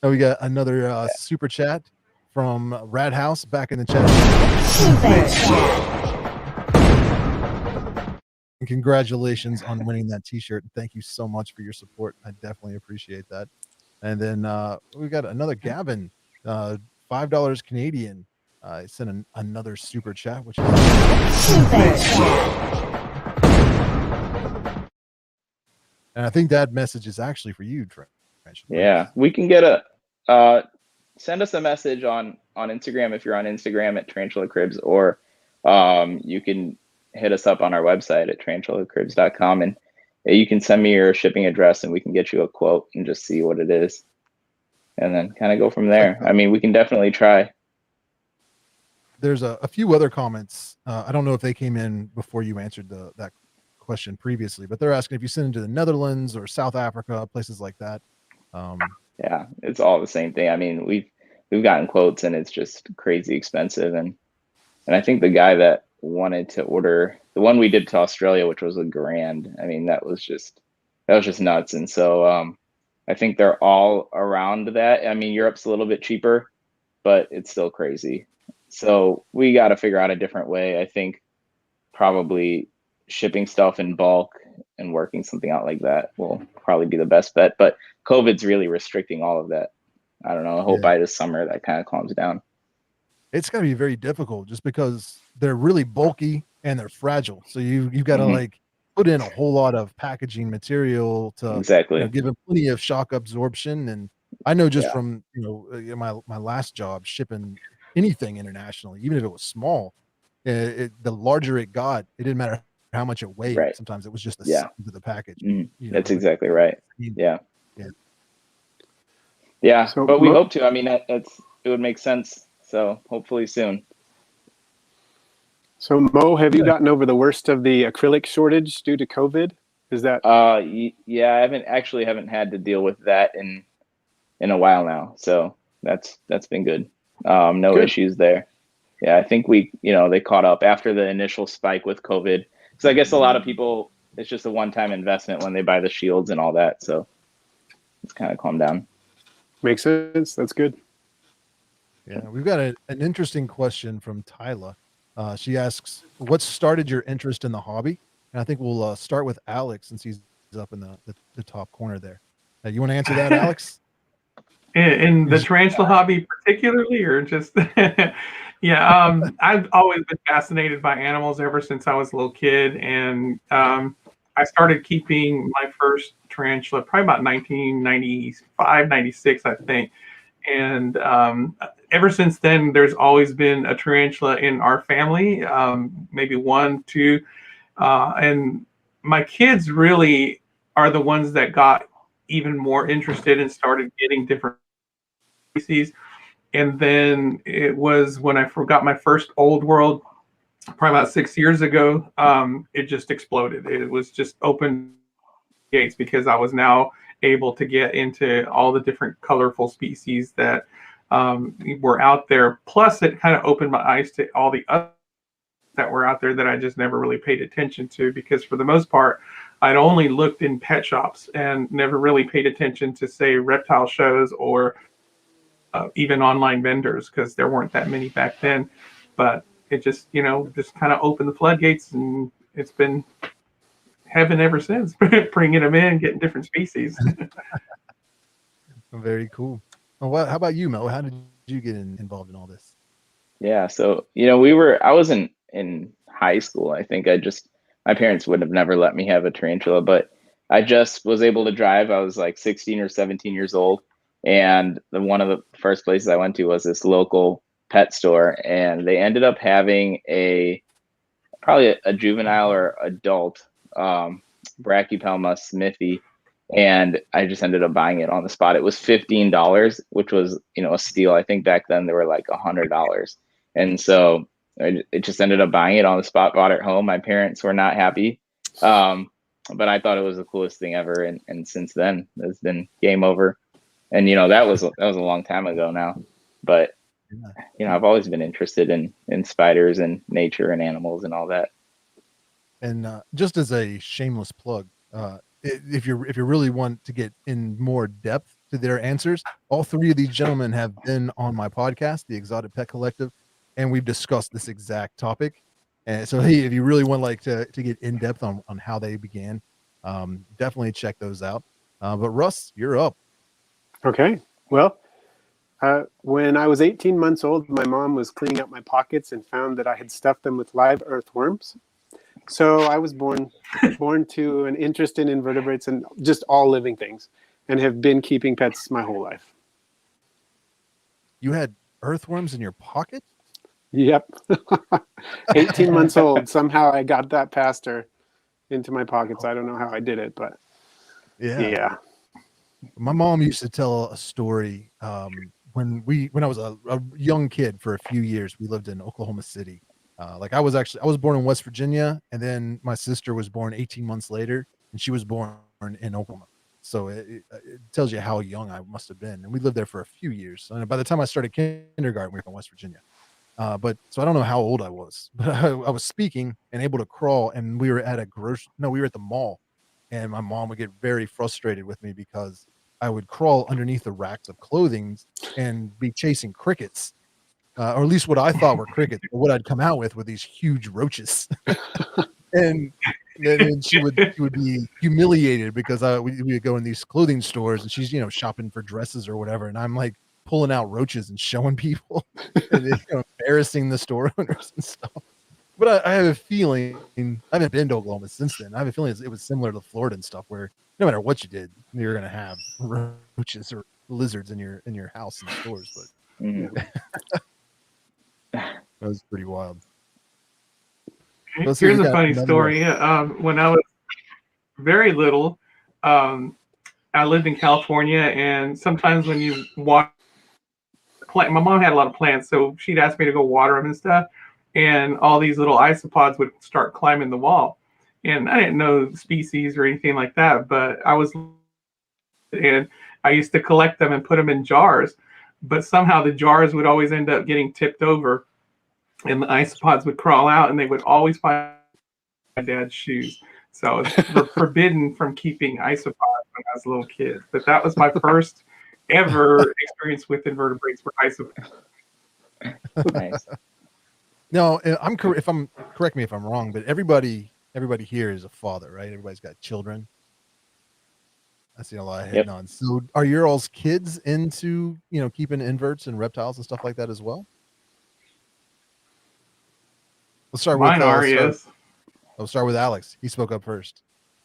Oh, we got another super chat from Rad House back in the chat. And congratulations on winning that t-shirt. Thank you so much for your support. I definitely appreciate that. And then we got another Gavin, $5 Canadian. Sent another super chat, which is and I think that message is actually for you, Trent. Yeah, we can get send us a message on Instagram if you're on Instagram at Tarantula Cribs, or you can hit us up on our website at tarantulacribs.com, and you can send me your shipping address and we can get you a quote and just see what it is, and then kind of go from there. I mean, we can definitely try. There's a few other comments. I don't know if they came in before you answered that question previously, but they're asking if you send it to the Netherlands or South Africa, places like that. Yeah, it's all the same thing. I mean, we've gotten quotes and it's just crazy expensive, and I think the guy that wanted to order the one we did to Australia, which was $1,000, I mean, that was just nuts. And so I think they're all around that. I mean, Europe's a little bit cheaper, but it's still crazy. So we got to figure out a different way. I think probably shipping stuff in bulk and working something out like that will probably be the best bet. But COVID's really restricting all of that. I don't know. I hope by this summer that kind of calms down. It's going to be very difficult just because they're really bulky and they're fragile. So you've got to like put in a whole lot of packaging material to Exactly. give them plenty of shock absorption. And I know just from my last job shipping anything internationally, even if it was small, the larger it got, it didn't matter how much it weighed. Right. Sometimes it was just the size of the package. That's exactly right. Yeah. So but we hope to. I mean, it would make sense. So hopefully soon. So Mo, have you gotten over the worst of the acrylic shortage due to COVID? Is that? Yeah, I haven't had to deal with that in a while now. So that's been good. No issues there. Yeah, I think they caught up after the initial spike with COVID. So I guess a lot of people, it's just a one-time investment when they buy the shields and all that. So it's kind of calmed down. Makes sense. That's good. Yeah, we've got an interesting question from Tyla. She asks, what started your interest in the hobby? And I think we'll start with Alex since he's up in the top corner there. You want to answer that, Alex? In the tarantula hobby particularly, or just I've always been fascinated by animals ever since I was a little kid, and I started keeping my first tarantula probably about 1995, 96, I think. And ever since then, there's always been a tarantula in our family, maybe one, two, and my kids really are the ones that got even more interested and started getting different species. And then it was when I forgot my first old world, probably about 6 years ago, it just exploded. It was just open gates because I was now able to get into all the different colorful species that were out there. Plus, it kind of opened my eyes to all the other that were out there that I just never really paid attention to, because for the most part, I'd only looked in pet shops and never really paid attention to, say, reptile shows or even online vendors, because there weren't that many back then. But it just, just kind of opened the floodgates, and it's been heaven ever since, bringing them in, getting different species. Very cool. Well, how about you, Mo? How did you get involved in all this? Yeah, so I was in high school. I think my parents would have never let me have a tarantula, but I just was able to drive. I was like 16 or 17 years old, and one of the first places I went to was this local pet store, and they ended up having probably a juvenile or adult Brachypelma smithy, and I just ended up buying it on the spot. It was $15, which was a steal. I think back then they were like $100, and so it just ended up buying it on the spot. Bought it home. My parents were not happy, but I thought it was the coolest thing ever, and since then it's been game over. And that was a long time ago now, but I've always been interested in spiders and nature and animals and all that. And just as a shameless plug, if you really want to get in more depth to their answers, all three of these gentlemen have been on my podcast, the Exotic Pet Collective, and we've discussed this exact topic. And so, hey, if you really want to get in depth on how they began, definitely check those out. But Russ, you're up. Okay. Well, when I was 18 months old, my mom was cleaning out my pockets and found that I had stuffed them with live earthworms. So I was born to an interest in invertebrates and just all living things, and have been keeping pets my whole life. You had earthworms in your pocket? Yep. 18 months old. Somehow I got that past her into my pockets. I don't know how I did it, but yeah. My mom used to tell a story when I was a young kid. For a few years, we lived in Oklahoma City. I was born in West Virginia, and then my sister was born 18 months later, and she was born in Oklahoma. So it tells you how young I must have been. And we lived there for a few years. And by the time I started kindergarten, we were in West Virginia. So I don't know how old I was, but I was speaking and able to crawl, and we were at we were at the mall, and my mom would get very frustrated with me because I would crawl underneath the racks of clothing and be chasing crickets. or at least what I thought were crickets. But what I'd come out with were these huge roaches, and then she would be humiliated because we would go in these clothing stores and she's shopping for dresses or whatever, and I'm like pulling out roaches and showing people and embarrassing the store owners and stuff. But I have a feeling, I haven't been to Oklahoma since then. I have a feeling it was similar to Florida and stuff, where no matter what you did, you're gonna have roaches or lizards in your house and stores. But that was pretty wild. Here's a funny story. When I was very little, I lived in California, and sometimes when you walk plant, my mom had a lot of plants, so she'd ask me to go water them and stuff, and all these little isopods would start climbing the wall, and I didn't know species or anything like that, but and I used to collect them and put them in jars, but somehow the jars would always end up getting tipped over, and the isopods would crawl out, and they would always find my dad's shoes. So we're forbidden from keeping isopods when I was a little kid. But that was my first ever experience with invertebrates for isopods. Nice. No, correct me if I'm wrong, but everybody here is a father, right? Everybody's got children. I see a lot of head nods. So are your all's kids into keeping inverts and reptiles and stuff like that as well? Let's start Mine are, yes. I'll start with Alex. He spoke up first.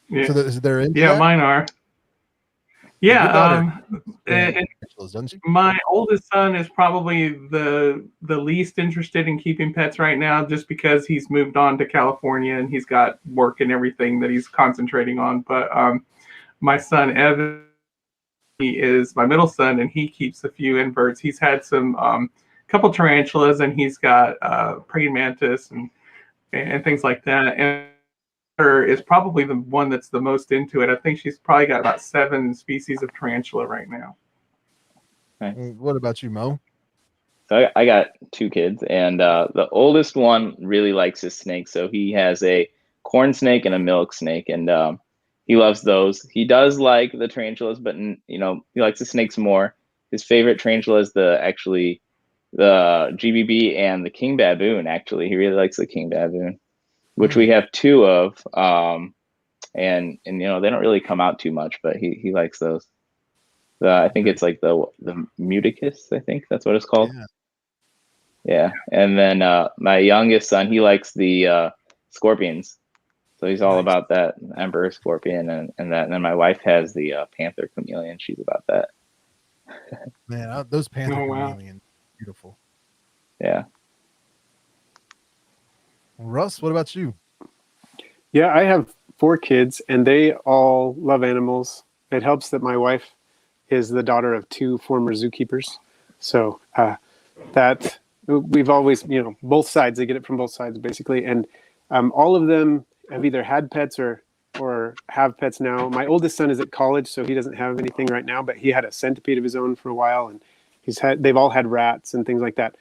Yeah. So they're into yeah, that? mine are. Yeah. My oldest son is probably the least interested in keeping pets right now, just because he's moved on to California and he's got work and everything that he's concentrating on. But my son Evan, he is my middle son, and he keeps a few inverts. He's had some couple tarantulas, and he's got praying mantis and things like that. And her is probably the one that's the most into it. I think she's probably got about 7 species of tarantula right now. Nice. What about you, Mo? So I got 2 kids, and the oldest one really likes his snakes. So he has a corn snake and a milk snake, and he loves those. He does like the tarantulas, but he likes the snakes more. His favorite tarantula is the GBB and the king baboon. Actually, he really likes the king baboon, which we have 2 of. And they don't really come out too much, but he likes those. I think it's like the muticus. I think that's what it's called. Yeah. And then my youngest son, he likes the scorpions, so he's all about that emperor scorpion and that. And then my wife has the panther chameleon. She's about that. Man, those panther chameleons, beautiful. Yeah. Russ, what about you? Yeah, I have 4 kids, and they all love animals. It helps that my wife is the daughter of 2 former zookeepers. So that we've always, both sides, they get it from both sides basically. And all of them have either had pets or have pets now. My oldest son is at college, so he doesn't have anything right now, but he had a centipede of his own for a while, and they've all had rats and things like that.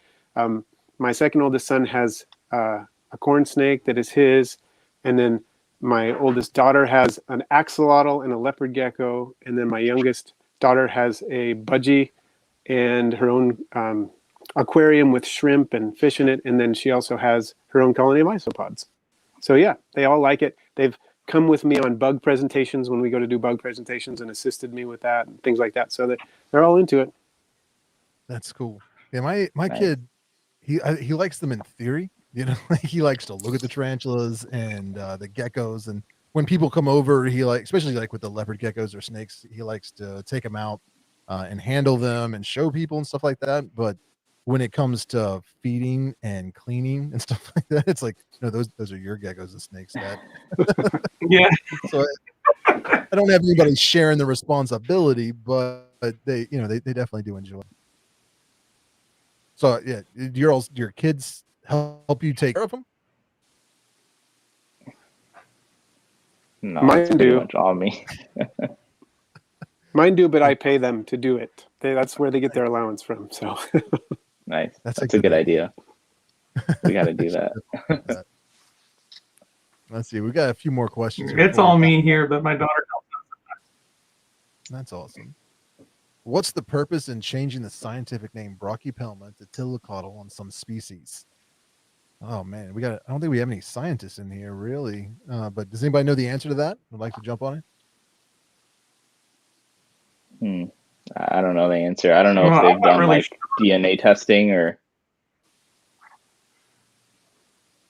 My second oldest son has a corn snake that is his, and then my oldest daughter has an axolotl and a leopard gecko, and then my youngest daughter has a budgie and her own aquarium with shrimp and fish in it, and then she also has her own colony of isopods. So yeah, they all like it. They've come with me on bug presentations when we go to do bug presentations and assisted me with that and things like that, so that they're all into it. That's cool. Yeah, my kid, he likes them in theory. He likes to look at the tarantulas and the geckos, and when people come over, especially like with the leopard geckos or snakes, he likes to take them out and handle them and show people and stuff like that. But when it comes to feeding and cleaning and stuff like that, it's like, those are your geckos and snakes, Dad. Yeah. So I don't have anybody sharing the responsibility, but they definitely do enjoy it. So yeah, your kids help you take care of them? No, Mine it's pretty do. much all me. Mine do, but I pay them to do it. That's where they get their allowance from. So Nice. That's a good idea. We got to do that. Let's see. We got a few more questions. It's all me here, but my daughter helps. That's awesome. What's the purpose in changing the scientific name Brachypelma to Tillicotyle on some species? Oh man, I don't think we have any scientists in here really. But does anybody know the answer to that? Would like to jump on it? I don't know the answer. I don't know if Well, I'm they've not done really like DNA testing or.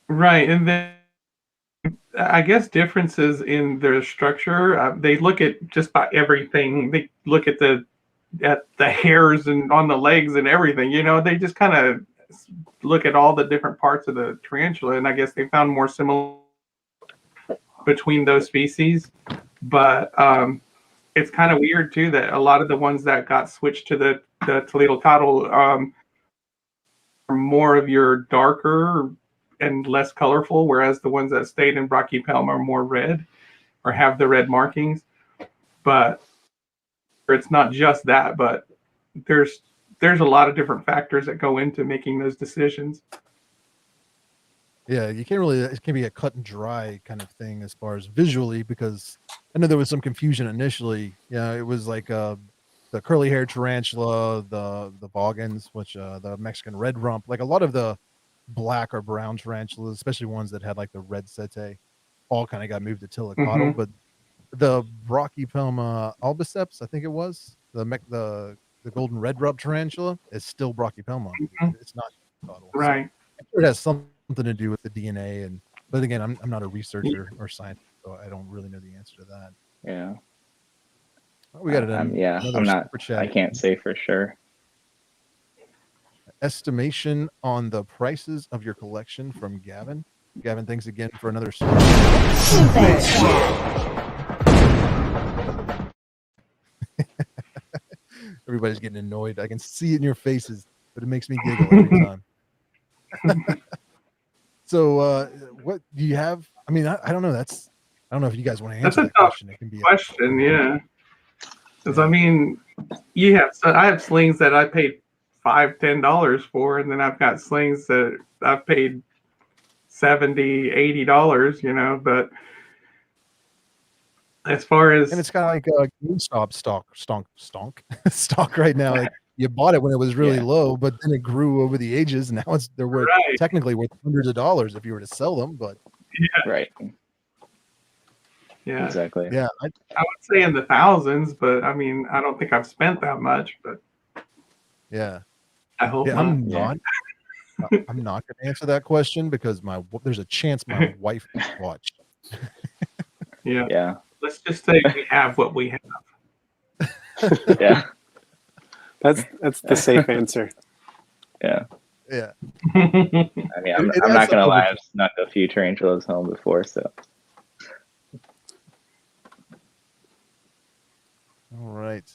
right, and then I guess differences in their structure. They look at just about everything. They look at the hairs and on the legs and everything. They just kind of look at all the different parts of the tarantula, and I guess they found more similar between those species. But it's kind of weird too that a lot of the ones that got switched to the Tillicotyle are more of your darker and less colorful, whereas the ones that stayed in Brachypelma are more red or have the red markings. But it's not just that, but there's a lot of different factors that go into making those decisions. Yeah, you can't really. It can be a cut and dry kind of thing as far as visually, because I know there was some confusion initially. Yeah, it was like the curly-haired tarantula, the boggans, which the Mexican red rump, like a lot of the black or brown tarantulas, especially ones that had like the red setae, all kind of got moved to Tillicotyle. But the Brachypelma albiceps, I think it was the golden red rump tarantula, is still Brachypelma. It's not Tillicotyle. Right. So I'm sure it has something to do with the DNA, but again, I'm not a researcher or scientist, so I don't really know the answer to that. Yeah. Oh, we got it. I'm Another not. super chat. I can't say for sure. Estimation on the prices of your collection from Gavin. Gavin, thanks again for another. Super chat. Everybody's getting annoyed. I can see it in your faces, but it makes me giggle every time. So, what do you have? I mean, I don't know. I don't know if you guys want to answer that question. It can be a question, yeah. Because I mean, I have slings that I paid $5-10 for, and then I've got slings that I've paid $70-80. But as far as and it's kind of like GameStop stock right now. Like you bought it when it was really low, but then it grew over the ages, and now they're worth technically worth hundreds of dollars if you were to sell them. But Right. Yeah, exactly. Yeah, I would say in the thousands, but I mean, I don't think I've spent that much. But yeah, I hope not. I'm not going to answer that question because there's a chance my wife will watch. Yeah. Let's just say we have what we have. Yeah. That's the safe answer. Yeah. Yeah. I mean, I'm not gonna lie. I've snuck a few tarantulas home before, so. All right.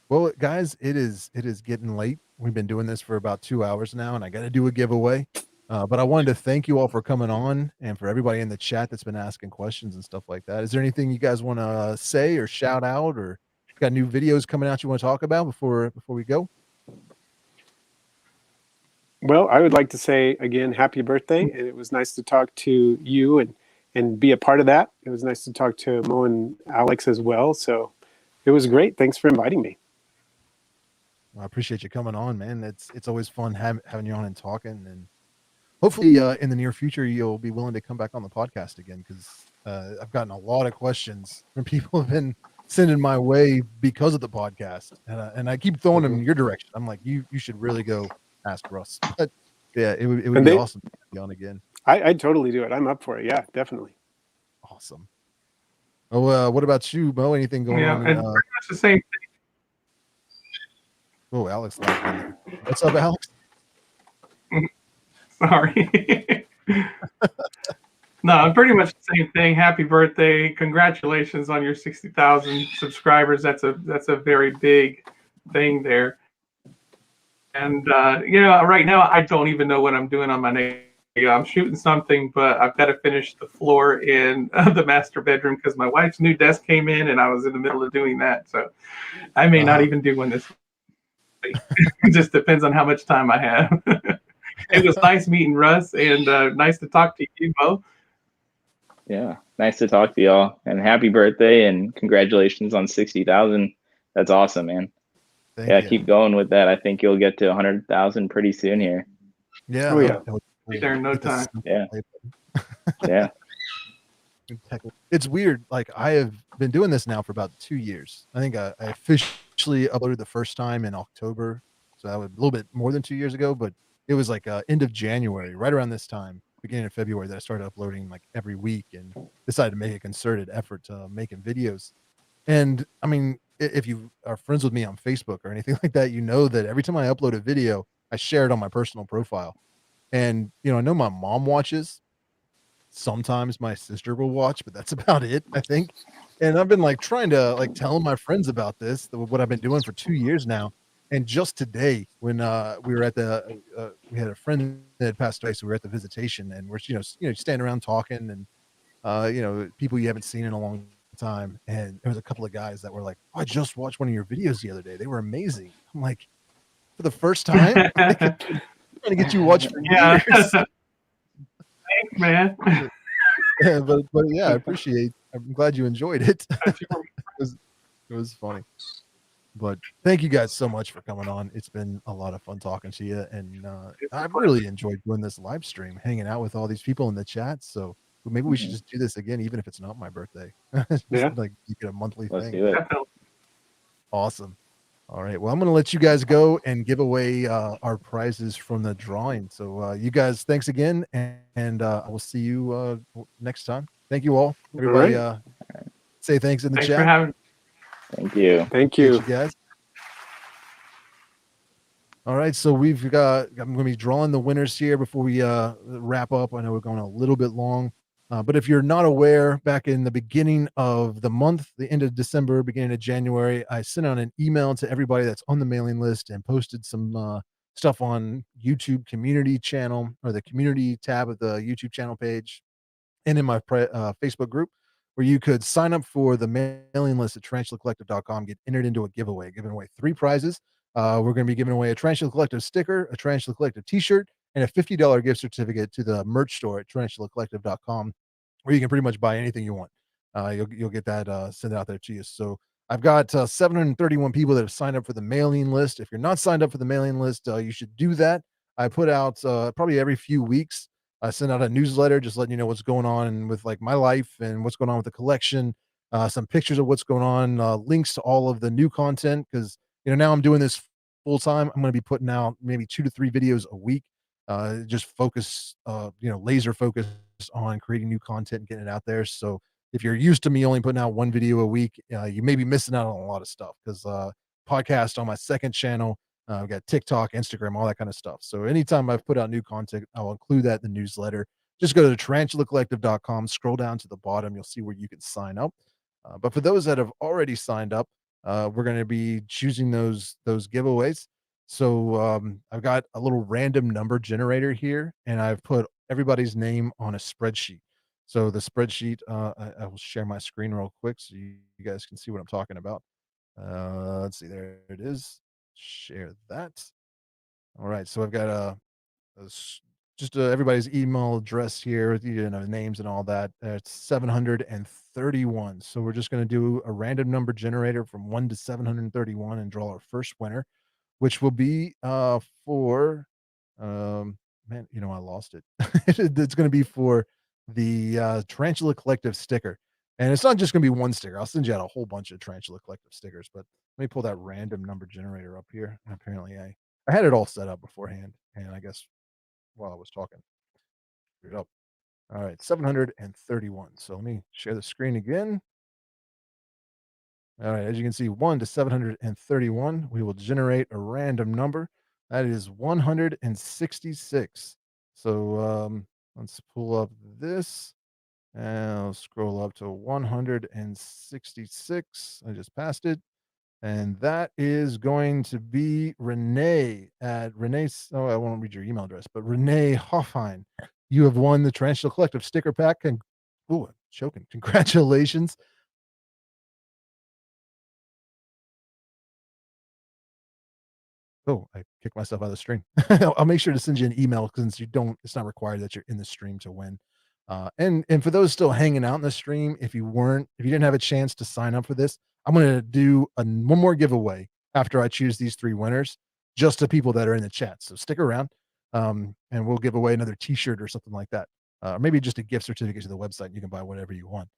Well, guys, it is getting late. We've been doing this for about 2 hours now, and I got to do a giveaway. But I wanted to thank you all for coming on, and for everybody in the chat that's been asking questions and stuff like that. Is there anything you guys want to say or shout out, or got new videos coming out you want to talk about before we go? Well, I would like to say again, happy birthday. And it was nice to talk to you and be a part of that. It was nice to talk to Mo and Alex as well. So it was great. Thanks for inviting me. I appreciate you coming on, man. It's always fun having you on and talking, and hopefully in the near future you'll be willing to come back on the podcast again, because I've gotten a lot of questions from people have been sending my way because of the podcast, and I keep throwing them in your direction. I'm like, you should really go ask Russ. But yeah, it would be awesome to be on again. I'd totally do it. I'm up for it. Yeah, definitely. Awesome. Oh, what about you, Mo? Anything going on? And pretty much the same thing. Oh, Alex. What's up, Alex? Sorry. No, pretty much the same thing. Happy birthday. Congratulations on your 60,000 subscribers. That's a very big thing there. And, right now I don't even know what I'm doing on my next video. I'm shooting something, but I've got to finish the floor in the master bedroom because my wife's new desk came in and I was in the middle of doing that. So I may not even do one this week. It just depends on how much time I have. It was nice meeting Russ, and nice to talk to you, Mo. Yeah, nice to talk to y'all, and happy birthday and congratulations on 60,000. That's awesome, man. Thank you. keep going with that. I think you'll get to 100,000 pretty soon here. Yeah. Oh, yeah. that would be Be there in no Hit the time. simple Yeah. play button. Yeah. It's weird. Like I have been doing this now for about 2 years. I think I officially uploaded the first time in October, so that was a little bit more than 2 years ago. But it was like end of January, right around this time, beginning of February, that I started uploading like every week, and decided to make a concerted effort to making videos. And I mean, if you are friends with me on Facebook or anything like that, you know that every time I upload a video, I share it on my personal profile. And I know my mom watches. Sometimes my sister will watch, but that's about it, I think. And I've been like trying to like tell my friends about this, what I've been doing for 2 years now. And just today, when we were at the, we had a friend that had passed away, so we were at the visitation, and we're standing around talking, and people you haven't seen in a long time. And there was a couple of guys that were like, "Oh, I just watched one of your videos the other day. They were amazing." I'm like, for the first time, like, I'm trying to get you watched for Yeah. years. Thanks, man. Yeah, but yeah, I appreciate. I'm glad you enjoyed it. That's your- It was funny. But thank you guys so much for coming on. It's been a lot of fun talking to you, and I've really enjoyed doing this live stream, hanging out with all these people in the chat. So maybe we should just do this again, even if it's not my birthday. Just, Yeah. like make it a monthly Let's thing. do it. Definitely. Awesome. All right. Well, I'm going to let you guys go and give away our prizes from the drawing. So you guys, thanks again, and I will see you next time. Thank you all. Everybody, right. say thanks in the Thanks chat. for having me. Thank you. Thank Appreciate you. you guys. All right, so I'm going to be drawing the winners here before we wrap up. I know we're going a little bit long, but if you're not aware, back in the beginning of the month, the end of December, beginning of January, I sent out an email to everybody that's on the mailing list and posted some stuff on YouTube community channel, or the community tab of the YouTube channel page, and in my Facebook group, where you could sign up for the mailing list at tarantulacollective.com, get entered into a giveaway, giving away 3 prizes. We're going to be giving away a Tarantula Collective sticker, a Tarantula Collective t-shirt, and a $50 gift certificate to the merch store at tarantulacollective.com, where you can pretty much buy anything you want. You'll get that sent out there to you. So I've got 731 people that have signed up for the mailing list. If you're not signed up for the mailing list, you should do that. I put out probably every few weeks, I send out a newsletter just letting you know what's going on with like my life and what's going on with the collection, some pictures of what's going on, links to all of the new content, because now I'm doing this full time. I'm going to be putting out maybe 2 to 3 videos a week, just laser focused on creating new content and getting it out there. So if you're used to me only putting out 1 video a week, you may be missing out on a lot of stuff, because podcast on my second channel. I've got TikTok, Instagram, all that kind of stuff. So anytime I've put out new content, I'll include that in the newsletter. Just go to tarantulacollective.com, scroll down to the bottom. You'll see where you can sign up. But for those that have already signed up, we're going to be choosing those giveaways. So I've got a little random number generator here, and I've put everybody's name on a spreadsheet. So the spreadsheet, I will share my screen real quick so you guys can see what I'm talking about. Let's see, there it is. Share that. All right, so I've got just everybody's email address here with names and all that. It's 731. So we're just going to do a random number generator from 1 to 731 and draw our first winner, which will be for man, I lost it. It's going to be for the Tarantula Collective sticker. And it's not just going to be one sticker. I'll send you out a whole bunch of Tarantula Collective stickers, but let me pull that random number generator up here. And apparently I had it all set up beforehand, and I guess while I was talking, screwed it up. All right, 731. So let me share the screen again. All right, as you can see, 1 to 731, we will generate a random number. That is 166. So let's pull up this. And I'll scroll up to 166. I just passed it. And that is going to be Renee at Renee's. Oh, I won't read your email address, but Renee Hoffine. You have won the Tarantula Collective sticker pack. And I'm choking. Congratulations. Oh, I kicked myself out of the stream. I'll make sure to send you an email, since it's not required that you're in the stream to win. And for those still hanging out in the stream, if you didn't have a chance to sign up for this, I'm going to do one more giveaway. after I choose these 3 winners, just to people that are in the chat. So stick around, and we'll give away another T-shirt or something like that. Maybe just a gift certificate to the website. You can buy whatever you want.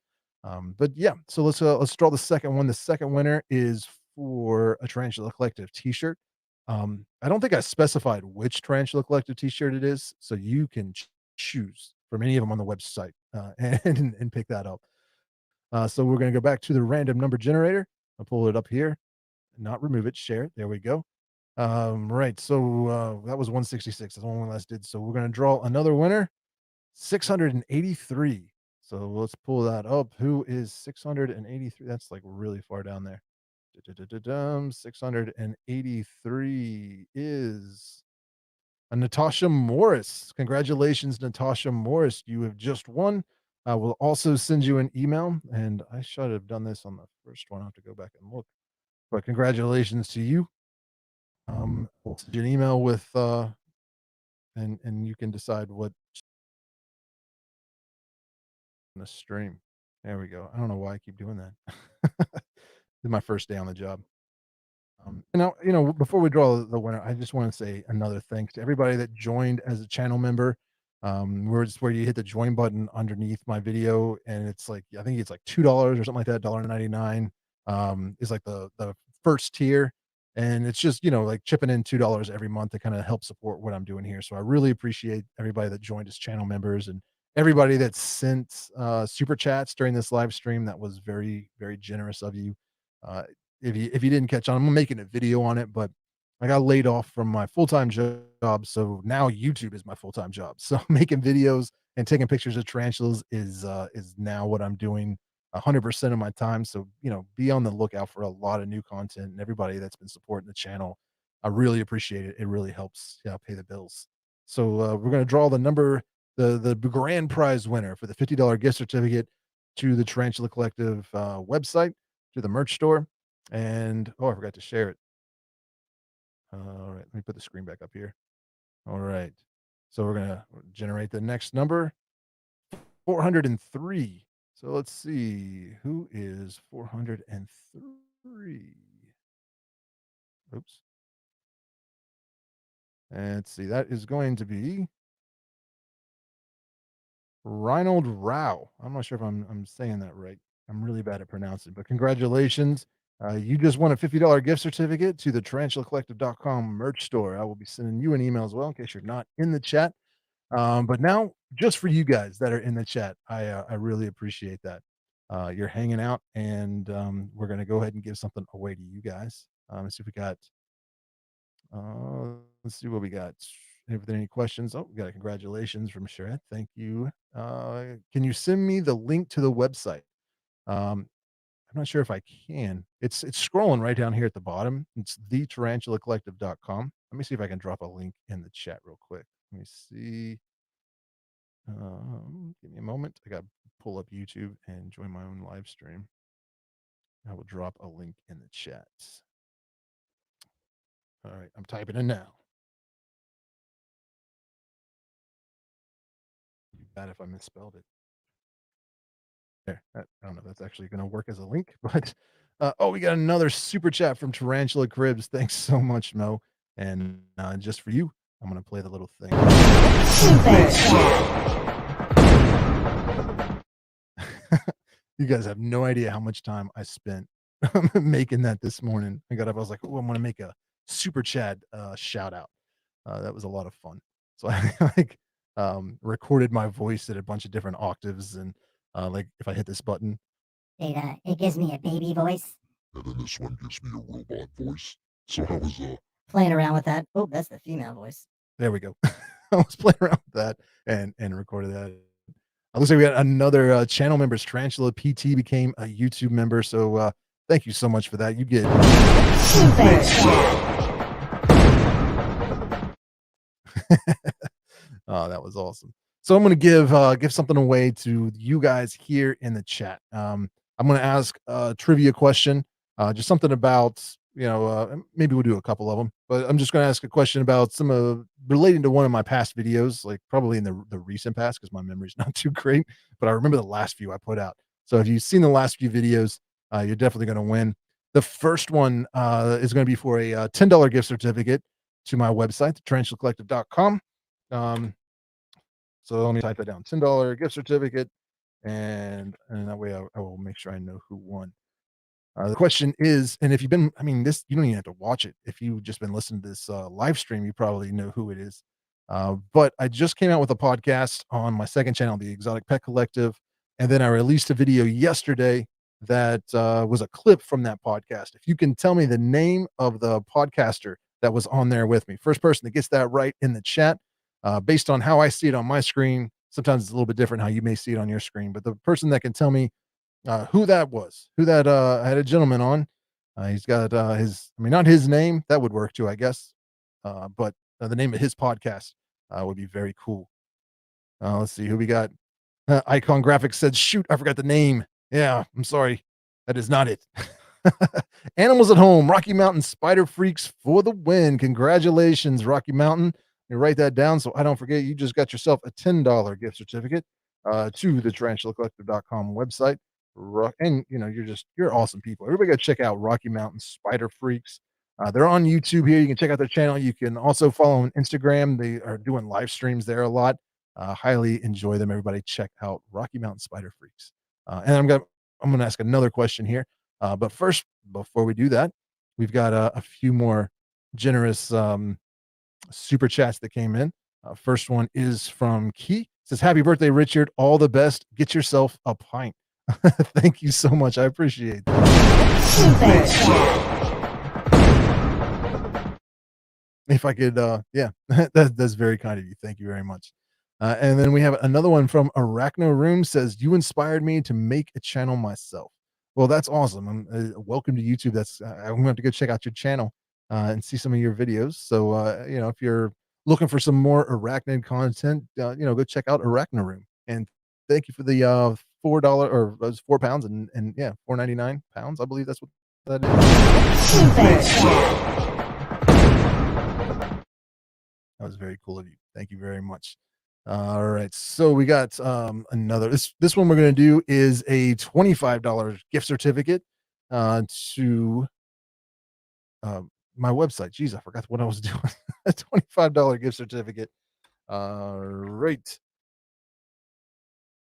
But yeah, so let's draw the second one. The second winner is for a Tarantula Collective T-shirt. I don't think I specified which Tarantula Collective T-shirt it is, so you can choose from any of them on the website and pick that up. So we're going to go back to the random number generator. I'll pull it up here, not remove it, share it. There we go. Right. So that was 166. That's the one we last did. So we're going to draw another winner, 683. So let's pull that up. Who is 683? That's like really far down there. 683 is Natasha Morris. Congratulations, Natasha Morris. You have just won. I will also send you an email, and I should have done this on the first one. I'll have to go back and look. But congratulations to you. We'll send you an email with and you can decide what on the stream. There we go. I don't know why I keep doing that. This is my first day on the job. Before we draw the winner, I just want to say another thanks to everybody that joined as a channel member. Where you hit the join button underneath my video, and it's like I think it's like $2 or something like that, $1.99 is like the first tier, and it's just like chipping in $2 every month to kind of help support what I'm doing here. So I really appreciate everybody that joined as channel members and everybody that sent super chats during this live stream. That was very, very generous of you. If you didn't catch on, I'm making a video on it, but I got laid off from my full-time job, so now YouTube is my full-time job. So making videos and taking pictures of tarantulas is now what I'm doing 100% of my time. So be on the lookout for a lot of new content, and everybody that's been supporting the channel, I really appreciate it. It really helps pay the bills. So we're gonna draw the number, the grand prize winner for the $50 gift certificate to the Tarantula Collective website, to the merch store. And I forgot to share it. All right, let me put the screen back up here. All right, so we're gonna generate the next number, 403. So let's see who is 403. Oops. And let's see, that is going to be Reinald Rao. I'm not sure if I'm saying that right. I'm really bad at pronouncing, but congratulations. You just won a $50 gift certificate to the tarantulacollective.com merch store. I will be sending you an email as well in case you're not in the chat. But now, just for you guys that are in the chat, I really appreciate that. You're hanging out, and we're going to go ahead and give something away to you guys. Let's see if we got, let's see what we got. If there are any questions, we got a congratulations from Sherette. Thank you. Can you send me the link to the website? I'm not sure if I can. It's scrolling right down here at the bottom. It's thetarantulacollective.com. Let me see if I can drop a link in the chat real quick. Let me see. Give me a moment. I got to pull up YouTube and join my own live stream. I will drop a link in the chat. All right, I'm typing in now. Bad if I misspelled it. There. I don't know if that's actually going to work as a link, but we got another super chat from Tarantula Cribs. Thanks so much, Mo. And just for you, I'm going to play the little thing. Super chat. You guys have no idea how much time I spent making that this morning. I got up, I was like, I'm going to make a super chat shout out. That was a lot of fun. So I recorded my voice at a bunch of different octaves, and if I hit this button, It gives me a baby voice. And then this one gives me a robot voice. So I was Playing around with that. Oh, that's the female voice. there we go. I was playing around with that and recorded that. Looks like we got another channel member. Tarantula PT became a YouTube member. So thank you so much for that. You get Super chat. Oh, that was awesome. So I'm going to give something away to you guys here in the chat. I'm going to ask a trivia question, just something about, maybe we'll do a couple of them, but I'm just going to ask a question about relating to one of my past videos, like probably in the recent past, because my memory's not too great, but I remember the last few I put out. So if you've seen the last few videos, you're definitely going to win. The first one is going to be for a $10 gift certificate to my website, tarantulacollective.com. So let me type that down. $10 gift certificate, and that way I will make sure I know who won. The question is, and if you've been, I mean, this, you don't even have to watch it. If you've just been listening to this live stream, you probably know who it is. But I just came out with a podcast on my second channel, the Exotic Pet Collective, and then I released a video yesterday that was a clip from that podcast. If you can tell me the name of the podcaster that was on there with me, first person that gets that right in the chat, based on how I see it on my screen, sometimes it's a little bit different how you may see it on your screen, but the person that can tell me who that was, who that I had a gentleman on. He's got his, I mean, not his name, that would work too, I guess. But the name of his podcast would be very cool. Let's see who we got. Icon Graphics said, shoot, I forgot the name. Yeah, I'm sorry. That is not it. Animals at Home, Rocky Mountain Spider Freaks for the win. Congratulations, Rocky Mountain. You write that down so I don't forget. You just got yourself a $10 gift certificate to the tarantulacollective.com website. And you know, you're awesome people. Everybody go check out Rocky Mountain Spider Freaks. They're on YouTube here. You can check out their channel. You can also follow on Instagram. They are doing live streams there a lot. Highly enjoy them. Everybody check out Rocky Mountain Spider Freaks. And I'm gonna ask another question here. But first, before we do that, we've got a few more generous super chats that came in. First one is from Key. It says, happy birthday, Richard. All the best. Get yourself a pint. Thank you so much. I appreciate that. Super chat. If I could, yeah, that's very kind of you. Thank you very much. And then we have another one from Arachno Room. Says, you inspired me to make a channel myself. Well, that's awesome. Welcome to YouTube. That's I'm going to have to go check out your channel and see some of your videos. So, you know, if you're looking for some more arachnid content, you know, go check out Arachno Room. And thank you for the $4 or those £4 and yeah, £4.99. I believe that's what that is. Super chat. That was very cool of you. Thank you very much. All right, so we got another. This one we're going to do is a $25 gift certificate to my website. Jeez, I forgot what I was doing. A $25 gift certificate. All right.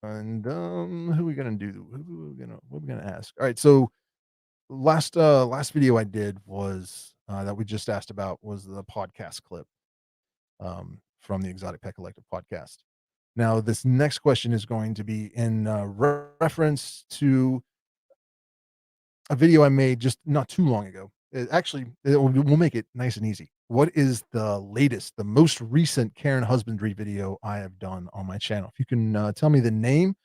And who are we gonna do? What are we gonna ask? All right, so last video I did was that we just asked about was the podcast clip from the Exotic Pet Collective podcast. Now, this next question is going to be in reference to a video I made just not too long ago. We'll make it nice and easy. What is the latest, the most recent care and husbandry video I have done on my channel? If you can tell me the name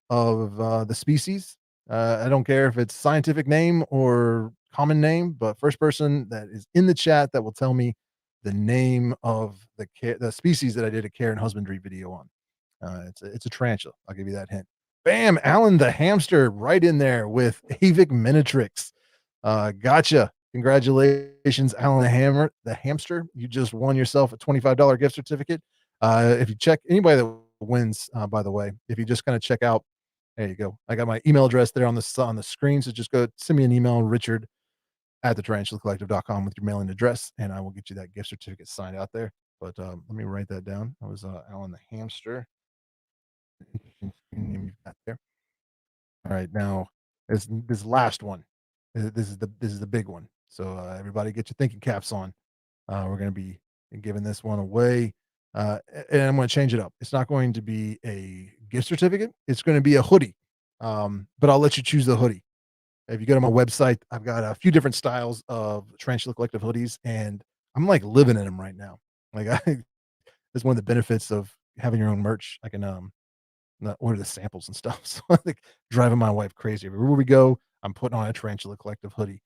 of the species, I don't care if it's scientific name or common name, but first person that is in the chat that will tell me the name of the species that I did a care and husbandry video on. It's a tarantula. I'll give you that hint. Bam, Alan the hamster right in there with Avic Minitrix. Gotcha. Congratulations, Alan the hamster. You just won yourself a $25 gift certificate. If you check anybody that wins, by the way, if you just kind of check out, there you go. I got my email address there on the screen. So just go send me an email, Richard at thetarantulacollective.com with your mailing address, and I will get you that gift certificate signed out there. But let me write that down. That was Alan the hamster. Name you've got there. All right, now this last one. This is the big one. So everybody, get your thinking caps on. We're going to be giving this one away, and I'm going to change it up. It's not going to be a gift certificate. It's going to be a hoodie. But I'll let you choose the hoodie. If you go to my website, I've got a few different styles of Tarantula Collective hoodies, and I'm like living in them right now. Like that's one of the benefits of having your own merch. I can order the samples and stuff. So I think driving my wife crazy. Everywhere we go, I'm putting on a Tarantula Collective hoodie.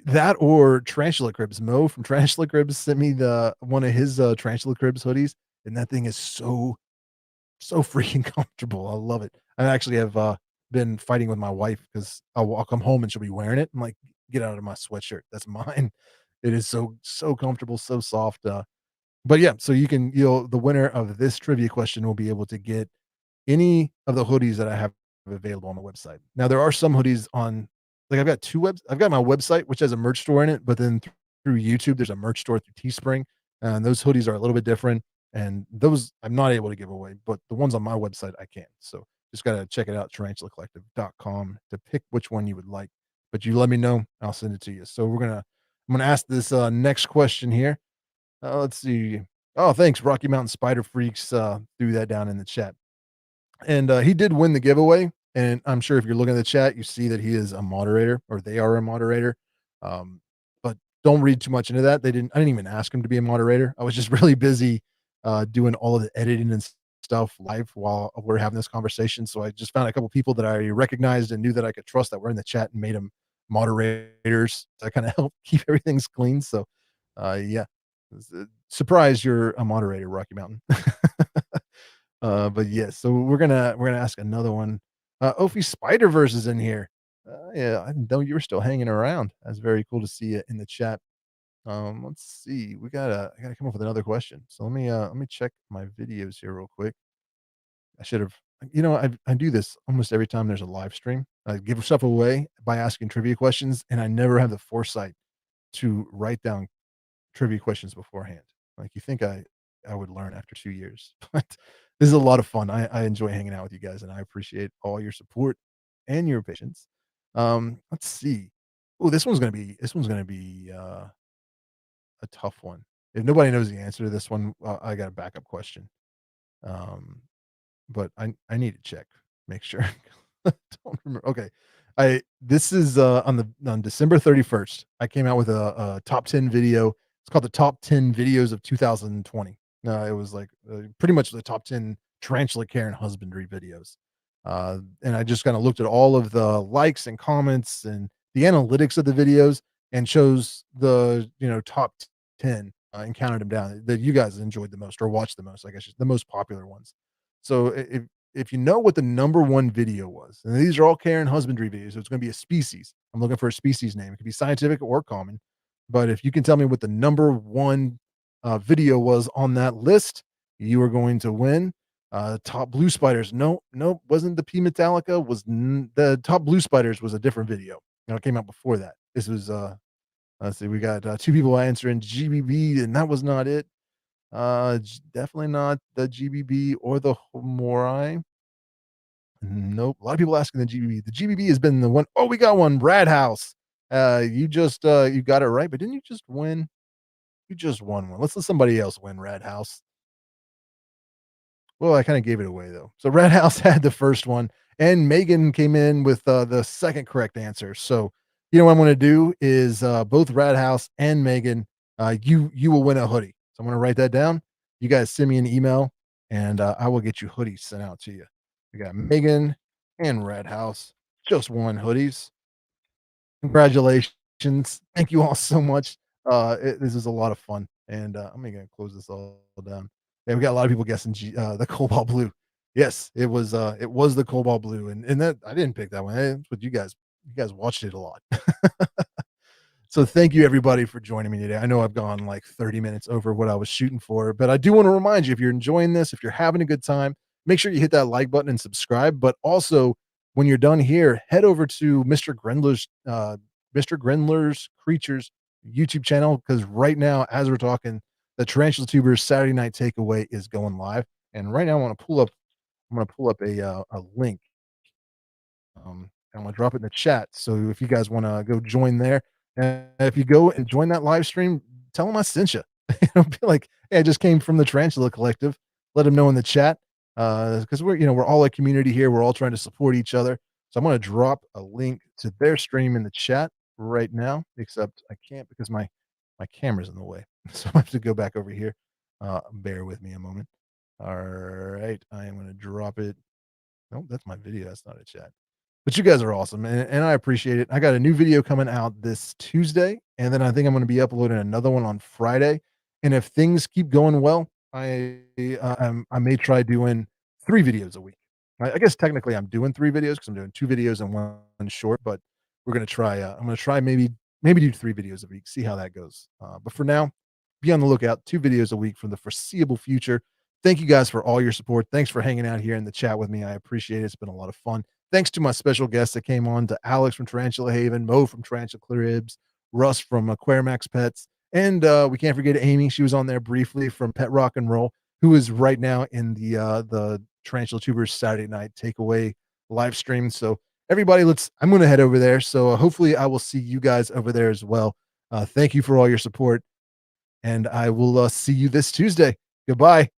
That or Tarantula Cribs. Mo from Tarantula Cribs sent me one of his Tarantula Cribs hoodies, and that thing is so freaking comfortable. I love it. I actually have been fighting with my wife because I'll come home and she'll be wearing it. I'm like, get out of my sweatshirt. That's mine. It is so comfortable, so soft. But yeah, so the winner of this trivia question will be able to get any of the hoodies that I have available on the website. Now, there are some hoodies on like I've got I've got my website, which has a merch store in it, but then through YouTube, there's a merch store through Teespring, and those hoodies are a little bit different. And those I'm not able to give away, but the ones on my website I can. So just gotta check it out, tarantulacollective.com to pick which one you would like. But you let me know, I'll send it to you. So I'm gonna ask this next question here. Let's see. Oh, thanks, Rocky Mountain Spider Freaks. Threw that down in the chat. And he did win the giveaway. And I'm sure if you're looking at the chat, you see that he is a moderator or they are a moderator. But don't read too much into that. I didn't even ask him to be a moderator. I was just really busy doing all of the editing and stuff live while we're having this conversation. So I just found a couple people that I recognized and knew that I could trust that were in the chat and made them moderators. To kind of help keep everything clean. So yeah. Surprise, you're a moderator, Rocky Mountain. But yes, so we're gonna ask another one. Ophi Spider Verse is in here. Yeah, I didn't know you were still hanging around. That's very cool to see you in the chat. Let's see. I gotta come up with another question. So let me check my videos here real quick. I should have, I do this almost every time there's a live stream. I give stuff away by asking trivia questions, and I never have the foresight to write down trivia questions beforehand. Like you think I would learn after 2 years, but this is a lot of fun. I enjoy hanging out with you guys, and I appreciate all your support and your patience. Let's see. Oh, this one's gonna be a tough one. If nobody knows the answer to this one, I got a backup question. Um, but I need to check, make sure. Don't remember. Okay. I This is on December 31st. I came out with a top 10 video. It's called the top 10 videos of 2020. It was like pretty much the top 10 tarantula care and husbandry videos. And I just kind of looked at all of the likes and comments and the analytics of the videos and chose the top 10 and counted them down that you guys enjoyed the most or watched the most. I guess the most popular ones. So if you know what the number one video was, and these are all care and husbandry videos, so it's going to be a species. I'm looking for a species name. It could be scientific or common, but if you can tell me what the number one video was on that list, you are going to win. Top blue spiders. No, wasn't the P Metallica. The top blue spiders was a different video. It came out before that. This was let's see. We got two people answering GBB, and that was not it. Definitely not the GBB or the Homorai. Nope. A lot of people asking the GBB. The GBB has been the one. Oh, we got one. Rad House. You just you got it right, but didn't you just win? You just won one. Let's let somebody else win. Rad House. Well, I kind of gave it away though. So Red House had the first one, and Megan came in with the second correct answer. So you know what I'm going to do is both Red House and Megan, you will win a hoodie. So I'm going to write that down. You guys send me an email, and I will get you hoodies sent out to you. We got Megan and Red House just won hoodies. Congratulations! Thank you all so much. This is a lot of fun, and I'm gonna close this all down. Yeah, we got a lot of people guessing the cobalt blue. Yes, it was the cobalt blue, and that I didn't pick that one. It's what you guys watched it a lot. So thank you everybody for joining me today. I know I've gone like 30 minutes over what I was shooting for, but I do want to remind you, if you're enjoying this, if you're having a good time, make sure you hit that like button and subscribe. But also, when you're done here, head over to Mr. Grindler's Creatures YouTube channel, because right now, as we're talking, the Tarantula Tubers Saturday Night Takeaway is going live. And right now, I'm gonna pull up a link. I'm gonna drop it in the chat. So if you guys want to go join there, and if you go and join that live stream, tell them I sent you. Be like, hey, I just came from the Tarantula Collective. Let them know in the chat, because we're all a community here. We're all trying to support each other. So I'm gonna drop a link to their stream in the chat right now. Except I can't because my camera's in the way. So I have to go back over here. Bear with me a moment. All right, I am gonna drop it. Nope, that's my video. That's not a chat. But you guys are awesome, and I appreciate it. I got a new video coming out this Tuesday, and then I think I'm going to be uploading another one on Friday. And if things keep going well, I may try doing 3 videos a week. I guess technically I'm doing 3 videos because I'm doing 2 videos and one short. But we're going to try. I'm going to try maybe do 3 videos a week. See how that goes. But for now, be on the lookout. 2 videos a week for the foreseeable future. Thank you guys for all your support. Thanks for hanging out here in the chat with me. I appreciate it. It's been a lot of fun. Thanks to my special guests that came on, to Alex from Tarantula Haven, Mo from Tarantula Cribs, Russ from Aquarimax Pets, and we can't forget Amy. She was on there briefly from Petrock N Roll, who is right now in the Tarantula Tubers Saturday night takeaway live stream. So everybody, I'm going to head over there. So hopefully I will see you guys over there as well. Thank you for all your support, and I will see you this Tuesday. Goodbye.